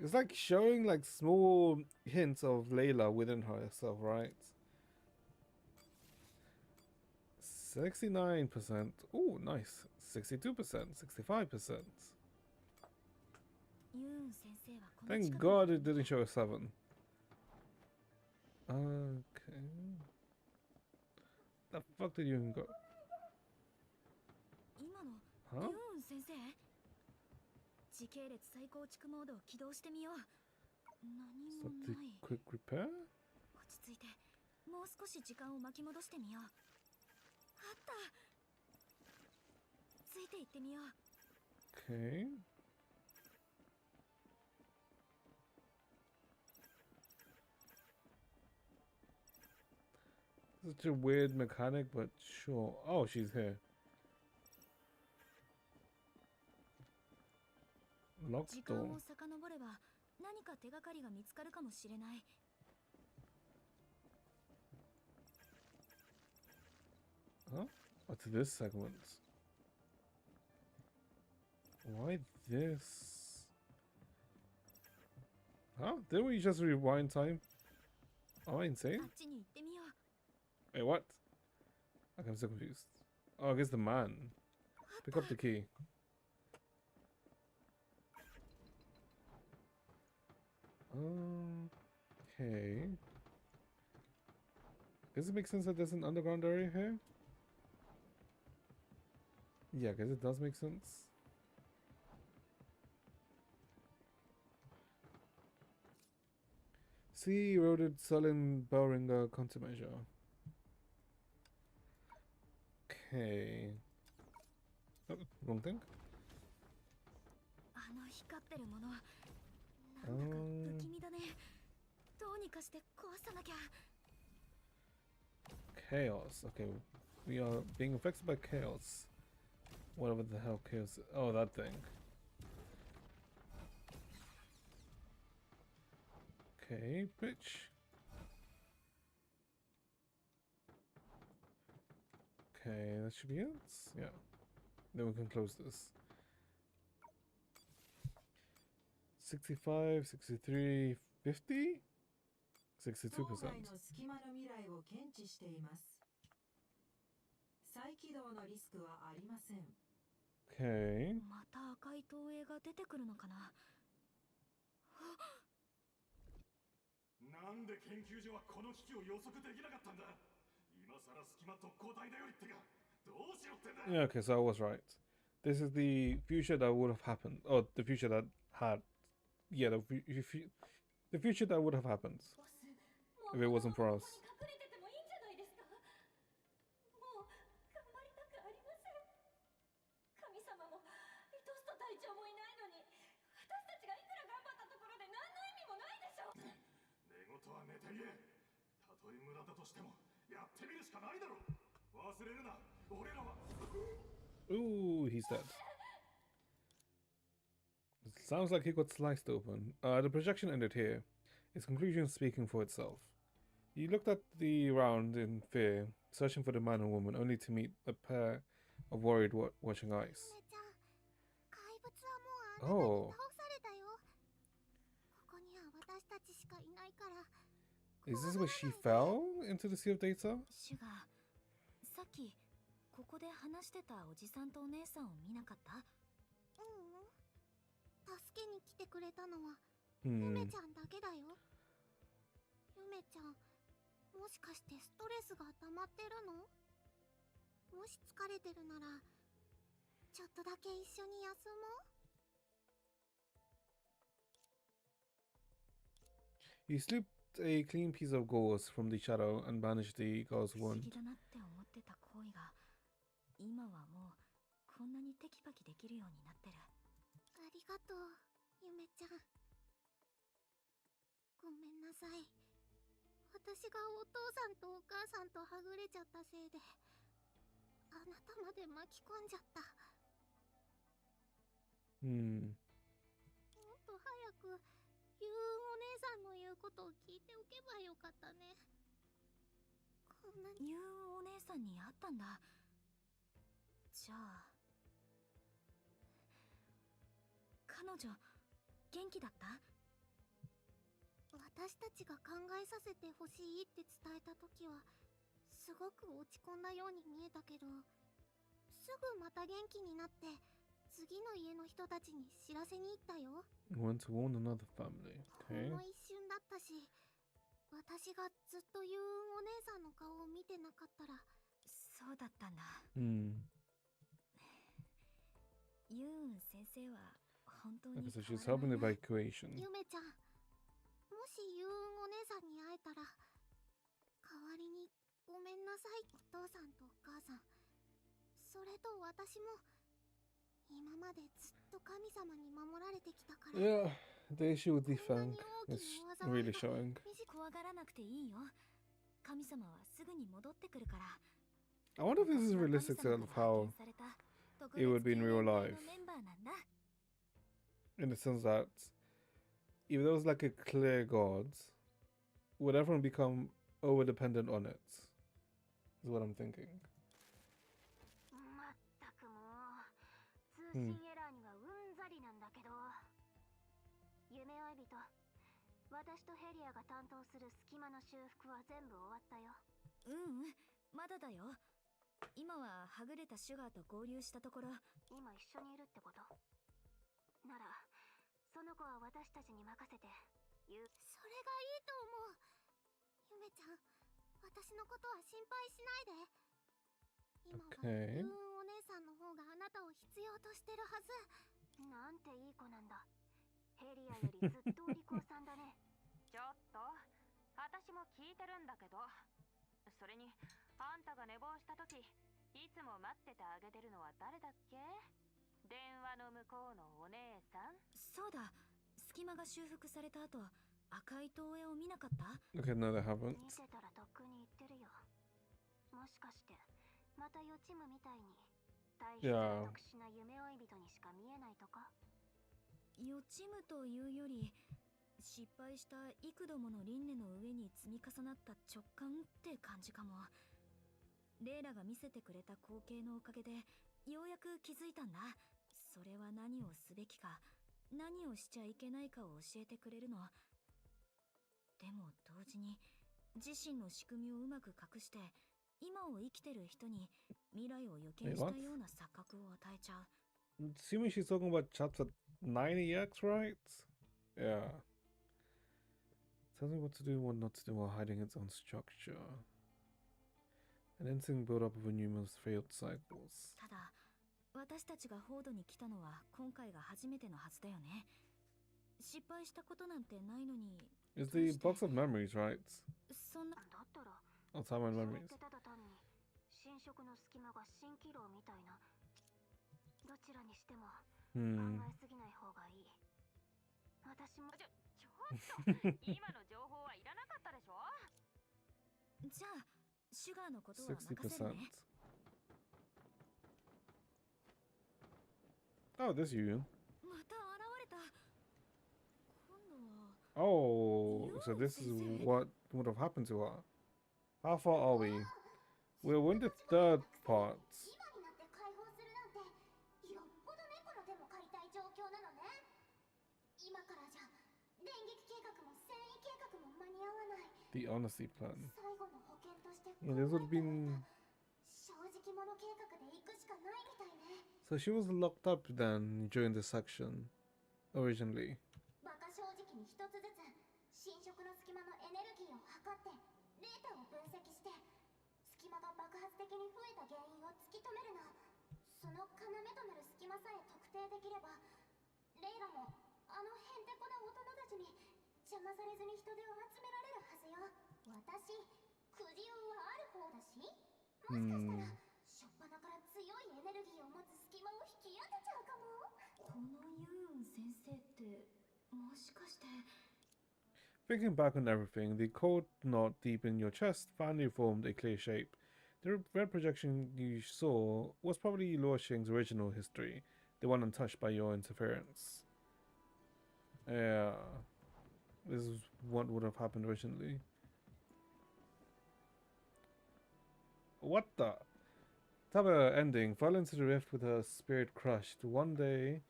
It's like showing like small hints of Layla within herself, right? 69%. Oh, nice. 62%, 65%. Thank God it didn't show a 7. Okay. The fuck did you even go? Huh? 時系列再構築モードを起動してみよう。何 So も the ない。 quick repair? 落ち着いて、もう少し時間を巻き戻してみよう。あった。ついていってみよう。Okay. Such a weird mechanic, but sure. Oh, she's here. Locked 時間 door. を遡れば何か手がかりが見つかるかもしれない。 Huh? What's this segment? Why this? Huh? Didn't we just rewind time? Am I insane? あっちに行ってみよう。 Wait, what? Okay, I'm so confused. Oh, I guess the man. Pick up the key. Okay. Does it make sense that there's an underground area here? Yeah, I guess it does make sense. See eroded sullen Bowringer countermeasure. Okay. Oh, wrong thing. あの光ってるもの、なんだか不気味だね。どうにかして壊さなきゃ。 Chaos. Okay, we are being affected by chaos. Whatever the hell chaos. Oh, that thing. Okay, bitch. Okay, that should be it. Yeah. Then we can close this. 65, 63, 50? 62%. 当該の隙間の未来を検知しています。再起動のリスクはありません。Okay. また赤い投影が出てくるのかな。なんで研究所はこの危機を予測できなかったんだ。今さら隙間特攻隊だよりってか。どうしろってんだ。 Yeah, okay, so I was right. This is the future that would have happened. Or the future that had. Yeah, the future that would have happened. If it wasn't for us. 隠れててもいいんじゃないですか。もう頑張りたくありません。神様もリトスト隊長もいないのに、私たちがいくら頑張ったところで何の意味もないでしょ。寝言は寝て言え。たとえ無駄だとしてもやってみるしかないだろう。忘れるな。俺らは。Ooh, he's dead. It sounds like he got sliced open. The projection ended here, its conclusion speaking for itself. You looked at the round in fear, searching for the man and woman, only to meet a pair of worried watching eyes. 怪物はもうあなたに倒されたよ。ここには私たちしかいないから。 Is this where she fell into the sea of data? シュガー、さっきここで話してたおじさんとお姉さんを見なかった？助けに来てくれたのはゆめちゃんだけだよ。ゆめちゃん、もしかしてストレスが溜まってるの？もし疲れてるならちょっとだけ一緒に休もう。 You slipped a clean piece of gauze from the shadow and bandaged the girl's 不思 wound. 議だなって思ってた行為が今はもうこんなにテキパキできるようになってる。ありがとう、ゆめちゃん。ごめんなさい。私がお父さんとお母さんとはぐれちゃったせいで、あなたまで巻き込んじゃった。Hmm. もっと早くゆうお姉さんの言うことを聞いておけばよかったね。こんなに。ゆうお姉さんに会ったんだ。じゃあ彼女元気だった？私たちが考えさせてほしいって伝えた時はすごく落ち込んだように見えたけど、すぐまた元気になって次の家の人たちに知らせに行ったよ。 Want to warn another family. ほん Okay. の一瞬だったし、私がずっとユーンお姉さんの顔を見てなかったら。そうだったんだ。Hmm. ユーン先生は本当に Okay, so 変 she's わら helping ない the ね。 evacuation. ゆめちゃん、もしユーンお姉さんに会えたら、代わりにごめんなさい。お父さんとお母さん、それと私も今までずっと神様に守られてきたから。 Yeah, the issue with Difeng is really showing. 怖がらなくていいよ。神様はすぐに戻ってくるから。 I wonder if this is realistic to how it would be in real life. In the sense that if there was like a clear god, would everyone become over dependent on it? Is what I'm thinking. まったくもう通信エラーにはうんざりなんだけど、夢追い人、私とヘリアが担当する隙間の修復は全部終わったよ。まだだよ。今ははぐれたシュガーと合流したところ。今一緒にいるってことなら、その子は私たちに任せて。それがいいと思う。ゆめちゃん、私のことは心配しないで。今はユーンお姉さんの方があなたを必要としてるはず。なんていい子なんだ。ヘリアよりずっとお利口さんだね。ちょっと私も聞いてるんだけど、それにあんたが寝坊した時いつも待っててあげてるのは誰だっけ？電話の向こうのお姉さん。そうだ、隙間が修復された後、赤い灯影を見なかった？ Okay, no, they haven't. 見てたらとっくに言ってるよ。もしかしてまた予知夢みたいに大変特殊な夢追い人にしか見えないとか？予知夢というより、失敗した幾度もの輪廻の上に積み重なった直感って感じかも。レイラが見せてくれた光景のおかげでようやく気づいたんだ。それは何をすべきか、何をしちゃいけないかを教えてくれるの。でも同時に自身の仕組みをうまく隠して、今を生きてる人に未来を予見したような錯覚を与えちゃう。Assuming she's talking about chapter 90x, right? Yeah. Tells me what to do and what not to do while hiding its own structure. An instant build-up of numerous failed cycles. ただ、私たちがフォードに来たのは今回が初めてのはずだよね。失敗したことなんてないのに。It's the box of memories, right? そんなだったら、 Oh, time and memories. ただ単に侵食の隙間が蜃気楼みたいな。どちらにしても考えすぎない方がいい。私もちょっと今の情報はいらなかったでしょ。じゃあシュガーのことは任せるね。Oh, this you. また現れた。今度は。Oh, so this is what would have happened to her. How far are we? We're in the third part. 今になって解放するなんて、よっぽど猫の手も借りたい状況なのね。今からじゃ電撃計画も戦意計画も間に合わない。 The honesty plan. 最後の保険として。 Yeah, this would have been. 正直者計画で行くしかないみたいね。 So she was locked up then during this section, originally. バカ正直に一つずつ侵食の隙間のエネルギーを測ってデータを分析して、隙間が爆発的に増えた原因を突き止めるの。その要となる隙間さえ特定できれば、レイラもあのへんてこな大人たちに邪魔されずに人手を集められるはずよ。私、くじ運はある方だし、もしかしたら初っ端から強いエネルギーを持つ隙間を引き当てちゃうかも。このユーン先生ってもしかして。 Thinking back on everything, the cold knot deep in your chest finally formed a clear shape. The red projection you saw was probably Luo Xing's original history, the one untouched by your interference. Yeah, this is what would have happened originally. What the? Taba ending fell into the rift with her spirit crushed one day,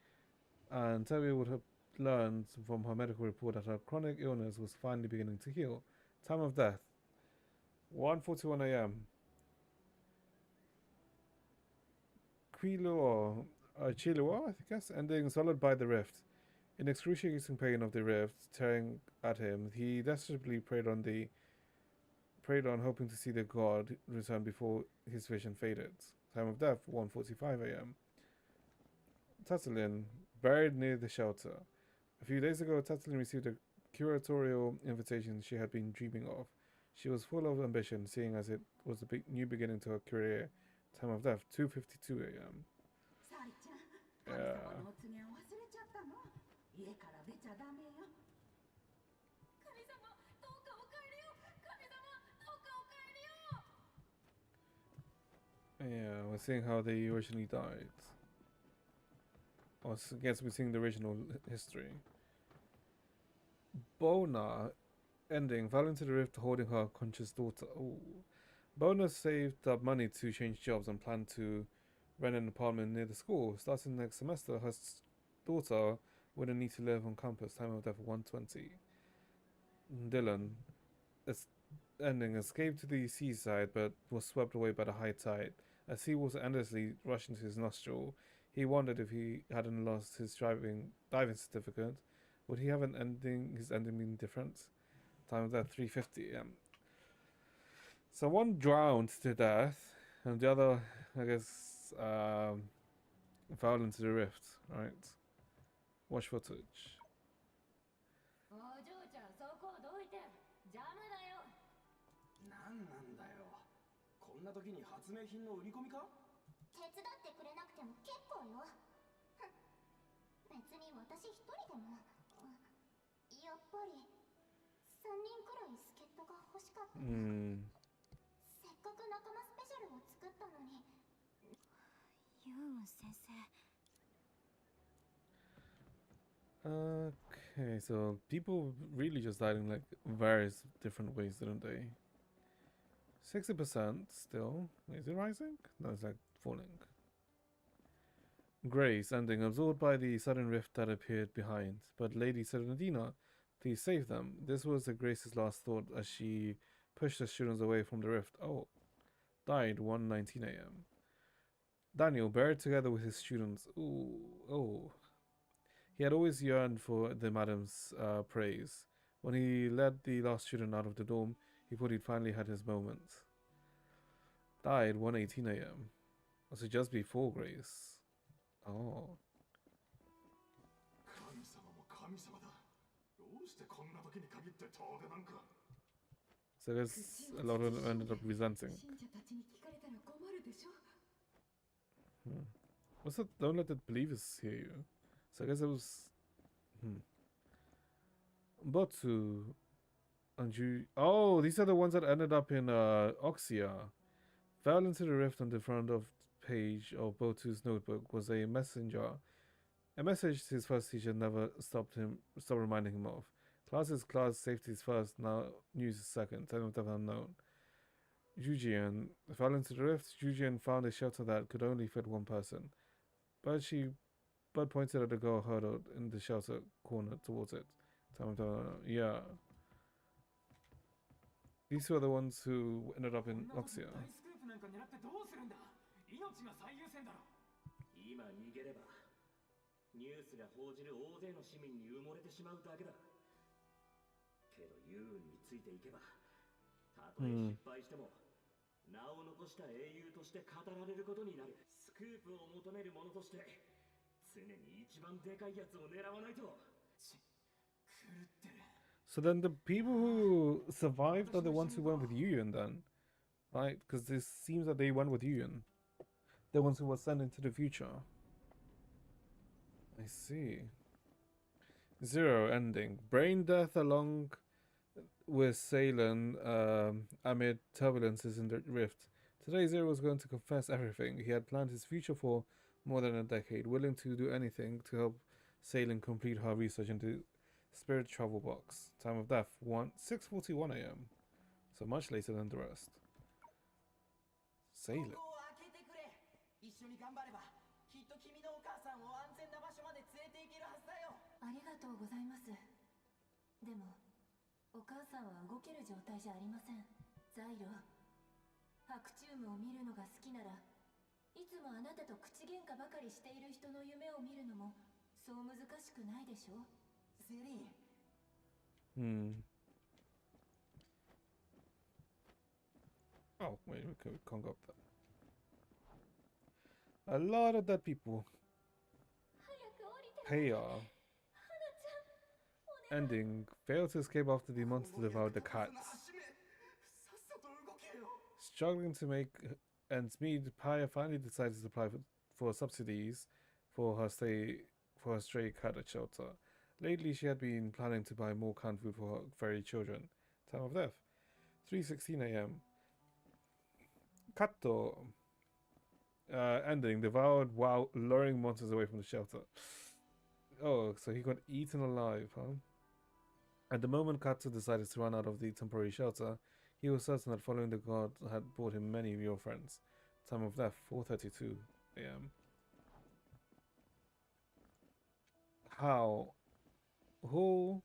and Tabi would have learned from her medical report that her chronic illness was finally beginning to heal. Time of death 1:41 a.m. Chilua, I guess, ending swallowed by the rift. In excruciating pain of the rift tearing at him, he desperately prayed on hoping to see the god return before his vision faded. Time of death 1:45 a.m. Tatlin, buried near the shelter. A few days ago, Tatlin received a curatorial invitation she had been dreaming of. She was full of ambition, seeing as it was the new beginning to her career. Time of death 2:52 a.m. Yeah. Yeah, we're seeing how they originally died. Or I guess we're seeing the original history. Bona ending, fell into the rift holding her conscious daughter. Ooh. Bona saved up money to change jobs and planned to rent an apartment near the school. Starting next semester, her daughter wouldn't need to live on campus. Time of death 1:20. Dylan ending, escaped to the seaside but was swept away by the high tide. As seawater endlessly rushed into his nostril, he wondered if he hadn't lost his diving certificate. Would he have his ending been different? Time of death 3:50 a.m. So one drowned to death, and the other, I guess, fell into the rift, right? Watch footage. お嬢ちゃんそこどいて邪魔だよ。なんなんだよ。こんな時に発明品の売り込みか？手伝ってくれなくても結構よ。別に私一人でも。やっぱり3人くらい助っ人が欲しかったな。せっかく仲間スペシャルを作ったのに。ユーン先生。Okay, so people really just died in like various different ways, didn't they? 60% still. Is it rising? No, it's like falling. Grace ending, absorbed by the sudden rift that appeared behind. But Lady Serenadina, please save them. This was Grace's last thought as she pushed the students away from the rift. Oh, died 1:19 a.m. Daniel, buried together with his students. Ooh, oh. He had always yearned for the madam's praise. When he led the last student out of the dorm, he thought he'd finally had his moment. Died 1:18 a.m. Also just before Grace. Oh. So I guess a lot of them ended up resenting. What's that? Don't let the believers hear you. So I guess it was Botu and you. Oh, these are the ones that ended up in Oxia. Fell into the rift on the front of page of Botu's notebook was a messenger. A message his first teacher never stopped reminding him of. Class is class, safety is first, now news is second, time of death unknown. Jujian fell into the rift. Jujian found a shelter that could only fit one person. Bud pointed at the girl huddled in the shelter corner towards it. Yeah. These were the ones who ended up in Oxia. 今逃げればニュースが報じる大勢の市民に埋もれてしまうだけだけどユーンについていけばたとえ失敗しても名を残した英雄として語られることになるスクープを求める者として常に一番でかいやつを狙わないと狂ってる So then the people who survived are the ones who went with Yuyun then, right? Because this seems that they went with Yuyun. The ones who were sent into the future. I see. Zero ending. Brain death along with Salen amid turbulences in the rift. Today Zero was going to confess everything. He had planned his future for more than a decade, willing to do anything to help Salen complete her research into Spirit Travel Box. Time of death 6:41 a.m. So much later than the rest. Salen. 一緒に頑張ればきっと君のお母さんを安全な場所まで連れて行けるはずだよ。ありがとうございます。でもお母さんは動ける状態じゃありません。ザイロ、白チュームを見るのが好きならいつもあなたと口喧嘩ばかりしている人の夢を見るのもそう難しくないでしょ。セリン。Hmm. Oh, wait, we can't go up there. A lot of dead people. Hey, ending. Failed to escape after the monster devoured the cats. Struggling to make ends meet, Paya finally decided to apply for subsidies for her stray cat at shelter. Lately, she had been planning to buy more canned food for her furry children. Time of death: 3:16 a.m. Kato. Ending. Devoured while luring monsters away from the shelter. Oh, so he got eaten alive, huh? At the moment Kato decided to run out of the temporary shelter, he was certain that following the god had brought him many real friends. Time of death: 4:32 a.m. How? Who?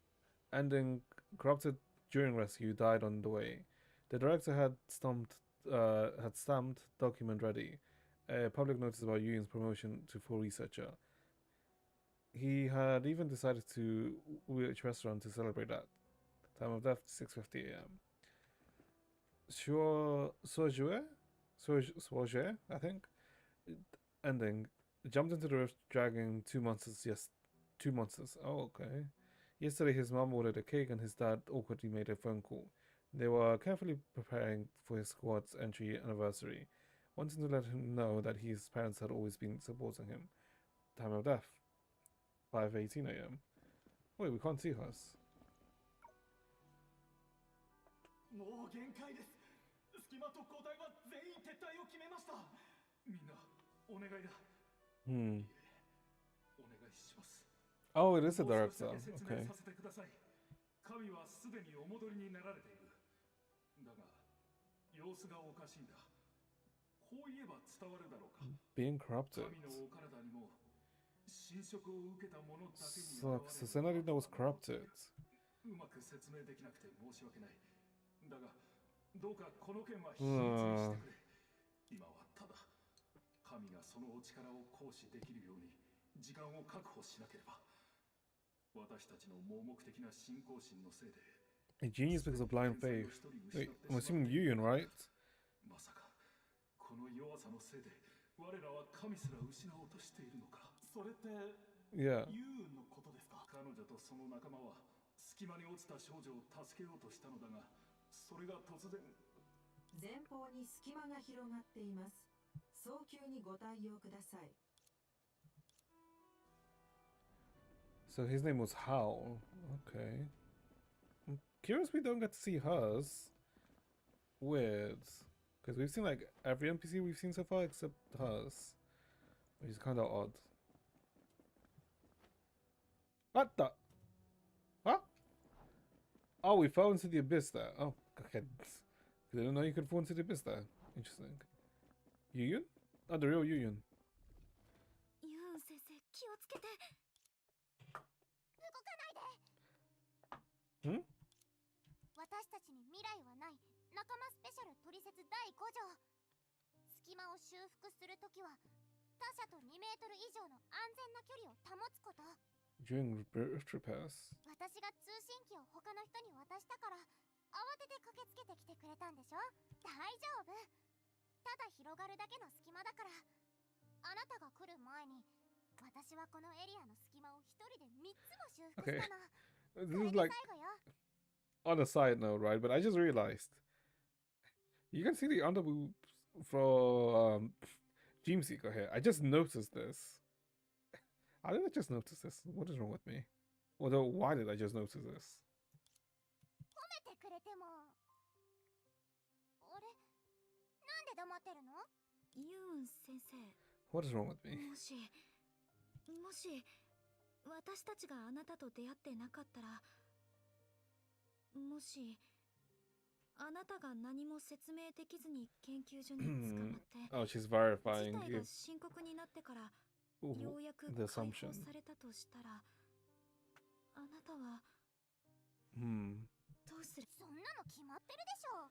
Ending. Corrupted during rescue, died on the way. The director had stamped document ready. A public notice about Yuyin's promotion to full researcher. He had even decided to which restaurant to celebrate at. Time of death: 6:50 a.m. Sojourner, I think. Ending. Jumped into the rift, dragging two monsters. Yes, two monsters. Oh, okay. Yesterday, his mom ordered a cake, and his dad awkwardly made a phone call. They were carefully preparing for his squad's entry anniversary, wanting to let him know that his parents had always been supporting him. Time of death: 5:18 a.m. Wait, we can't see hers. もう限界です。隙間特攻隊は全員撤退を決めました。みんなお願いだ。Hmm. お願いします。 Oh, it is a director. Okay. させてください。神はすでにお戻りになられている。だが様子がおかしいんだ。こう言えば伝わるだろうか。Being corrupted. 神のお体にも侵食を受けた者だけに So Senarina was corrupted. うまく説明できなくて申し訳ない。だがどうかこの件は秘密にしてくれ。今はただ神がそのお力を行使できるように時間を確保しなければ。私たちの盲目的な信仰心のせいで。A genius because of blind faith. Wait, I'm assuming Yuyin, right? まさかこの弱さのせいで我らは神すら失おうとしているのか。それって Yeah. ユーのことですか。彼女とその仲間は隙間に落ちた少女を助けようとしたのだが、それが突然。前方に隙間が広がっています。早急にご対応ください。So his name was Howl. Okay. I'm curious we don't get to see hers. Weird. Because we've seen like every NPC we've seen so far except hers. Which is kind of odd. What the? What? Oh, we fell into the abyss there. Oh, okay. I didn't know you could fall into the abyss there. Interesting. Yuyun? Oh, the real Yuyun. Yuyun 先生、気をつけて。Hmm? 私たちに未来はない仲間スペシャル取説第5条。隙間を修復するときは他者と2メートル以上の安全な距離を保つこと。 During rift repairs. 私が通信機を他の人に渡したから慌てて駆けつけてきてくれたんでしょ。大丈夫。ただ広がるだけの隙間だから。あなたが来る前に私はこのエリアの隙間を一人で3つも修復したの。This is like on a side note, right? But I just realized you can see the underboob for Dreamseeker here. I just noticed this. How did I just notice this? What is wrong with me? Although, why did I just notice this? 褒めてくれても。あれ？なんで黙ってるの？ユーン先生。What is wrong with me? もし私たちがあなたと出会ってなかったら、もしあなたが何も説明できずに研究所に捕まって、Oh, she's verifying 事態が深刻になってからようやく解放されたとしたら、あなたはどうする？そんなの決まってるでしょ。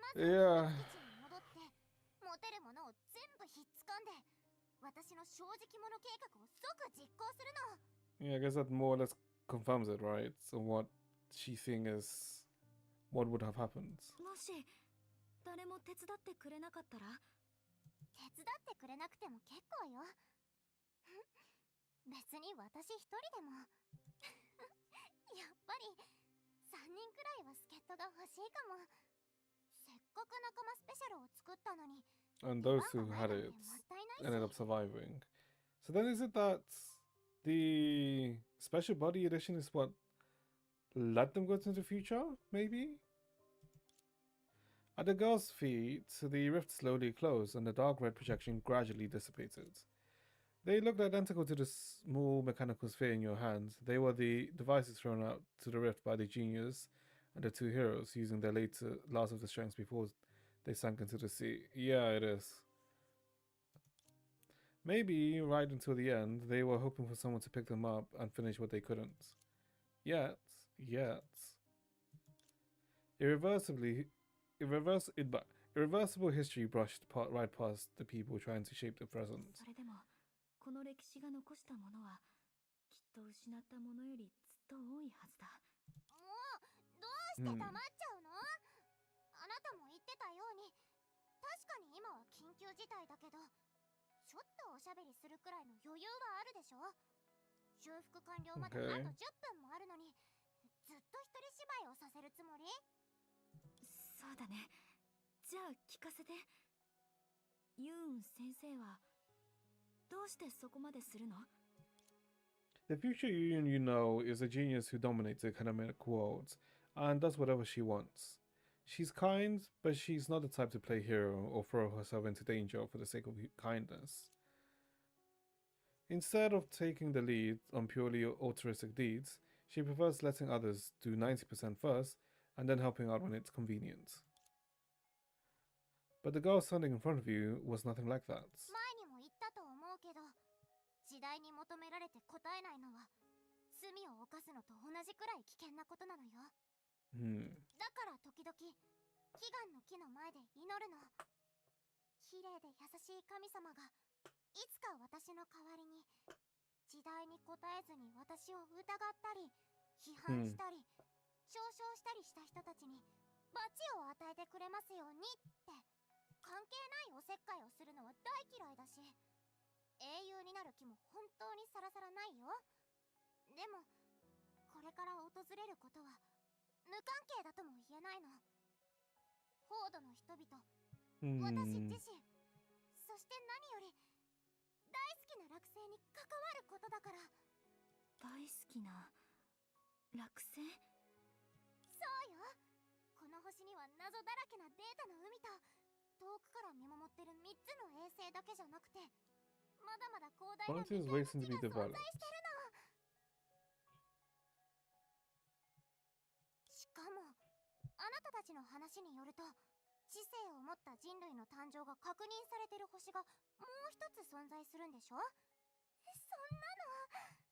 まず基地に戻って持てるものを全部ひっつかんで私の正直者計画を即実行するの。 Yeah, I guess that more or less confirms it, right? So what she thinks is what would have happened. もし誰も手伝ってくれなかったら？手伝ってくれなくても結構よ。別に私一人でも。やっぱり3人くらいは助っ人が欲しいかも。せっかく仲間スペシャルを作ったのに。 And those who had it ended up surviving. So then is it that the special body edition is what let them go into the future, maybe? At the girl's feet, the rift slowly closed and the dark red projection gradually dissipated. They looked identical to the small mechanical sphere in your hand. They were the devices thrown out to the rift by the genius and the two heroes using their last of the strengths before they sank into the sea. Yeah, it is. Maybe right until the end, they were hoping for someone to pick them up and finish what they couldn't. Yet. Irreversible history brushed right past the people trying to shape the present. それでもこの歴史が残したものはきっと失ったものよりずっと多いはずだ。もうどうして黙っちゃうの？あなたも言ってたように確かに今は緊急事態だけどちょっとおしゃべりするくらいの余裕はあるでしょ。修復完了まであと10分もあるのにずっと一人芝居をさせるつもり？そうだね。じゃあ聞かせて。ユーン先生はどうしてそこまでするの？ The future Yuyun you know is a genius who dominates the academic world and does whatever she wants. She's kind, but she's not the type to play hero or throw herself into danger for the sake of kindness. Instead of taking the lead on purely altruistic deeds, she prefers letting others do 90% first and then helping out when it's convenient. But the girl standing in front of you was nothing like that. 前にも言ったと思うけど時代に求められて答えないのは罪を犯すのと同じくらい危険なことなのよ。だから時々祈願の木の前で祈るの。綺麗で優しい神様がいつか私の代わりに時代に応えずに私を疑ったり批判したり嘲笑したりした人たちに罰を与えてくれますようにって関係ないおせっかいをするのは大嫌いだし英雄になる気も本当にさらさらないよ。でもこれから訪れることは無関係だとも言えないの。フォードの人々、私自身、そして何より大好きな惑星に関わることだから。大好きな惑星？そうよ。この星には謎だらけなデータの海と遠くから見守ってる3つの衛星だけじゃなくてまだまだ広大な未開の地が存在してるの。しかもあなたたちの話によると知性を持った人類の誕生が確認されてる星がもう一つ存在するんでしょ。そんなの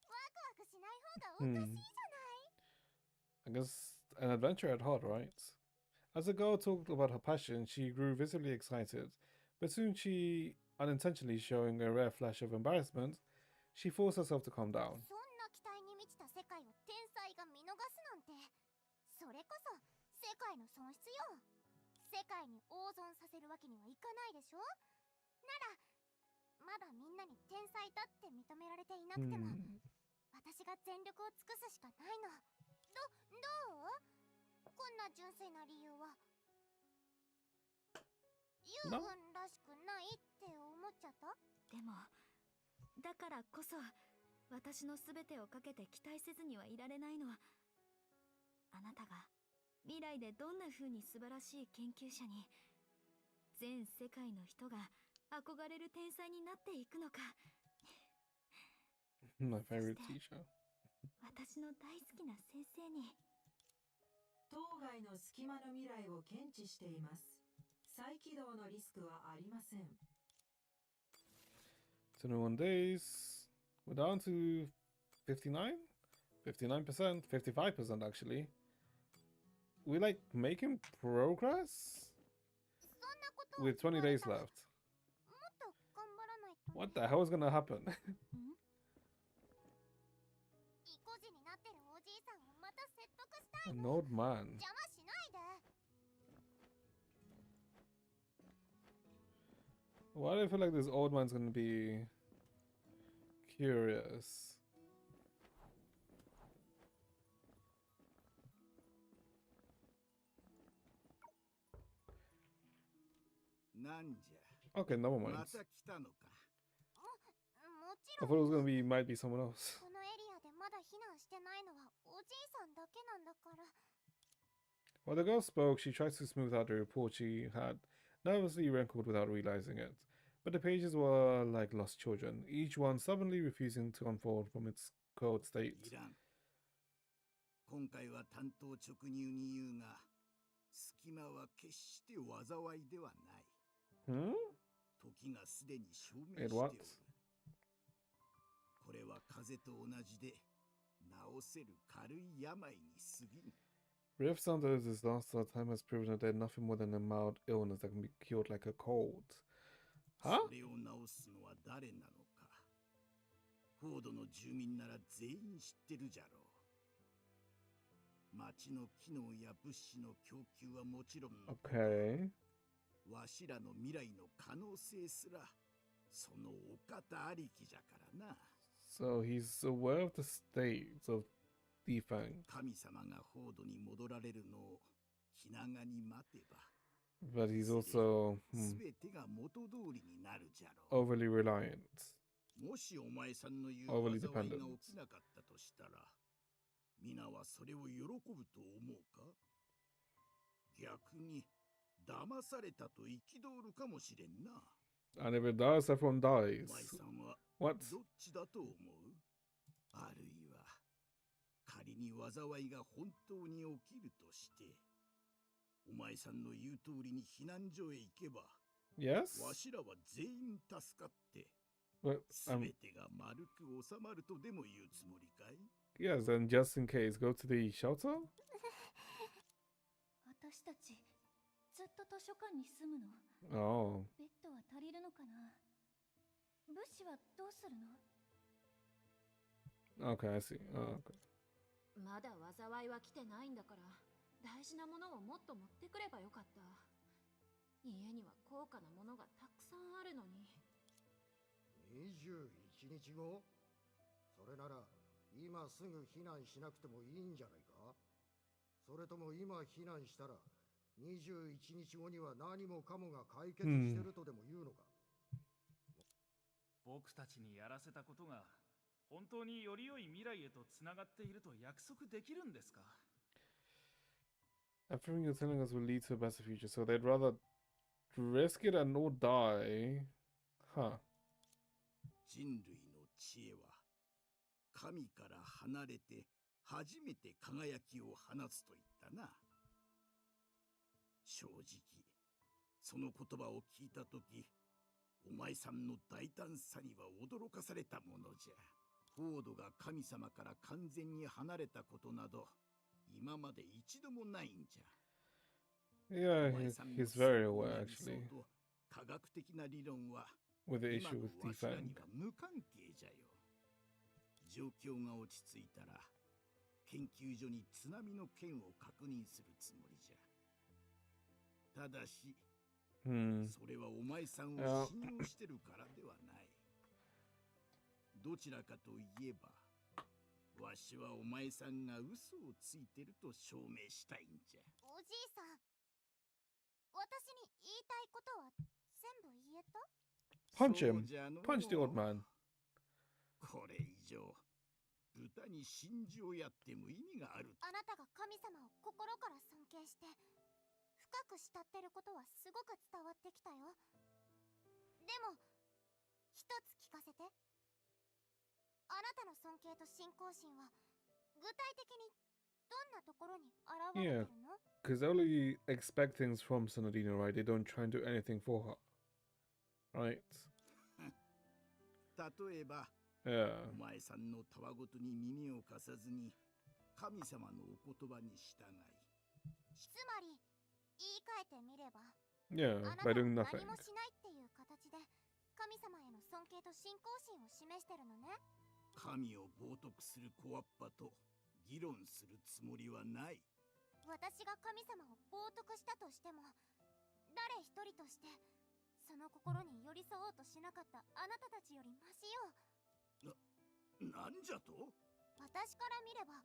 ワクワクしない方がおかしいじゃない。I guess an adventure at heart, right? As the girl talked about her passion, she grew visibly excited, but soon she, unintentionally showing a rare flash of embarrassment, she forced herself to calm down. そんな期待に満ちた世界を天才が見逃すなんて、それこそ世界の損失よ。世界に大損させるわけにはいかないでしょ。ならまだみんなに天才だって認められていなくても、私が全力を尽くすしかないの。どう？こんな純粋な理由はユーンらしくないって思っちゃった？でもだからこそ私の全てをかけて期待せずにはいられないの。あなたが未来でどんな風に素晴らしい研究者に全世界の人が憧れる天才になっていくのか。My favorite teacher. 私の大好きな先生に。当該の隙間の未来を検知しています。再起動のリスクはありません。21 days. We're down to 59? 59%? 55% actually. We like making progress? With 20 days left. What the hell is gonna happen? 意固地になってるおじいさんをまた説得したい An の。 old man. 邪魔しないで。 Why do I feel like this old man's gonna be curious? Okay, never mind. もち I ろ thought it was ん gonna be might be someone else. このエリアでまだ避難してないのはおじいさんだけなんだから。 While the girl spoke, she tried to smooth out the report she had nervously wrinkled without realizing it. But the pages were like lost children, each one stubbornly refusing to unfold from its cold state. 今回は担当直入に言うが、隙間は決して災いではない。Hmm? 時がすでに証明して Wait, お what? る。これは風邪と同じで、治せる軽い病に過ぎん。 Rifts under this disaster time has proven that they're nothing more than a mild illness that can be cured like a cold. Huh? それを治すのは誰なのか。フォードの住民なら全員知ってるじゃろう。町の機能や物資の供給はもちろんの、 Okay. わしらの未来の可能性すら、そのお方ありきじゃからな。 So he's aware of the state of Difeng, 神様がフォードに戻られるのを気長に待てば、 but he's also すべてが元通りになるじゃろう。 overly reliant. もしお前さんの言う Overly 災い dependent. が起きなかったとしたら、皆はそれを喜ぶと思うか？逆に騙されたと憤るかもしれんな。 And if it does, everyone お dies. 前さんは What? どっちだと思う？あるいは仮に災いが本当に起きるとして、お前さんの言う通りに避難所へ行けば、 Yes? わしらは全員助かって、 But, すべてが丸く収まるとでも言うつもりかい？ yes, then just in case, go to the shelter? 私たちずっと図書館に住むの？ Oh. ベッドは足りるのかな？物資はどうするの？ Okay, I see. Oh, okay. まだ災いは来てないんだから、大事なものをもっと持ってくればよかった。家には高価なものがたくさんあるのに。21日後？それなら今すぐ避難しなくてもいいんじゃないか？それとも今避難したら21日後には何もかもが解決してるとでも言うのか？僕たちにやらせたことが本当により良い未来へとつながっていると約束できるんですか？ Everything you're telling us will lead to a better future, so they'd rather risk it and all die. Huh. 人類の知恵は神から離れて初めて輝きを放つと言ったな。正直その言葉を聞いたとき、お前さんの大胆さには驚かされたものじゃ。フォードが神様から完全に離れたことなど今まで一度もないんじゃ。 Yeah, お前さんの he's very 崇高な aware 理想 actually と科学的な理論は with the 今 issue の with わしら Difeng. には無関係じゃよ。状況が落ち着いたら研究所に津波の件を確認するつもりじゃ。ただし、Hmm. それはお前さんを信用してるからではない。どちらかといえば、わしはお前さんが嘘をついてると証明したいんじゃ。おじいさん、私に言いたいことは全部言えた？ Punch そう him. じゃのう。 Punch the old man. これ以上豚に真珠をやっても意味がある。あなたが神様を心から尊敬して深く慕ってることはすごく伝わってきたよ。でも一つ聞かせて。あなたの尊敬と信仰心は具体的にどんなところに現れてるの？ Because they only expect things from Sonadina, right? They don't try and do anything for her. Right? 例えば、 Yeah. お前さんのたわごとに耳を貸さずに神様のお言葉に従い。つまり言い換えてみれば、 Yeah, あなた by は doing 何 nothing. もしないっていう形で神様への尊敬と信仰心を示してるのね。神を冒涜する小わっぱと議論するつもりはない。私が神様を冒涜したとしても、誰一人としてその心に寄り添おうとしなかったあなたたちよりマシよ。なんじゃと？私から見れば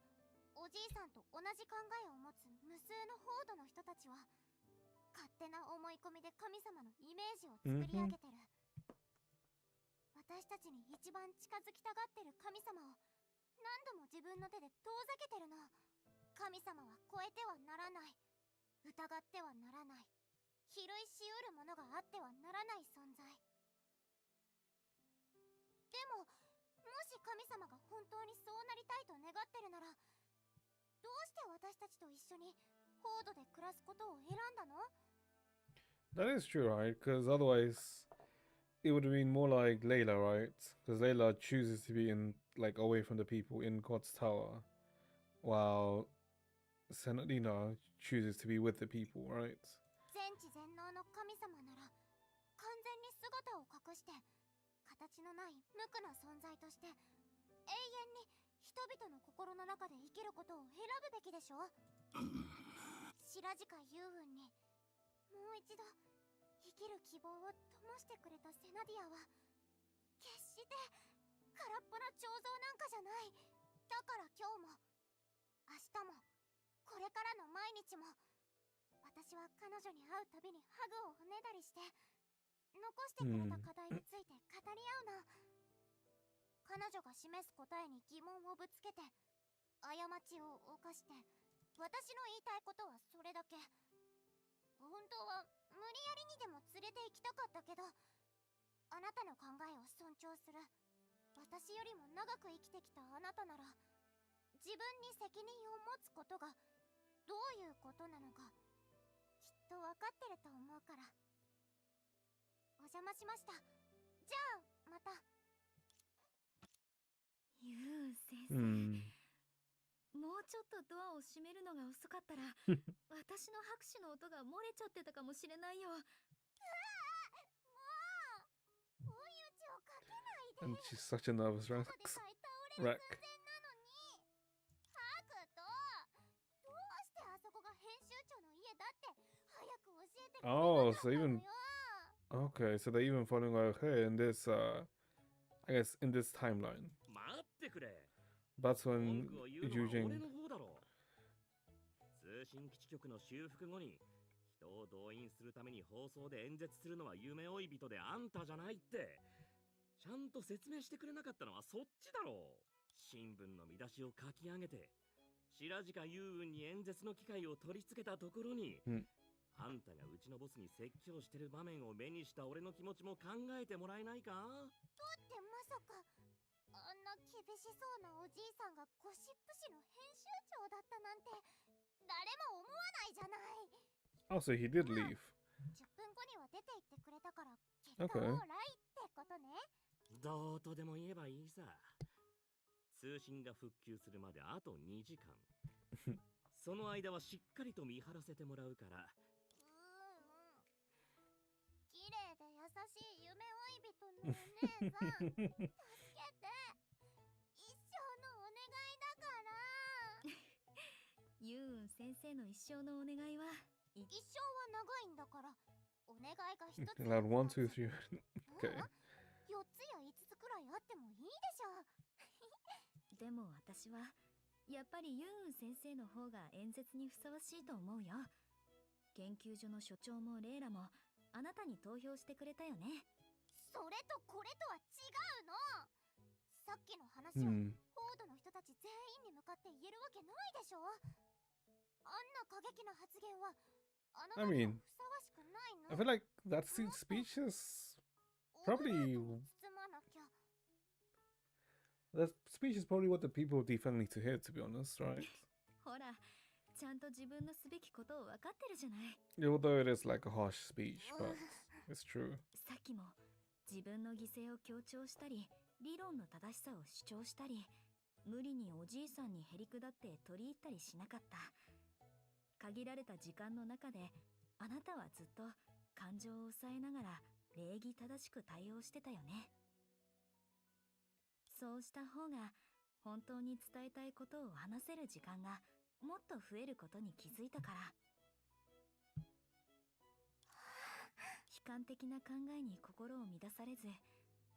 おじいさんと同じ考えを持つ無数のホードの人たちは勝手な思い込みで神様のイメージを作り上げてる。私たちに一番近づきたがってる神様を何度も自分の手で遠ざけてるの。神様は超えてはならない、疑ってはならない、比類しうるものがあってはならない存在。でももし神様が本当にそうなりたいと願ってるなら、どうして私たちと一緒にホードで暮らすことを選んだの？ That is true, right? Because otherwise, it would have been more like Layla, right? Because Layla chooses to be in, like, away from the people in God's tower, while Senadina chooses to be with the people, right? 全知全能の神様なら完全に姿を隠して形のない無垢な存在として永遠に人々の心の中で生きることを選ぶべきでしょ。白近幽雲にもう一度生きる希望を灯してくれたセナディアは決して空っぽな彫像なんかじゃない。だから今日も明日もこれからの毎日も私は彼女に会うたびにハグをねだりして残してくれた課題について語り合うの。彼女が示す答えに疑問をぶつけて過ちを犯して、私の言いたいことはそれだけ。本当は無理やりにでも連れて行きたかったけど、あなたの考えを尊重する。私よりも長く生きてきたあなたなら自分に責任を持つことがどういうことなのかきっと分かってると思うから。お邪魔しました。じゃあまた。ユウ先生、もうちょっとドアを閉めるのが遅かったら私の拍手の音が漏れちゃってたかもしれないよ。もう追い打ちをかけないで。 And she's such a nervous wreck. ハクト、どうしてあそこが編集長の家だって早く教えてくれなかったのよ。 Oh, so even okay, so they're even following her in this, I guess, in this timeline. 待ってくれ。 That's 文 when 句を言うのは俺 Yujing. の方だろう。通信基地局の修復後に人を動員するために放送で演説するのは夢追い人であんたじゃないってちゃんと説明してくれなかったのはそっちだろう。新聞の見出しを書き上げて白近幽雲に演説の機会を取り付けたところに、あんたがうちのボスに説教してる場面を目にした俺の気持ちも考えてもらえないか？だってまさかあんな厳しそうなおじいさんがゴシップ誌の編集長だったなんて誰も思わないじゃない。 Oh, so he did leave. 10分後には出て行ってくれたから結果オーライってことね。どうとでも言えばいいさ。通信が復旧するまであと2時間その間はしっかりと見張らせてもらうから。綺麗で優しい夢追い人のお姉さん助けて、一生のお願いだからユウン先生の一生のお願いは一生は長いんだからお願いが一つや1, 2, 3. Okay. 4つや5つくらいあってもいいでしょでも私はやっぱりユウン先生の方が演説にふさわしいと思うよ。研究所の所長もレイラもあなたに投票してくれたよね。それとこれとは違うの。さっきの話をホードの人たち全員に向かって言えるわけないでしょ。あんな過激な発言はあなたにはふさわしくないの。 I feel like that speech is probably that speech is probably what the people of Difeng need to hear, to be honest, right? ほら、ちゃんと自分のすべきことを分かってるじゃない。Although it is like a harsh speech, but it's true. さっきも自分の犠牲を強調したり、理論の正しさを主張したり、無理におじいさんにへりくだって取り入ったりしなかった。限られた時間の中であなたはずっと感情を抑えながら礼儀正しく対応してたよね。そうした方が本当に伝えたいことを話せる時間がもっと増えることに気づいたから。悲観的な考えに心を乱されず、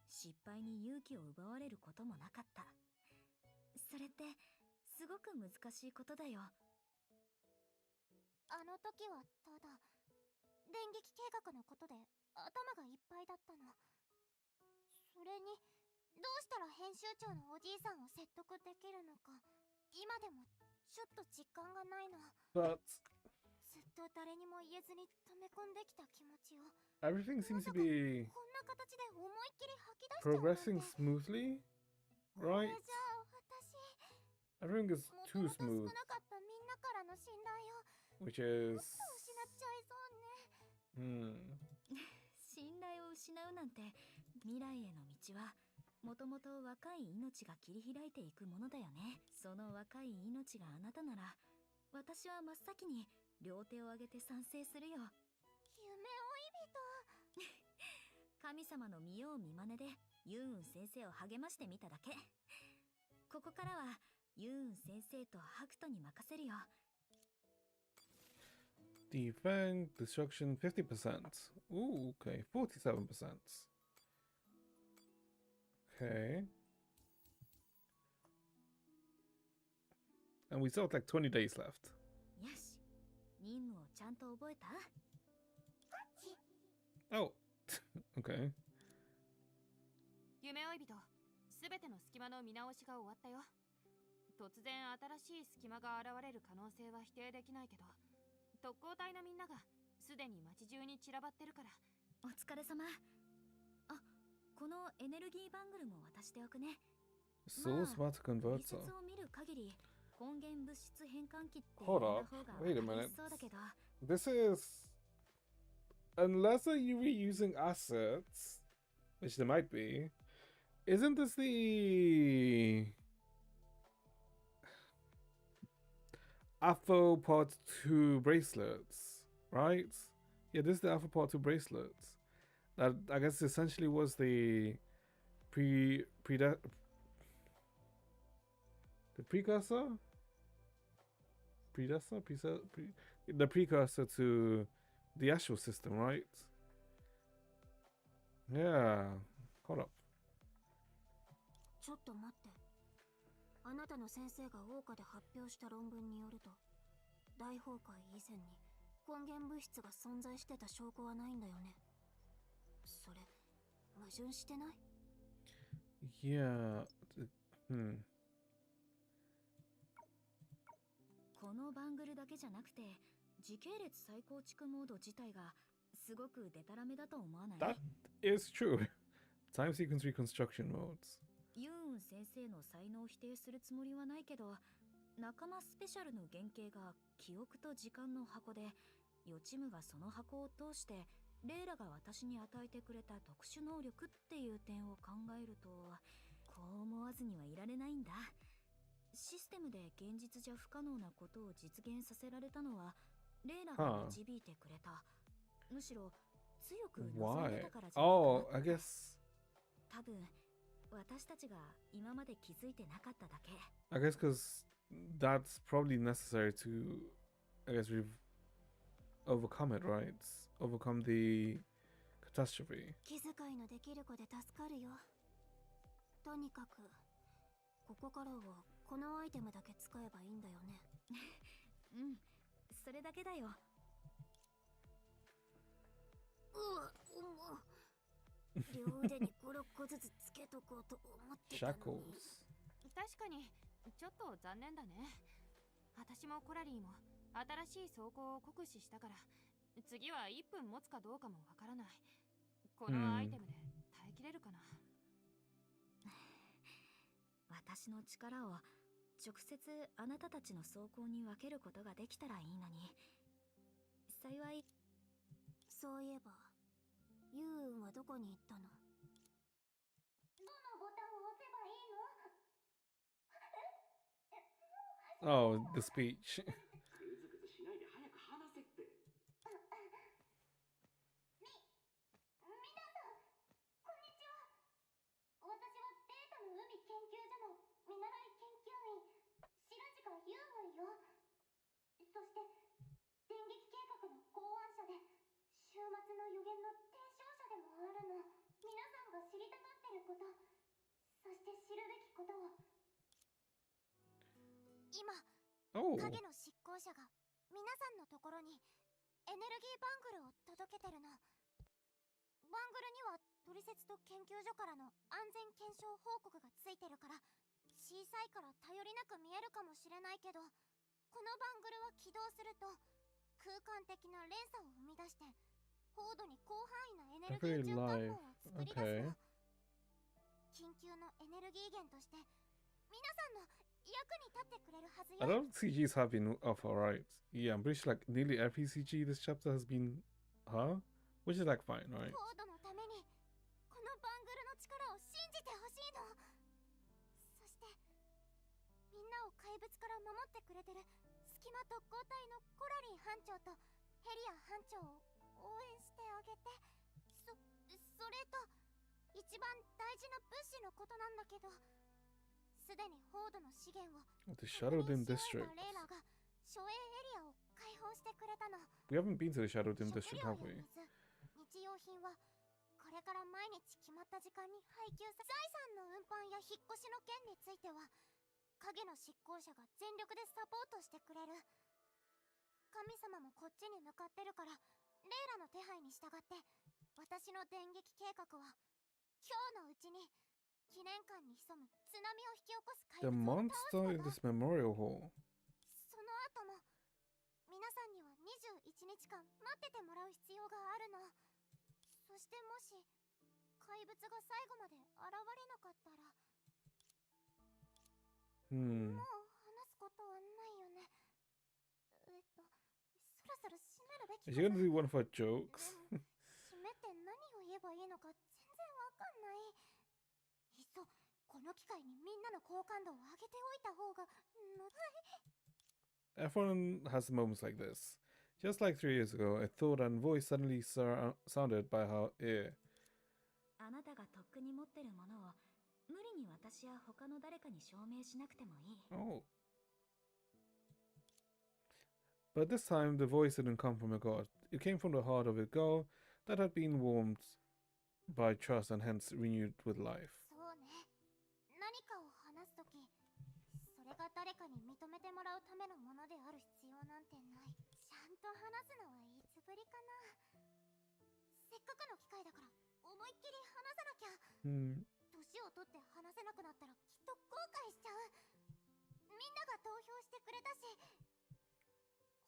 失敗に勇気を奪われることもなかった。それってすごく難しいことだよ。あの時はただ電撃計画のことで頭がいっぱいだったの。それにどうしたら編集長のおじいさんを説得できるのか今でもちょっと実感がないの。But ずっと誰にも言えずに溜め込んできた気持ちを everything seems to be こんな形で思いっきり吐き出しちゃうなんて。 progressing smoothly, これ right? じゃあ私 Everything is もと too もと少 smooth, なかったみんなからの信頼を which もっ is と失っちゃいそうね。信頼を失うなんて、未来への道はもともと若い命が切り開いていくものだよね。その若い命があなたなら、私は真っ先に両手を挙げて賛成するよ。夢追い人。神様の見よう見まねでユンウン先生を励ましてみただけ。ここからはユンウン先生とハクトに任せるよ。Difeng destruction 50%. Ooh, okay, 47%. Okay. And we still have like 20 days left. よし、任務をちゃんと覚えた？ Oh, okay. 夢追い人、すべての隙間の見直しが終わったよ。突然新しい隙間が現れる可能性は否定できないけど、特攻隊のみんながすでに街中に散らばってるから。お疲れ様。あ、このエネルギーバングルも渡しておくね。 So smart to convert. 理説を見る限り、根源物質変換器って Hold 言 up. った方が Wait a 分かりや minute. すそうだけど。 This is, unless are you reusing assets, which there might be, isn't this the Alpha Part 2 bracelets, right? Yeah, this is the Alpha Part 2 bracelets. That I guess essentially was the precursor? The precursor to the actual system, right? Yeah. Hold up. ちょっと待って。あなたの先生が桜花で発表した論文によると、大崩壊以前に根源物質が存在してた証拠はないんだよね。それ矛盾してない？ Yeah. このバングルだけじゃなくて、時系列再構築モード自体がすごくデタラメだと思わない？ That is true. Time sequence reconstruction modes. ユンウン先生の才能を否定するつもりはないけど、仲間スペシャルの原型が記憶と時間の箱で、予知夢がその箱を通してレイラが私に与えてくれた特殊能力っていう点を考えると、こう思わずにはいられないんだ。システムで現実じゃ不可能なことを実現させられたのはレイラが導いてくれた。むしろ強く望んでたからじゃないかな。 Oh, I guess. 多分私たちが今まで気づいてなかっただけ。 I guess because that's probably necessary to, I guess, overcome it, right? Overcome the catastrophe. 気遣いのできる子で助かるよ。とにかくここからはこのアイテムだけ使えばいいんだよね。うん、それだけだよ。両腕に5、6個ずつつけとこうと思ってたのに。 Shackles. 確かにちょっと残念だね。私もコラリーも新しい装甲を酷使したから、次は1分持つかどうかもわからない。このアイテムで耐えきれるかな。私の力を直接あなたたちの装甲に分けることができたらいいのに。幸い。そういえばユウンはどこに行ったの？どのボタンを押せばいいの？ Oh, the speech. グズグズしないで早く話せって。皆して電撃計画の考案者で終末の予言の提唱者でもあるの。皆さんが知りたがってること、そして知るべきことを今、Oh. 影の執行者が皆さんのところにエネルギーバングルを届けてるの。バングルにはトリセツと研究所からの安全検証報告がついてるから、小さいから頼りなく見えるかもしれないけど、このバングルは起動すると空間的な連鎖を生み出して高度に広範囲なエネルギー循環網を作り出すの。緊急のエネルギー源として皆さんの役に立ってくれるはずよ。 I don't CGs have been off alright. Yeah, I'm pretty sure like nearly every CG this chapter has been which is like fine, right? 高度のためにこのバングルの力を信じてほしいの。そしてみんなを怪物から守ってくれてる隙間特攻隊のコラリン班長とヘリア班長を応援してあげて。それと一番大事な物資のことなんだけど、すでにホードの資源を The Shadow Dim District. レイラが諸営エリアを開放してくれたの。 We haven't been to the Shadow Dim District, have 食料 we? や水、日用品はこれから毎日決まった時間に配給さ。財産の運搬や引っ越しの件については影の執行者が全力でサポートしてくれる。神様もこっちに向かってるから、レイラの手配に従って私の電撃計画は今日のうちに記念館に潜む津波を引き起こす怪 The 物を倒す monster こ in と。 this memorial hall. その後も皆さんには21日間待っててもらう必要があるの。そしてもし怪物が最後まで現れなかったら、もう話すことはないよね。そろそろ閉めるべき Is か she な。 gonna do one of her jokes? 閉めて何を言えばいいのか全然わかんない。いっそこの機会にみんなの好感度を上げておいた方が。 Everyone has moments like this. Just like 3 years ago, a thought and voice suddenly sounded by her ear. あなたがとっくに持ってるものを無理に私や他の誰かに証明しなくてもいい。 Oh. But this time, the voice didn't come from a god. It came from the heart of a girl that had been warmed by trust and hence renewed with life. そうね。何かを話すとき、それが誰かに認めてもらうためのものである必要なんてない。ちゃんと話すのはいつぶりかな。せっかくの機会だから思いっきり話さなきゃ。年を取って話せなくなったらきっと後悔しちゃう。みんなが投票してくれたし、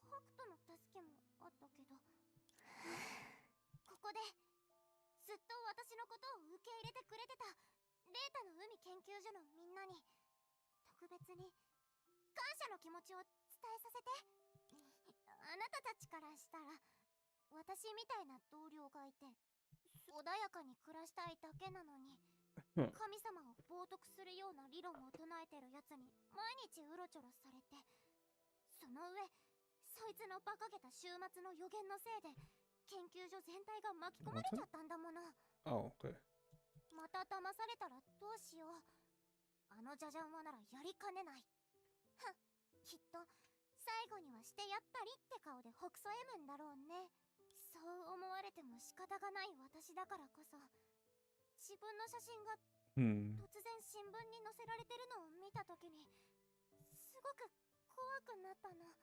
ハクトの助けもあったけど、ここでずっと私のことを受け入れてくれてたレータの海研究所のみんなに特別に感謝の気持ちを伝えさせて。あなたたちからしたら私みたいな同僚がいて穏やかに暮らしたいだけなのに神様を冒涜するような理論を唱えてるやつに毎日うろちょろされて、その上そいつの馬鹿げた終末の予言のせいで研究所全体が巻き込まれちゃったんだもの。 Oh, okay. また騙されたらどうしよう。あのジャジャンはならやりかねない。はっ、きっと最後にはしてやったりって顔でほくそ笑むんだろうね。そう思われても仕方がない私だからこそ、自分の写真が突然新聞に載せられてるのを見たときにすごく怖くなったの。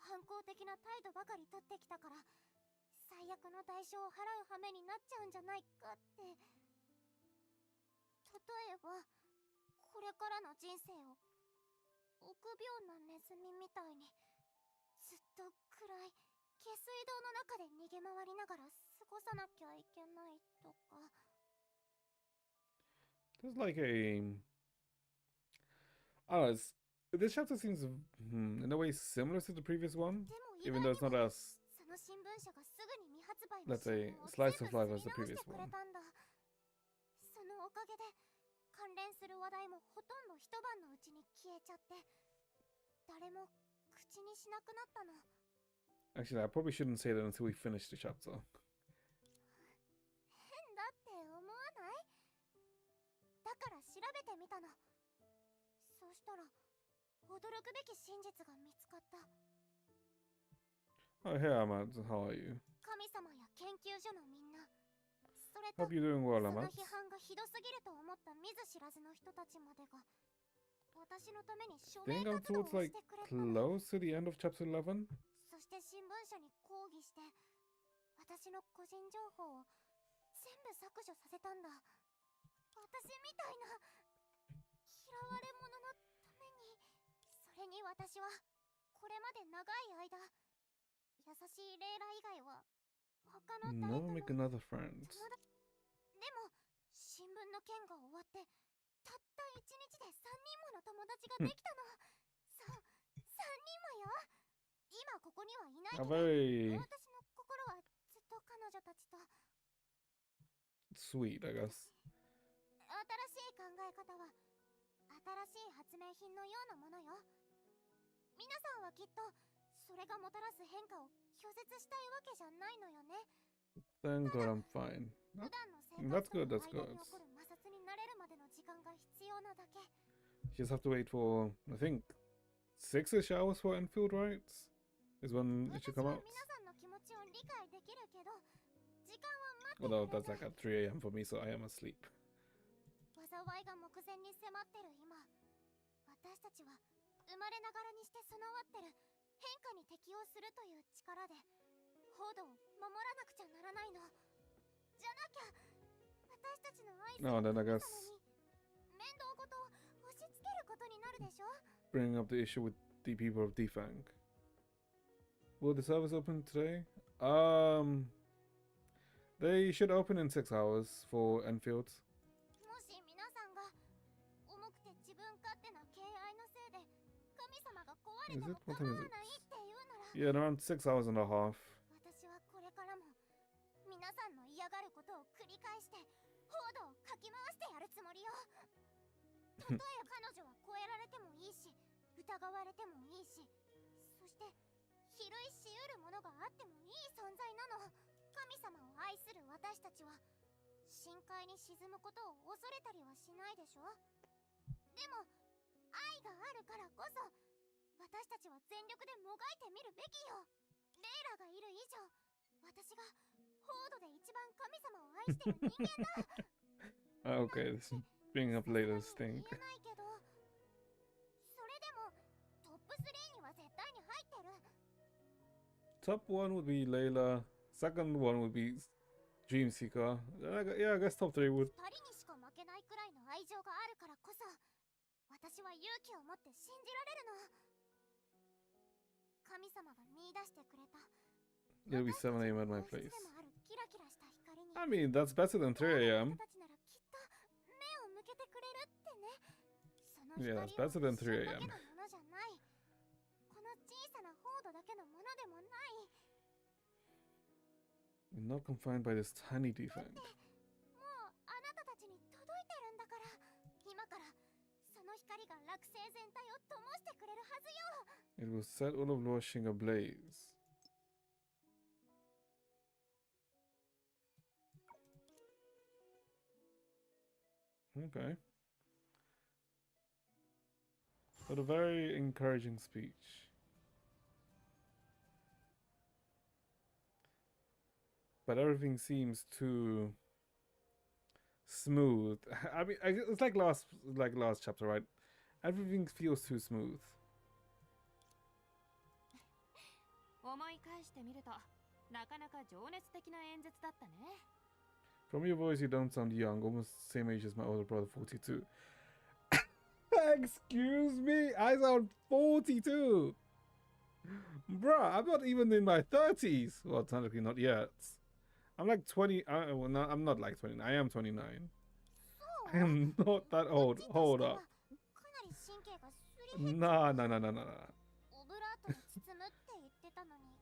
反抗的な態度ばかり取ってきたから最悪の代償を払う羽目になっちゃうんじゃないかって。例えばこれからの人生を臆病なネズミみたいにずっと暗い下水道の中で逃げ回りながら過ごさなきゃいけないとか。 There's like a... I don't know, this chapter seems in a way similar to the previous one, even though it's not as, その新聞社がすぐに未発売の let's say, slice of life as the previous one. そのおかげで関連する話題もほとんど一晩のうちに消えちゃって、誰も口にしなくなったの。 Actually, I probably shouldn't say that until we finish the chapter. 変だって思わない？だから調べてみたの。そうしたら驚くべき真実が見つかった。 Oh, hey, Ahmad. How are you? 神様や研究所のみんな、それと Hope you're doing well, その Ahmad. 批判がひどすぎると思った見ず知らずの人たちまでが私のために署名 Think I'm 活動を towards し like てくれたの。 close to the end of chapter 11. そして新聞社に抗議して私の個人情報を全部削除させたんだ。私みたいな嫌われ者のために。それに私はこれまで長い間優しいレイラ以外は他の誰と Never も make another friend. でも新聞の件が終わってたった1日で3人もの友達ができたの。そう、3人もよ。今ここにはいないけど、 very 私の心はずっと彼女たちと。 sweet, I guess. 新しい考え方は新しい発明品のようなものよ。皆さんはきっとそれがもたらす変化を拒絶したいわけじゃないのよね。 Thank God I'm fine. 普段の生 That's 活 good, と that's の good. 間に起こる摩擦になれるまでの時間が必要なだけ。 You just have to wait for, I think, 6-ish hours for Enfield, right? Is when it 私 should come は out. 皆さんの気持ちを理解できるけど、時間は待って Although くれ that's ない。 like at 3 a.m. for me, so I am asleep. 災いが目前に迫ってる今、私たちは生まれながらにして備わってる変化に適応するという力で報道を守らなくちゃならないの。じゃなきゃ私たちの愛する No, then I 神 guess 様に面倒ごとを押し付けることになるでしょ。 bringing up the issue with the people of Difeng. Will the service open today? They should open in 6 hours for Enfield. もし皆さんが重くて自分勝手な敬愛のせいで神様が壊れ Is て it? も What 構 time わ is it? ないって言うなら、 Yeah, in around 6 hours and a half. 私はこれからも皆さんの嫌がることを繰り返して報道をかき回してやるつもりよ。たとえ彼女は超えられてもいいし疑われてもいいし、そして比類しうるものがあってもいい存在なの。神様を愛する私たちは深海に沈むことを恐れたりはしないでしょ。でも愛があるからこそ私たちは全力でもがいてみるべきよ。レイラがいる以上、私がフォードで一番神様を愛してる人間だ。 Okay, this is bringing up Layla's thing. 言えないけど、それでもトップ3には絶対に入ってる。 Top 1 would be Layla. Second one would be Dreamseeker. Yeah, I guess top 3 would. 2人にしか負けないくらいの愛情があるからこそ私は勇気を持って信じられるの。神様が見出してくれた It'll be 7 a.m. at my 本質 place. でもあるキラキラした光に I mean, that's better than 3 a.m. 人たちならきっと目を向けてくれるってね。その Yeah, 光 it's は better than 一瞬 3 だ a.m. けのものじゃない。この小さなフォードだけのものでもない。 You're not confined by this tiny defect. もうあなたたちに届いてるんだから、今からその光が惑星全体を灯してくれるはずよ。 It will set all of Luoxing ablaze. Okay. But a very encouraging speech. But everything seems too smooth. I mean, it's like last chapter, right? Everything feels too smooth. 思い返してみるとなかなか情熱的な演説だったね。 From your voice, you don't sound young, almost the same age as my older brother, 42. Excuse me? I sound 42! Bruh, I'm not even in my 30s. Well, technically not yet. I'm like 20. Well, no, I'm not like 29. I am 29. I am not that old. Hold up. かなり神経がすり減っ Nah. オブラートに包むって言ってたのに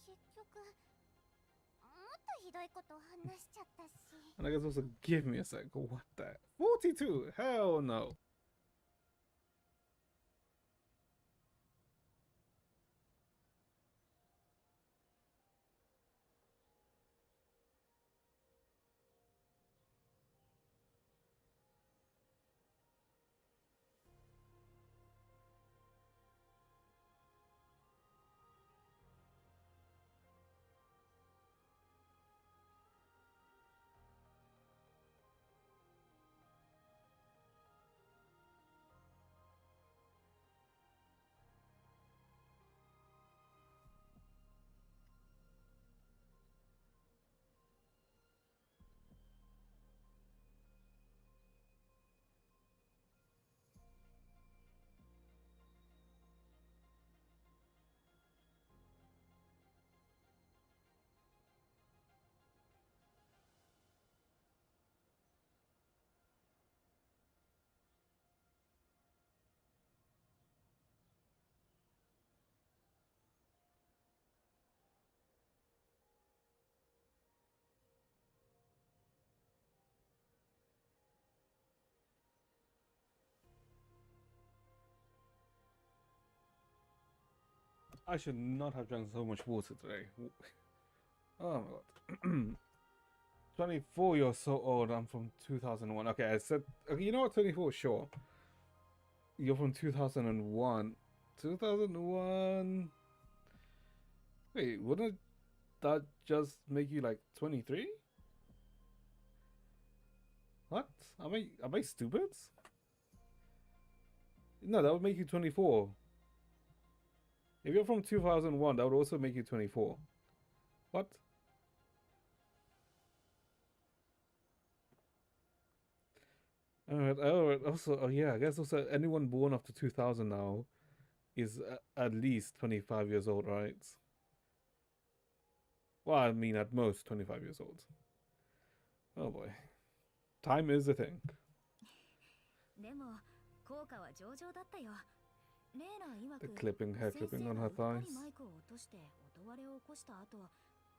結局もっとひどいことを話しちゃったし。 And I guess also give me a sec. What the? 42? Hell no. I should not have drank so much water today. Oh my god. 24, you're so old. I'm from 2001. Okay, I said, okay, you know what? 24, sure. You're from 2001. 2001. Wait, wouldn't that just make you like 23? What? Am I stupid? No, that would make you 24. If you're from 2001, that would also make you 24. What? Alright. Also, oh yeah, I guess also anyone born after 2000 now is at least 25 years old, right? Well, I mean, at most 25 years old. Oh boy. Time is a thing. でも効果は上々だったよ。レイラ曰 The く clipping, hair 先 clipping 生 on が her うっか thighs. りマイクを落として音割れを起こした後、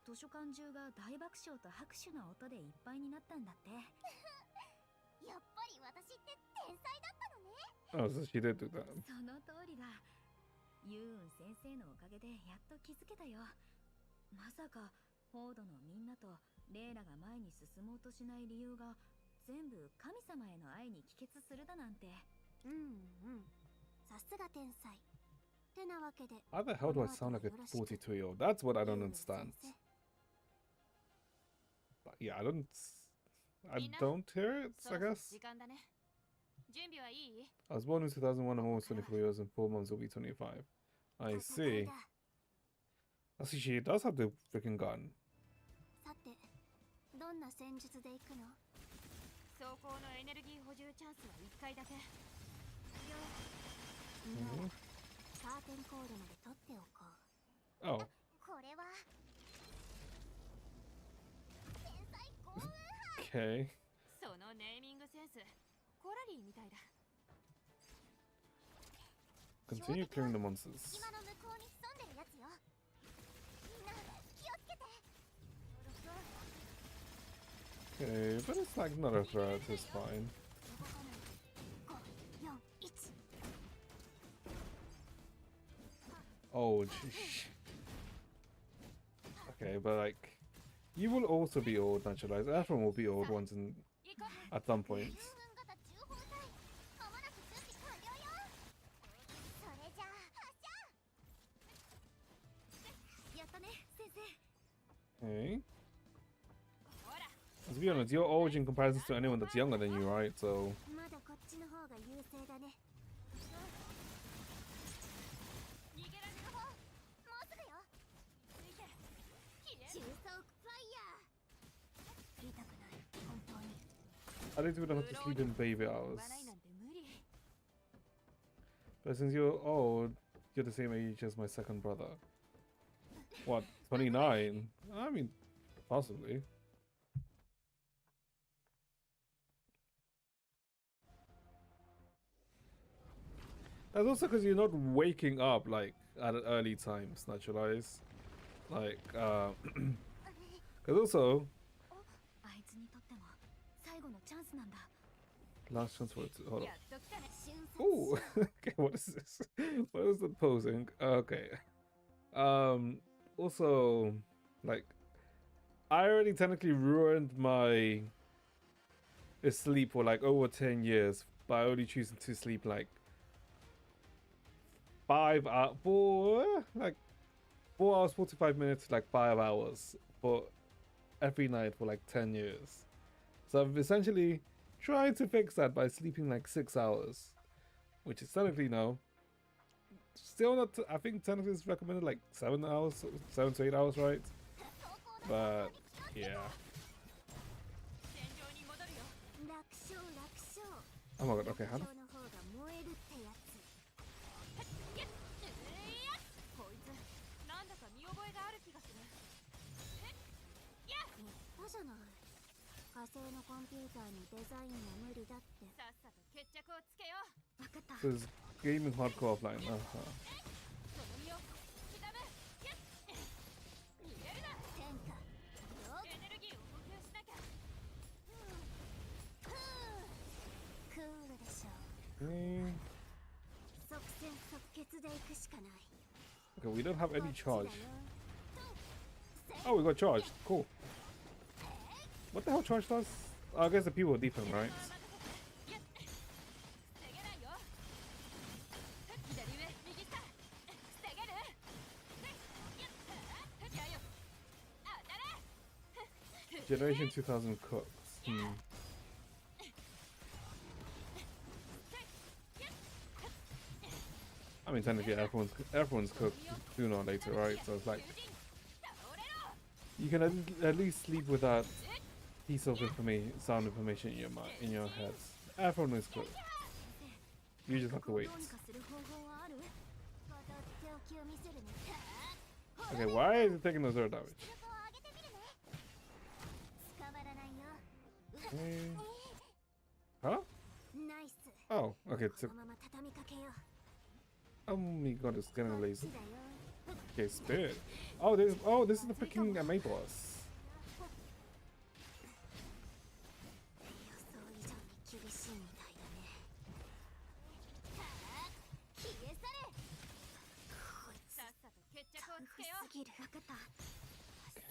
図書館中が大爆笑と拍手の音でいっぱいになったんだって。やっぱり私って天才だったのね。 Oh, so she did do that. その通りだ。ユーン先生のおかげでやっと気づけたよ。まさかフォードのみんなとレイラが前に進もうとしない理由が全部神様への愛に帰結するだなんて。さすが天才。てなわけで。 How the hell do I sound like a 42-year-old? That's what I don't understand. But yeah, I don't hear it, I guess. 時間だね。準備はいい？ I was born in 2001, I'm almost 24 years, in 4 months will be 25. I see. I see she does have the freaking gun. さて、どんな戦術で行くの？走行のエネルギー補充チャンスは1回だけ。カーテンコードまで取っておこう。 Oh. これは天才幸運派。 Okay. そのネーミングセンス、コラリーみたいだ。 Continue clearing the monsters. 隙間の向こうに潜んでるやつよ。みんな気をつけて。 Okay, but it's like not a threat, it's fine. 5、4、1。 Oh, geez. Okay, but like, you will also be old, naturalized. Everyone will be old once at some point. まもなく準備完了よ。それじゃあ発射。やったね、先生。 Okay. Let's be honest, you're old in comparison to anyone that's younger than you, right? So. まだこっちの方が優勢だね。逃げられる方、もうすぐよ。ついて。中速ファイヤー。言いたくない、本当に。 At least we don't have to sleep in baby hours. But since you're old, you're the same age as my second brother. What, 29? I mean, possibly. That's also because you're not waking up like at early times, naturalized. Like, because also, あいつにとっても最後のチャンスなんだ。 last chance for it to, hold on. Oh, okay, what is this? What is the posing? Okay. Also, like, I already technically ruined my sleep for like over 10 years by only choosing to sleep like 4 hours 45 minutes, like 5 hours, but every night for like 10 years. So I've essentially tried to fix that by sleeping like 6 hours, which is technically no. Still not. I think technically it's recommended like 7 hours, 7 to 8 hours, right? But yeah. Oh my god. Okay, how? There's gaming hardcore offline. Okay, we don't have any charge. Oh, we got charged. Cool. What the hell charge does? Oh, I guess the people are Difeng, right? Generation 2000 cooks. I mean, technically, everyone's cooked sooner or later, right? So it's like you can at least sleep with that piece of sound information in your heads. Everyone is cooked. You just have to wait. Okay, why is it taking the zero damage? Okay. Huh? Oh, okay. Oh my god, it's getting lazy. Okay, spirit. Oh, this is the freaking main boss.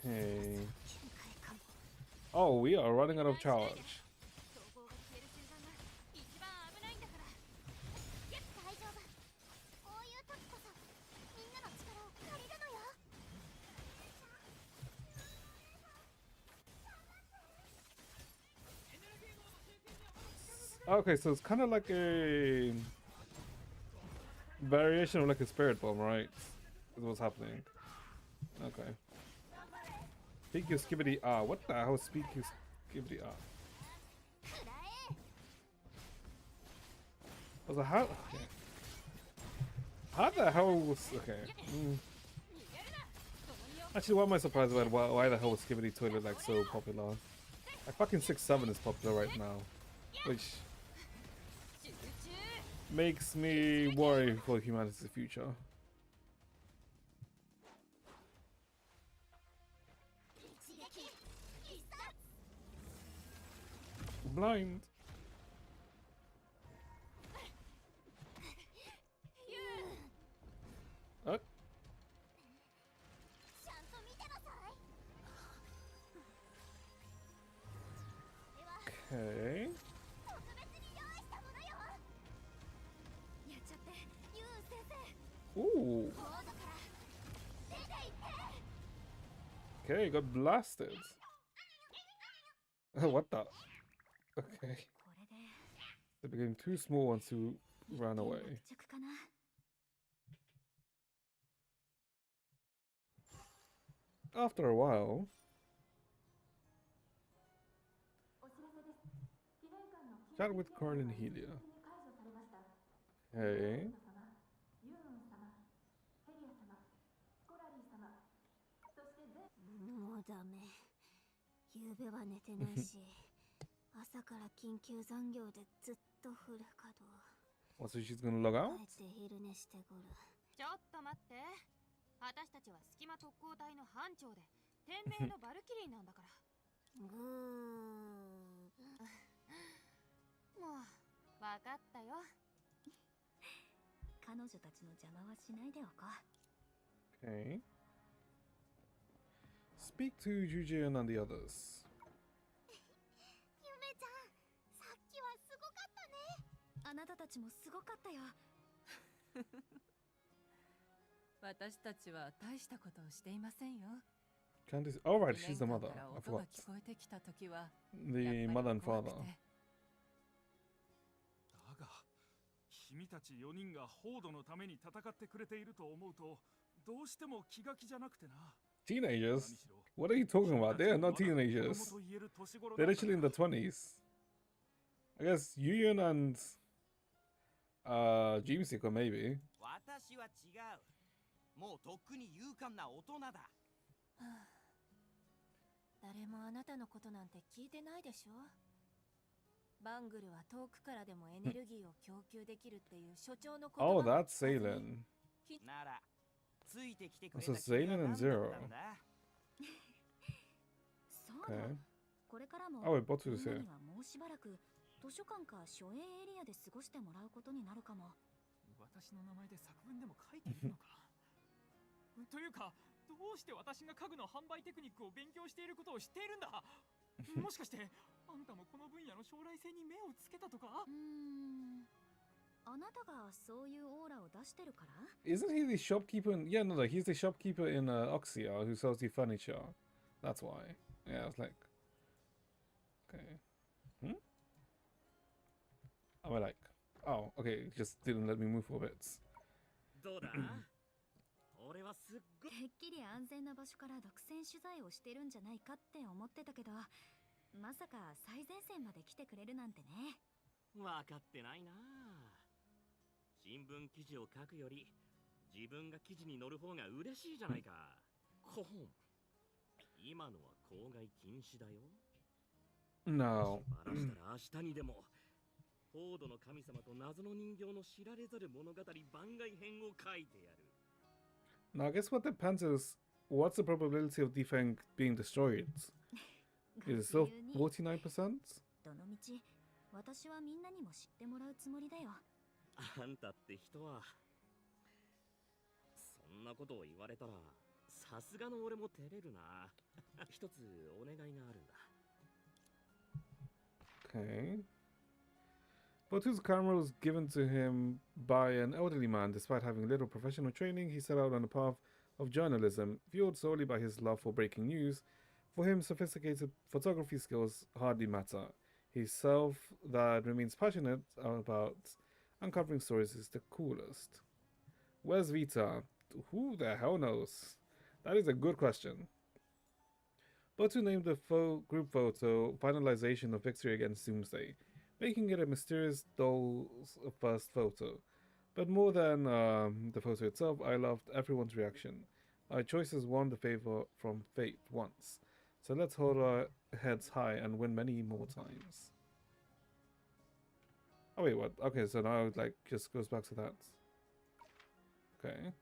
Okay. Oh, we are running out of charge. Okay, so it's kind of like a variation of like a spirit bomb, right? Is what's happening. Okay. Speak your skibbity ah. What the hell? Speak your skibbity ah. Was a how? Okay. How the hell was okay? Actually, why am I surprised about why the hell was Skibbity Toilet like so popular? Like fucking 6-7 is popular right now, which makes me worry for humanity's future. Blind. Okay. Ooh. Okay, got blasted. What the? Okay. They became too small ones to run away. After a while. Chat with Carl and Helia. Okay. もうダメ。夕べは寝てないし、朝から緊急残業でずっとフル稼働。Oh, so she's gonna log out? ちょっと待って。私たちは隙間特攻隊の班長で天命のバルキリーなんだから。ぐー。もう分かったよ。彼女たちの邪魔はしないでおこう。Okay. Speak to Jujian and the others. ゆめちゃん、さっきはすごかったね。あなたたちもすごかったよ。私たちは大したことをしていませんよ。Candice. Oh, right, she's the mother. I forgot. The mother and father. だが、君たち4人がホードのために戦ってくれていると思うと、どうしても気が気じゃなくてな。Teenagers? What are you talking about? They are not teenagers. They're actually in the 20s. I guess Yuyun and Dreamseeker maybe. 私は違う。もうとっくに勇敢な大人だ。誰もあなたのことなんて聞いてないでしょ。バングルは遠くからでもエネルギーを供給できるっていう所長の言葉。Oh, that's Zaylen. ならついてきてくれ So た君は Zaylen 何 and だ Zero. ったんだ。そうだ。 Okay. これからも Oh, wait, Botu み is んな here. にはもうしばらく図書館か書園エリアで過ごしてもらうことになるかも。私の名前で作文でも書いているのか。いうか、どうして私が家具の販売テクニックを勉強していることを知っているんだ。もしかしてあんたもこの分野の将来性に目をつけたとか？あなたがそういうオーラを出してるから？ Isn't he the shopkeeper in... Yeah, no, no, he's the shopkeeper in Oxia who sells you furniture. That's why. Yeah, I was like... Okay. Hmm? Am I like... Oh, okay, it just didn't let me move for bits. どうだ？俺はすっごてっきり安全な場所から独占取材をしてるんじゃないかって思ってたけど、まさか最前線まで来てくれるなんてね。分かってないな。新聞記事を書くより自分が記事に載る方が嬉しいじゃないか。コホン。今のは公害禁止だよ。No. バラしたら明日にでもフォードの神様と謎の人形の知られざる物語番外編を書いてやる。 Now, I guess what depends is what's the probability of Difeng being destroyed? Is it still 49%? どのみち私はみんなにも知ってもらうつもりだよ。あんたって人はそんなことを言われたらさすがの俺も照れるな。一つお願いがあるんだ。 Okay. Batu's camera was given to him by an elderly man. Despite having little professional training, he set out on the path of journalism, fueled solely by his love for breaking news. For him, sophisticated photography skills hardly matter. His self that remains passionate about uncovering stories is the coolest. Where's Vita? Who the hell knows? That is a good question. Batu named the group photo Finalization of Victory Against Doomsday, making it a mysterious doll's first photo. But more than the photo itself, I loved everyone's reaction. Our choices won the favor from fate once. So let's hold our heads high and win many more times. Oh wait, what? Okay, so now it like just goes back to that. Okay.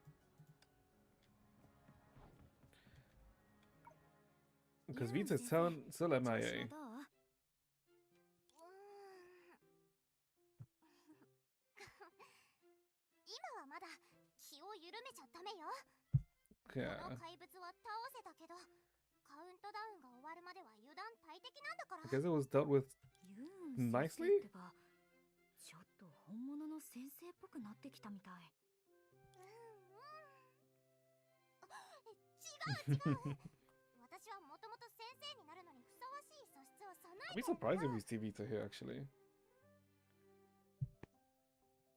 Because Vita's still MIA. 今はまだ気を緩めちゃダメよ。 Yeah. この怪物は倒せたけど、カウントダウンが終わるまでは油断大敵なんだから。 I guess it was dealt with nicely? ちょっと本物の先生っぽくなってきたみたい。違う違う。私はもともと先生になるのにふさわしい素質を備え I'd be surprised if we see Vita here actually.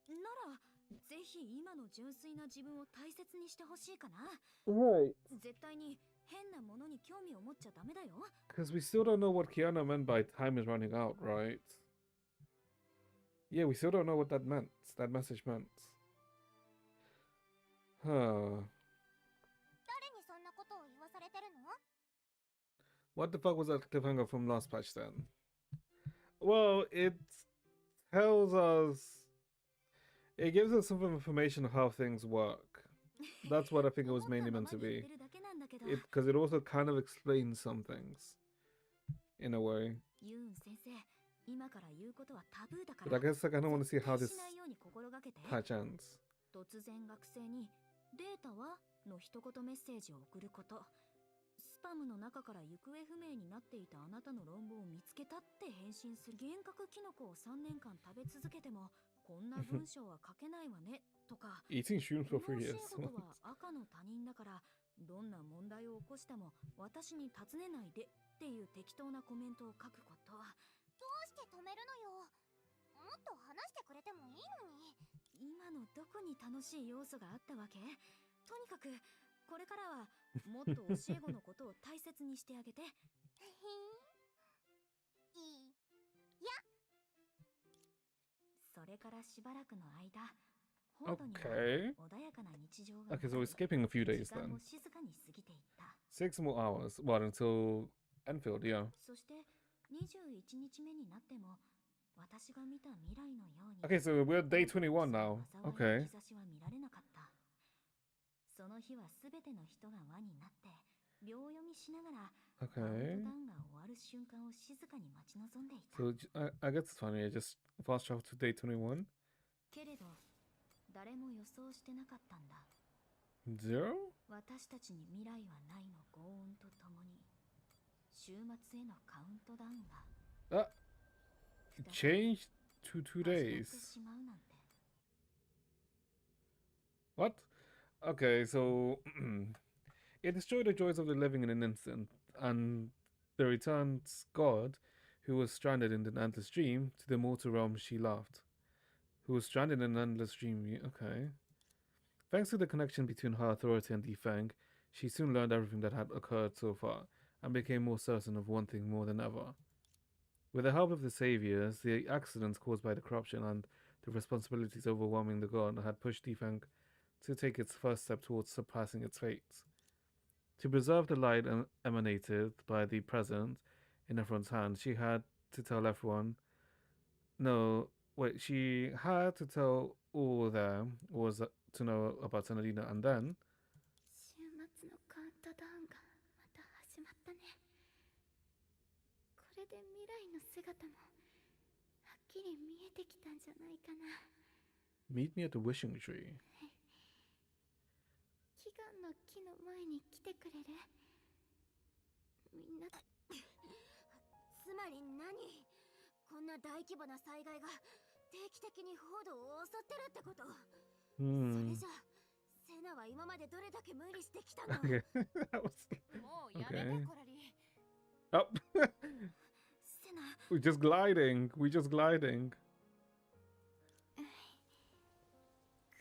ならぜひ今の純粋な自分を大切にしてほしいかな。Right. 絶対に変なものに興味を持っちゃダメだよ。 Because we still don't know what Kiana meant by time is running out, right? Yeah, we still don't know what that meant. That message meant. Huh. 誰にそんなことを言わされてるの？ What the fuck was that cliffhanger from last patch then? Well, it tells us... It gives us some information of how things work. That's what I think it was mainly meant to be. Because it also kind of explains some things. In a way. But I guess I kind of want to see how this patch ends. 突然学生にデータはの一言メッセージを送ること。スパムの中から行方不明になっていたあなたの論文を見つけたって返信する。幻覚キノコを3年間食べ続けてもこんな文章は書けないわねとか。Eating shrooms for 3 years. この仕事は赤の他人だからどんな問題を起こしても私に尋ねないでっていう適当なコメントを書くこと。どうして止めるのよ。もっと話してくれてもいいのに。今のどこに楽しい要素があったわけ？とにかくこれからはもっと教え子のことを大切にしてあげて。いや。それからしばらくの間、ホードには穏やかな日常が。Okay, so we're skipping a few days then. 静かに過ぎていった。 6 more hours. What, until Enfield, yeah. そして21日目になっても私が見た未来のように。 Okay, so we're day 21 now. Okay. 兆しは見られなかった。その日はすべての人が輪になって秒読みしながらカウントダウンが終わる瞬間を静かに待ち望んでいた。 So I guess it's funny. I just fast travel to day 21. けれど誰も予想してなかったんだ。 Zero? 私たちに未来はないのご恩とともに週末へのカウントダウンが It changed to 2 days. What? Okay, so it destroyed the joys of the living in an instant, and the returned god, who was stranded in an endless dream, to the mortal realm she loved. Who was stranded in an endless dream. Okay. Thanks to the connection between her authority and Difeng, she soon learned everything that had occurred so far, and became more certain of one thing more than ever. With the help of the saviors, the accidents caused by the corruption and the responsibilities overwhelming the god had pushed Difeng to take its first step towards surpassing its fate. To preserve the light emanated by the present in everyone's hand, she had to tell everyone. No, wait, she had to tell all there was to know about Senadina, and then. 週末のカウントダウンがまた始まったね。これで未来の姿もはっきり見えてきたんじゃないかな。Meet me at the wishing tree. 祈願の木の前に来てくれる？みんなつまり何？こんな大規模な災害が定期的に報道を襲ってるってこと？それじゃセナは今までどれだけ無理してきたの？もうやめてコラリ。Oh. We're just gliding. We're just gliding.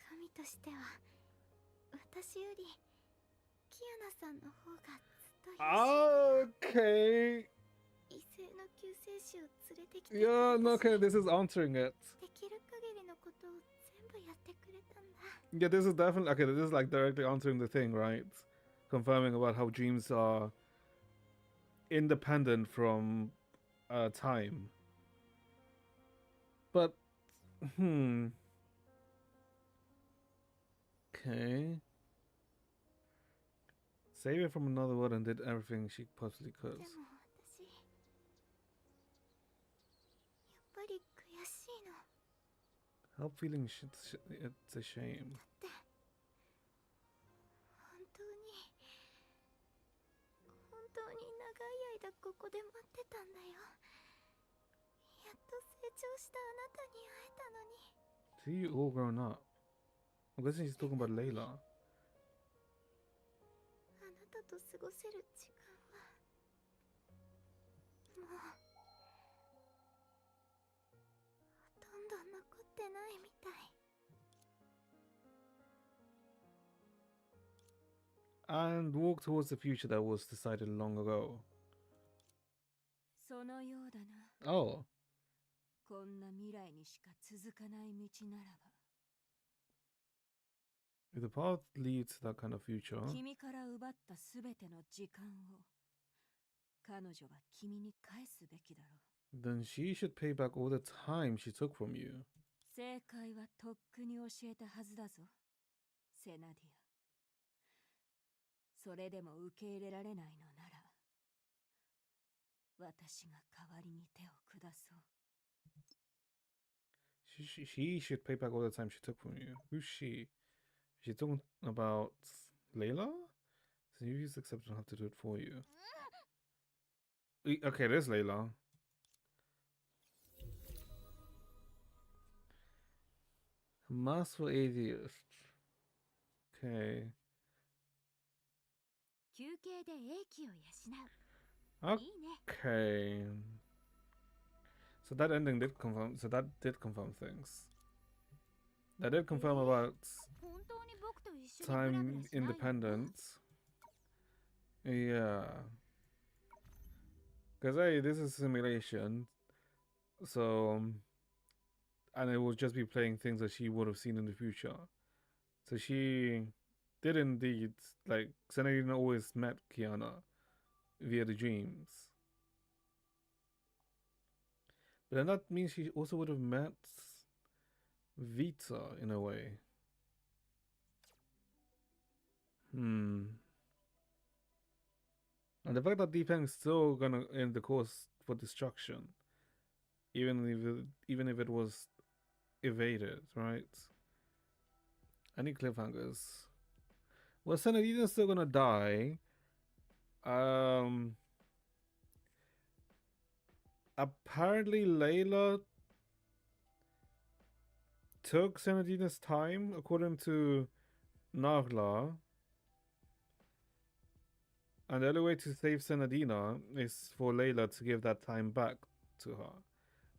神としては私よりキアナさんの方がずっとOkay. 異性の救世主を連れてきて Yeah, no, okay, this is answering it. できる限りのことを全部やってくれたんだ。 Yeah, this is definitely okay. This is like directly answering the thing, right? Confirming about how dreams are independent from time. But, okay. Save it from another world and did everything she possibly could. でも私やっぱり悔しいの。 Help feeling it's a shame. だって本当に長い間ここで待ってたんだよ。やっと成長したあなたに会えたのに。 See you all grown up. I'm guessing she's talking about Layla. あなたと過ごせる時間はもうほとんど残ってないみたい。 And walk towards the future that was decided long ago. そのようだな。 Oh. こんな未来にしか続かない道ならば。 If the path leads to that kind of future, 君から奪ったすべての時間を彼女は君に返すべきだろう。 then she should pay back all the time she took from you. 正解はとっくに教えたはずだぞ、セナディア。それでも受け入れられないのなら、私が代わりに手を下そう。 She should pay back all the time she took from you. Who's she? She's talking about Layla? So you just accept and have to do it for you. Okay, there's Layla. Master atheist. Okay. 休憩で英気を養う。いいね。 Okay. So that ending did confirm. So that did confirm things. That did confirm about 本当に僕と一緒にブラブラ time しないの？ independence. Yeah. Because hey, this is simulation. So and it will just be playing things that she would have seen in the future. So she did indeed, like, Senadina always met Kiana via the dreams. But then that means she also would have met Vita in a way. And the fact that Difeng's still gonna end the course for destruction, even if it was evaded, right? Any cliffhangers? Well, Senadina's still gonna die. Apparently Layla took Senadina's time, according to Nagla. And the only way to save Senadina is for Layla to give that time back to her.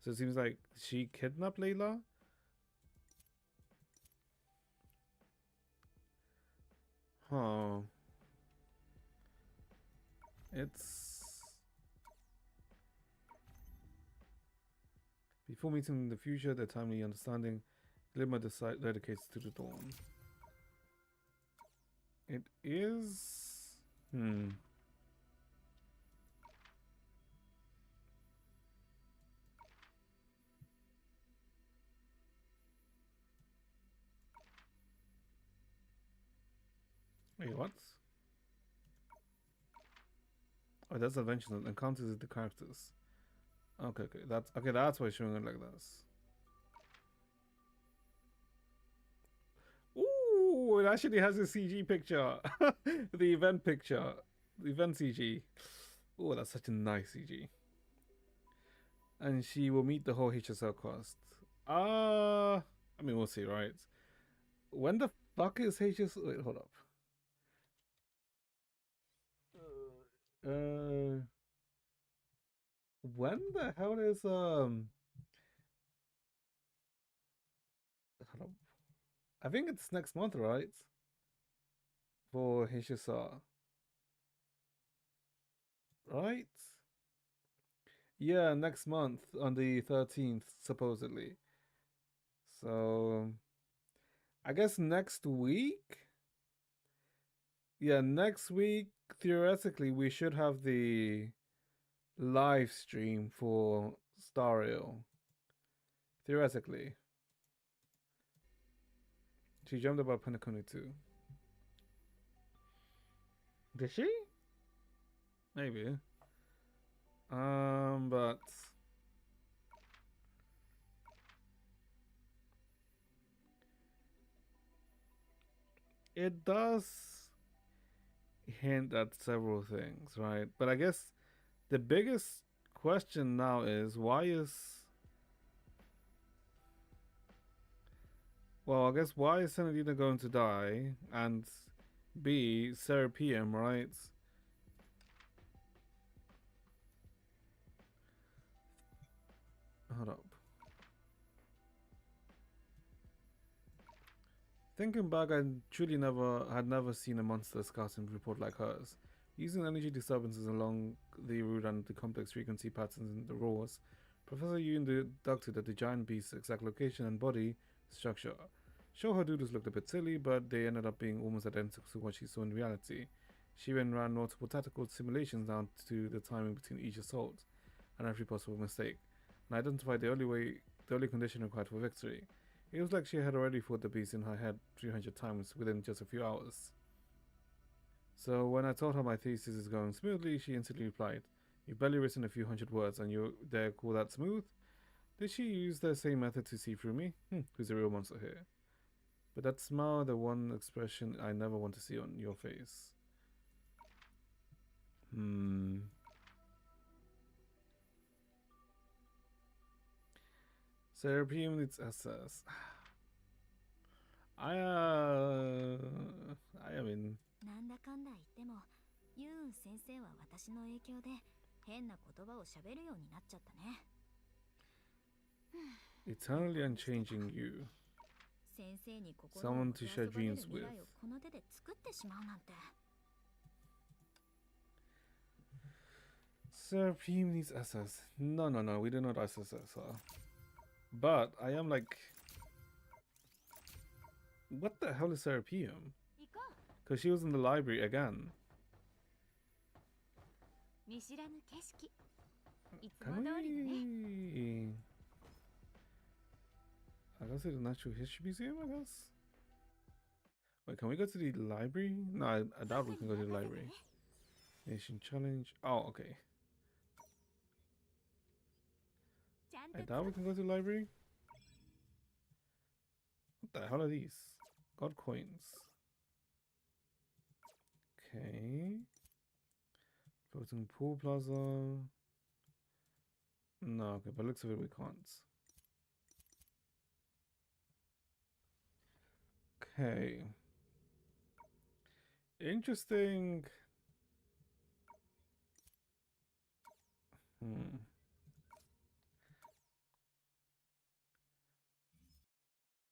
So it seems like she kidnapped Layla. Huh. It's... Before meeting the future, their timely understanding, Glimmer dedicates to the dawn. It is... Wait, what? Oh, that's adventures and encounters with the characters. Okay, that's why it's showing it like this. Ooh, it actually has a CG picture. The event picture. The event CG. Oh, that's such a nice CG. And she will meet the whole HSL cast. I mean, we'll see, right? When the fuck is HSL? Wait, hold up. When the hell is hold up. I think it's next month, right? For HSR. Right? Yeah, next month on the 13th, supposedly. So, I guess next week? Yeah, next week, theoretically, we should have the live stream for Stario. Theoretically. She jumped about Penacony too. Did she? Maybe. But it does hint at several things, right? But I guess the biggest question now is why is Senadina going to die? And B, Sarah PM, right? Hold up. Thinking back, I truly had never seen a monster scouting report like hers. Using energy disturbances along the route and the complex frequency patterns in the roars, Professor Yoon deducted that the giant beast's exact location and body structure. Sure, her doodles looked a bit silly, but they ended up being almost identical to what she saw in reality. She then ran multiple tactical simulations down to the timing between each assault and every possible mistake, and identified the only condition required for victory. It was like she had already fought the beast in her head 300 times within just a few hours. So when I told her my thesis is going smoothly, she instantly replied, "You've barely written a few hundred words and you dare call that smooth?" Did she use the same method to see through me? Who's the real monster here? But that smile, the one expression I never want to see on your face. Serapium needs SS. I mean... なんだかんだ言っても、ユーン先生は私の影響で変な言葉を喋るようになっちゃったね。Eternally unchanging you. 先生に心を持ち遊ばれる未来をこの手で作ってしまうなんて。Seraphim needs SS. No, we do not SS her. But I am like... What the hell is Seraphim? Because she was in the library again. Can we... I guess it's the Natural History Museum, I guess? Wait, can we go to the library? No, I doubt we can go to the library. Nation Challenge. Oh, okay. I doubt we can go to the library. What the hell are these? God coins. Okay. Floating pool plaza. No, okay, but looks of it we can't. Okay. Interesting.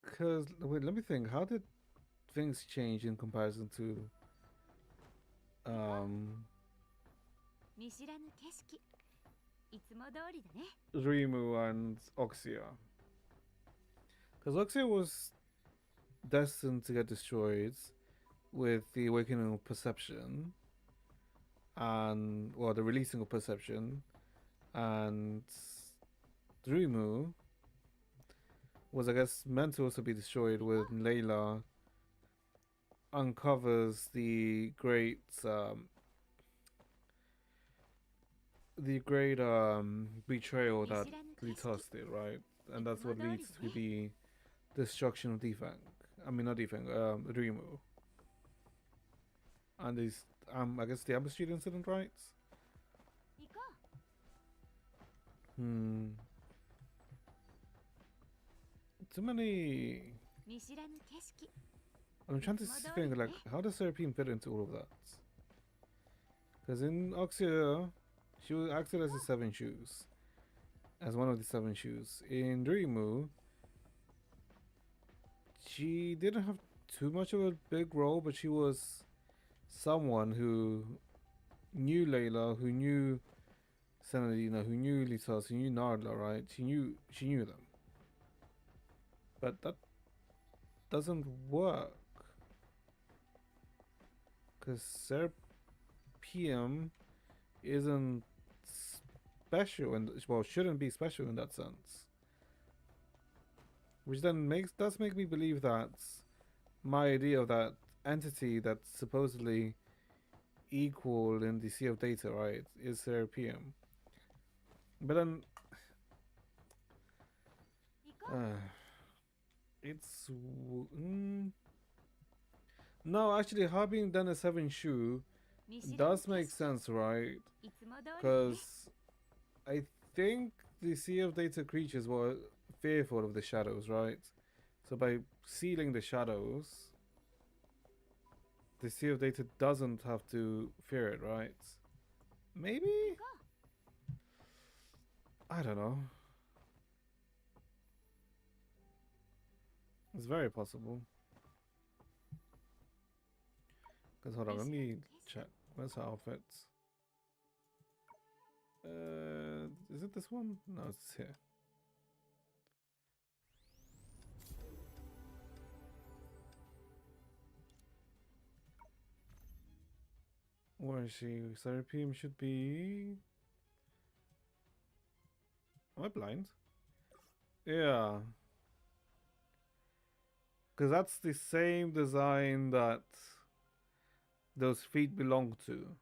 Because, wait, let me think. How did things change in comparison to Rimu and Oxia? Because Oxia was destined to get destroyed with the awakening of perception and, well, the releasing of perception, and Rimu was, I guess, meant to also be destroyed when Layla uncovers the great betrayal that Litos did, right? And that's what leads to the destruction of Difeng. I mean, not Difeng, Rimu. And these, I guess the Amber Street incident, right? Too many. I'm trying to think, like, how does Seraphine fit into all of that? Because in Oxia, she acted as the Seven Shoes, as one of the Seven Shoes. In Dreamu, she didn't have too much of a big role, but she was someone who knew Layla, who knew Senadina, who knew Litas, who knew Nardla, right? She knew them. But that doesn't work. Because Serapium isn't special, and well, shouldn't be special in that sense. Which then does make me believe that my idea of that entity that's supposedly equal in the Sea of Data, right, is Serapium. But then it's no, actually, her being done a Seven Shoe does make sense, right? Because I think the Sea of Data creatures were fearful of the shadows, right? So by sealing the shadows, the Sea of Data doesn't have to fear it, right? Maybe? I don't know. It's very possible. Because hold on, let me check. Where's her outfits? Is it this one? No, it's here. Where is she? Seraphim should be. Am I blind? Yeah. Because that's the same design that those feet belong to.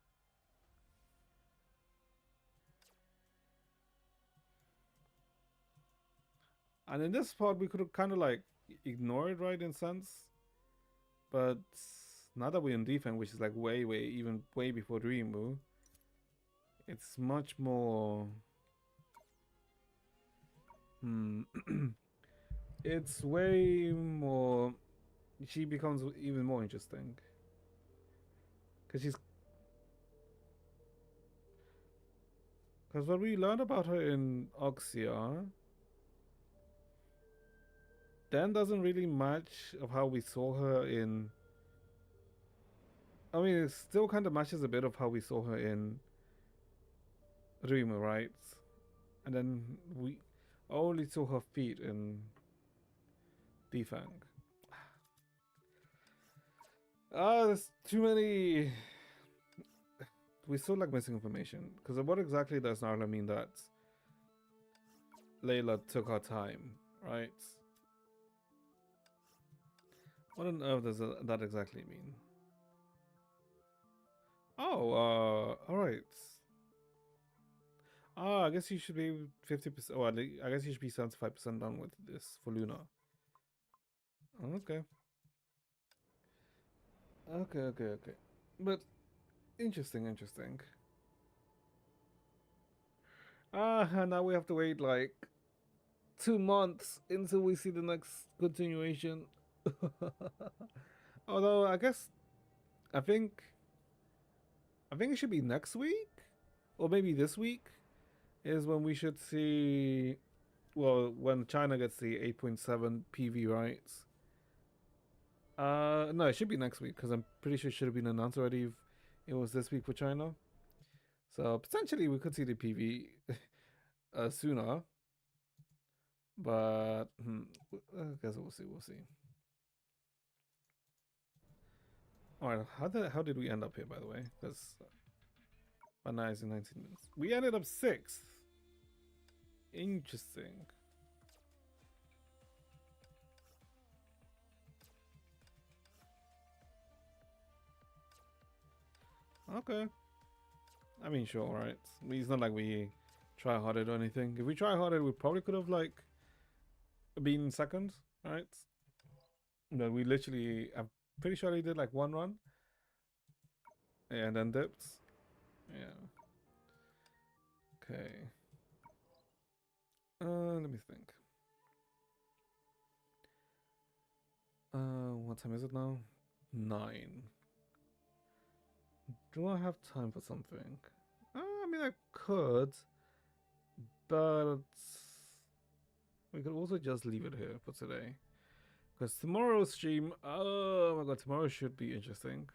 And in this part, we could have kind of like ignored, right, in sense. But now that we're in Difeng, which is like even way before Dreamu, it's much more. It's way more. She becomes even more interesting. Because what we learned about her in Oxia then doesn't really match of how we saw her in. I mean, it still kind of matches a bit of how we saw her in Rimu, right? And then we only saw her feet in Difeng. There's too many. We still like missing information. Because what exactly does Narla mean that Layla took her time, right? What on earth does that exactly mean? Oh, alright. I guess you should be 50%. Oh, I guess you should be 75% done with this for Luna. Okay. Okay. But Interesting, interesting. And now we have to wait like 2 months until we see the next continuation. Although I guess I think it should be next week or maybe this week is when we should see, well, when China gets the 8.7 PV rights. No, it should be next week because I'm pretty sure it should have been announced already if it was this week for China. So potentially we could see the PV sooner. But I guess we'll see. We'll see. All right, how did we end up here, by the way? Because by 19 minutes, we ended up 6th. Interesting. Okay. I mean, sure, right? It's not like we try harder or anything. If we try harder, we probably could have like been second, right? But we literally, I'm pretty sure he did like 1 run. And then dipped. Yeah. Okay. Let me think. What time is it now? 9. Do I have time for something? I mean, I could, but we could also just leave it here for today. Because tomorrow's stream, oh my god, tomorrow should be interesting.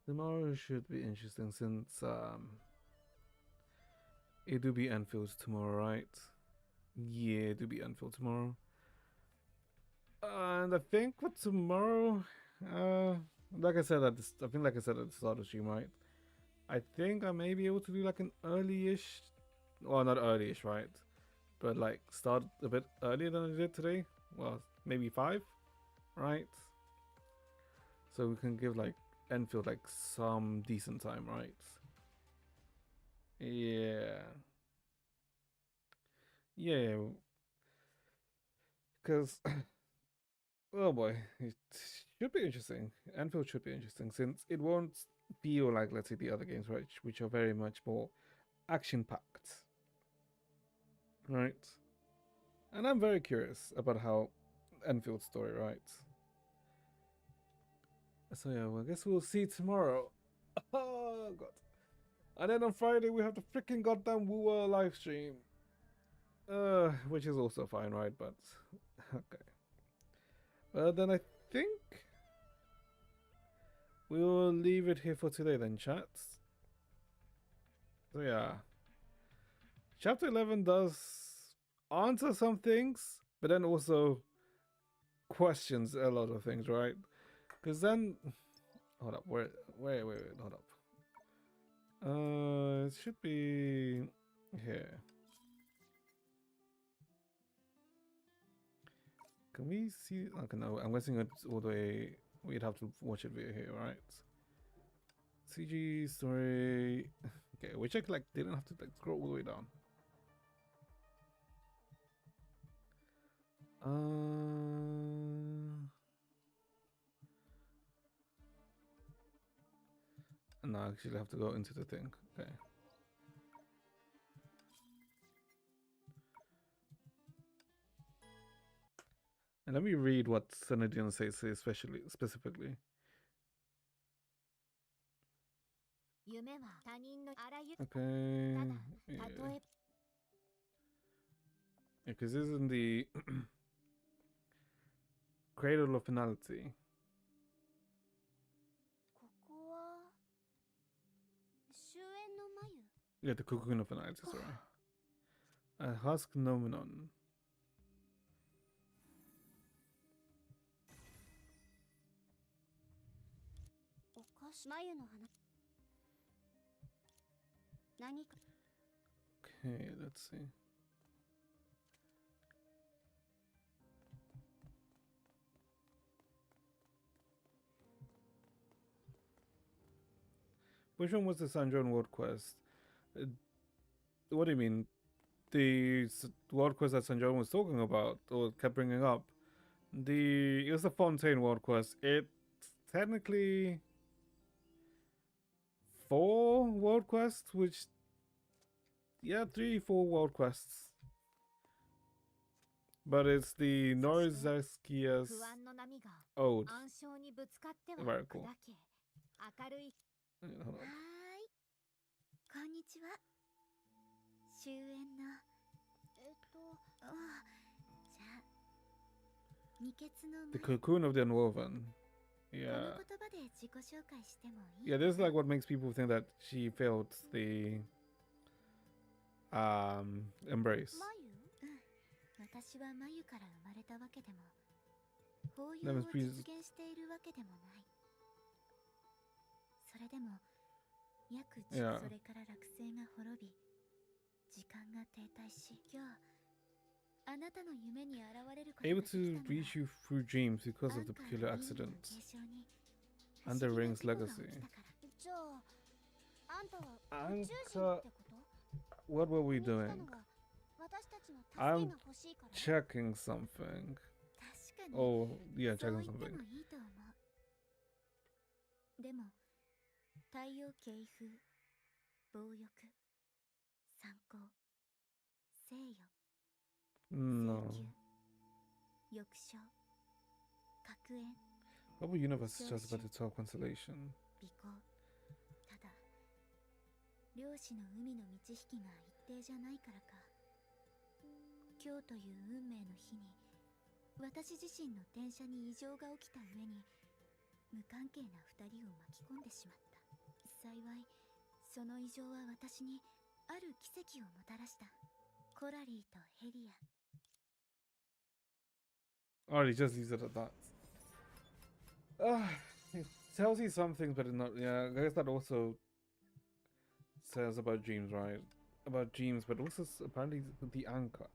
Tomorrow should be interesting since it do be Enfield tomorrow, right? Yeah, it do be Enfield tomorrow. And I think for tomorrow, like I said at the, I think like I said at the start of the stream, right? I think I may be able to do like an early-ish, well, not early-ish, right? But like start a bit earlier than I did today. Well, maybe 5, right? So we can give like Enfield like some decent time, right? Yeah. Yeah. Because, oh boy, it should be interesting. Enfield should be interesting since it won't feel like, let's say, the other games, right? Which are very much more action-packed, right? And I'm very curious about how Enfield's story, right? So yeah, well, I guess we'll see tomorrow. Oh god. And then on Friday we have the freaking goddamn Woo live stream. Which is also fine, right? But okay. Then I think we will leave it here for today then, chats. So yeah. Chapter 11 does answer some things, but then also questions a lot of things, right? Because then, hold up, wait, hold up. It should be here. Can we see? Okay, no, I'm guessing it's all the way. We'd have to watch it via here, right? CG story. Okay, which I like didn't have to like scroll all the way down. No, I actually have to go into the thing. Okay. And let me read what Senadian says specifically. Okay. Yeah. Because this is in the Cradle of Finality. Yeah, the Cocoon of Finality, sorry. A Husk Nomenon. Okay, let's see. Which one was the San John World Quest? What do you mean? The World Quest that San John was talking about, or kept bringing up? It was the Fontaine World Quest. It technically 4 world quests, which, yeah, 3, 4 world quests. But it's the Norizakia's Ode. Very cool. Hold on. こんにちは。終焉のじゃあ二血の The cocoon of the unwoven. Yeah. Yeah, this is like what makes people think that she failed the embrace. 私は眉から生まれたわけでも、法要 That を was pre- 実現しているわけでもない。それでも、約10 Yeah. それから落星が滅び、時間が停滞し、今日、あなたの夢に現れることが Able できた to のは、 reach you through dreams because of the peculiar accident. And the ring's legacy. じゃあ、あんたは Anka, what were we doing? 私たちの助け I'm が欲しいから。 checking something. Oh, yeah, checking something. いいと思う。でも、太陽系風、暴欲、参考、聖よ、 No. 欲症、格縁、 What universe is just about the 12 constellation? 尾行。ただ、漁師の海の満ち引きが一定じゃないからか。今日という運命の日に、私自身の転写に異常が起きた上に、無関係な二人を巻き込んでしまった。幸い、その異常は私にある奇跡をもたらした。コラリーとヘリア。Oh, he just leaves it at that. It tells you some things, but not. Yeah, I guess that also says about dreams, right? About dreams, but also apparently the anchor.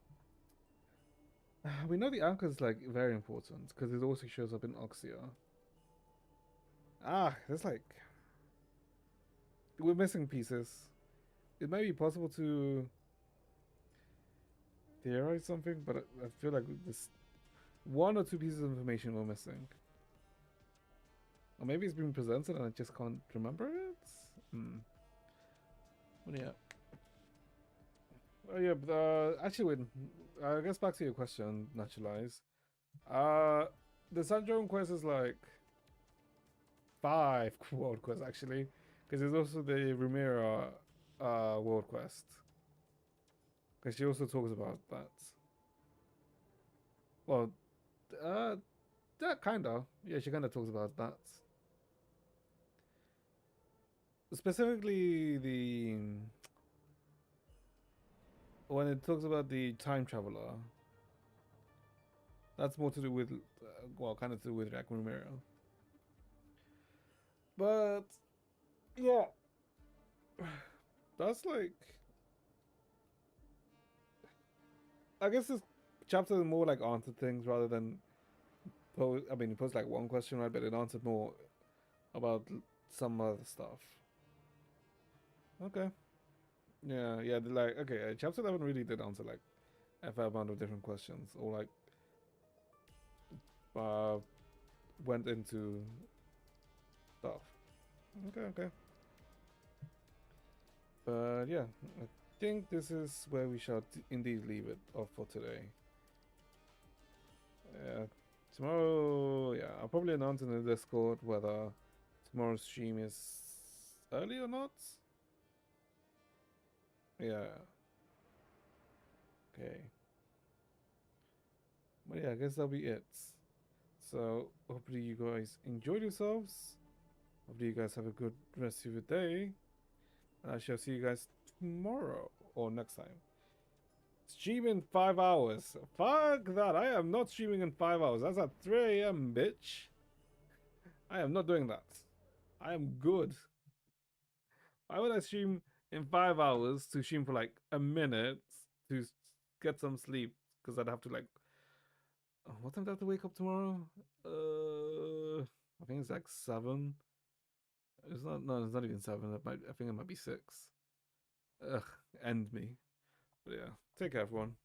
We know the anchor is like very important because it also shows up in Oxia. There's like we're missing pieces. It might be possible to theorize something, but I feel like this 1 or 2 pieces of information we're missing. Or maybe it's been presented and I just can't remember it? But yeah. Oh yeah, but actually wait, I guess back to your question, Naturalize. The Sanjong quest is like 5 world quests actually. Because there's also the Rumira world quest. Because she also talks about that. Well, that kinda. Yeah, she kinda talks about that. Specifically when it talks about the time traveler, that's more to do with, well, kind of to do with like Rumira. But yeah, that's like, I guess this chapter is more like answered things rather than pose. I mean, it posed like one question, right? But it answered more about some other stuff. Okay. Yeah, like, okay, chapter 11 really did answer like a fair amount of different questions, or like went into stuff. Okay. But yeah, I think this is where we shall indeed leave it off for today. Tomorrow, yeah, I'll probably announce in the Discord whether tomorrow's stream is early or not. Yeah. Okay. But yeah, I guess that'll be it. So hopefully you guys enjoyed yourselves. Hopefully you guys have a good rest of your day. And I shall see you guys tomorrow or next time. Stream in 5 hours. Fuck that. I am not streaming in 5 hours. That's at 3 a.m., bitch. I am not doing that. I am good. Why would I stream in 5 hours to stream for like a minute to get some sleep? Because I'd have to like... what time do I have to wake up tomorrow? I think it's like 7. It's not, no, it's not even 7. I think it might be 6. Ugh, end me. But yeah, take care everyone.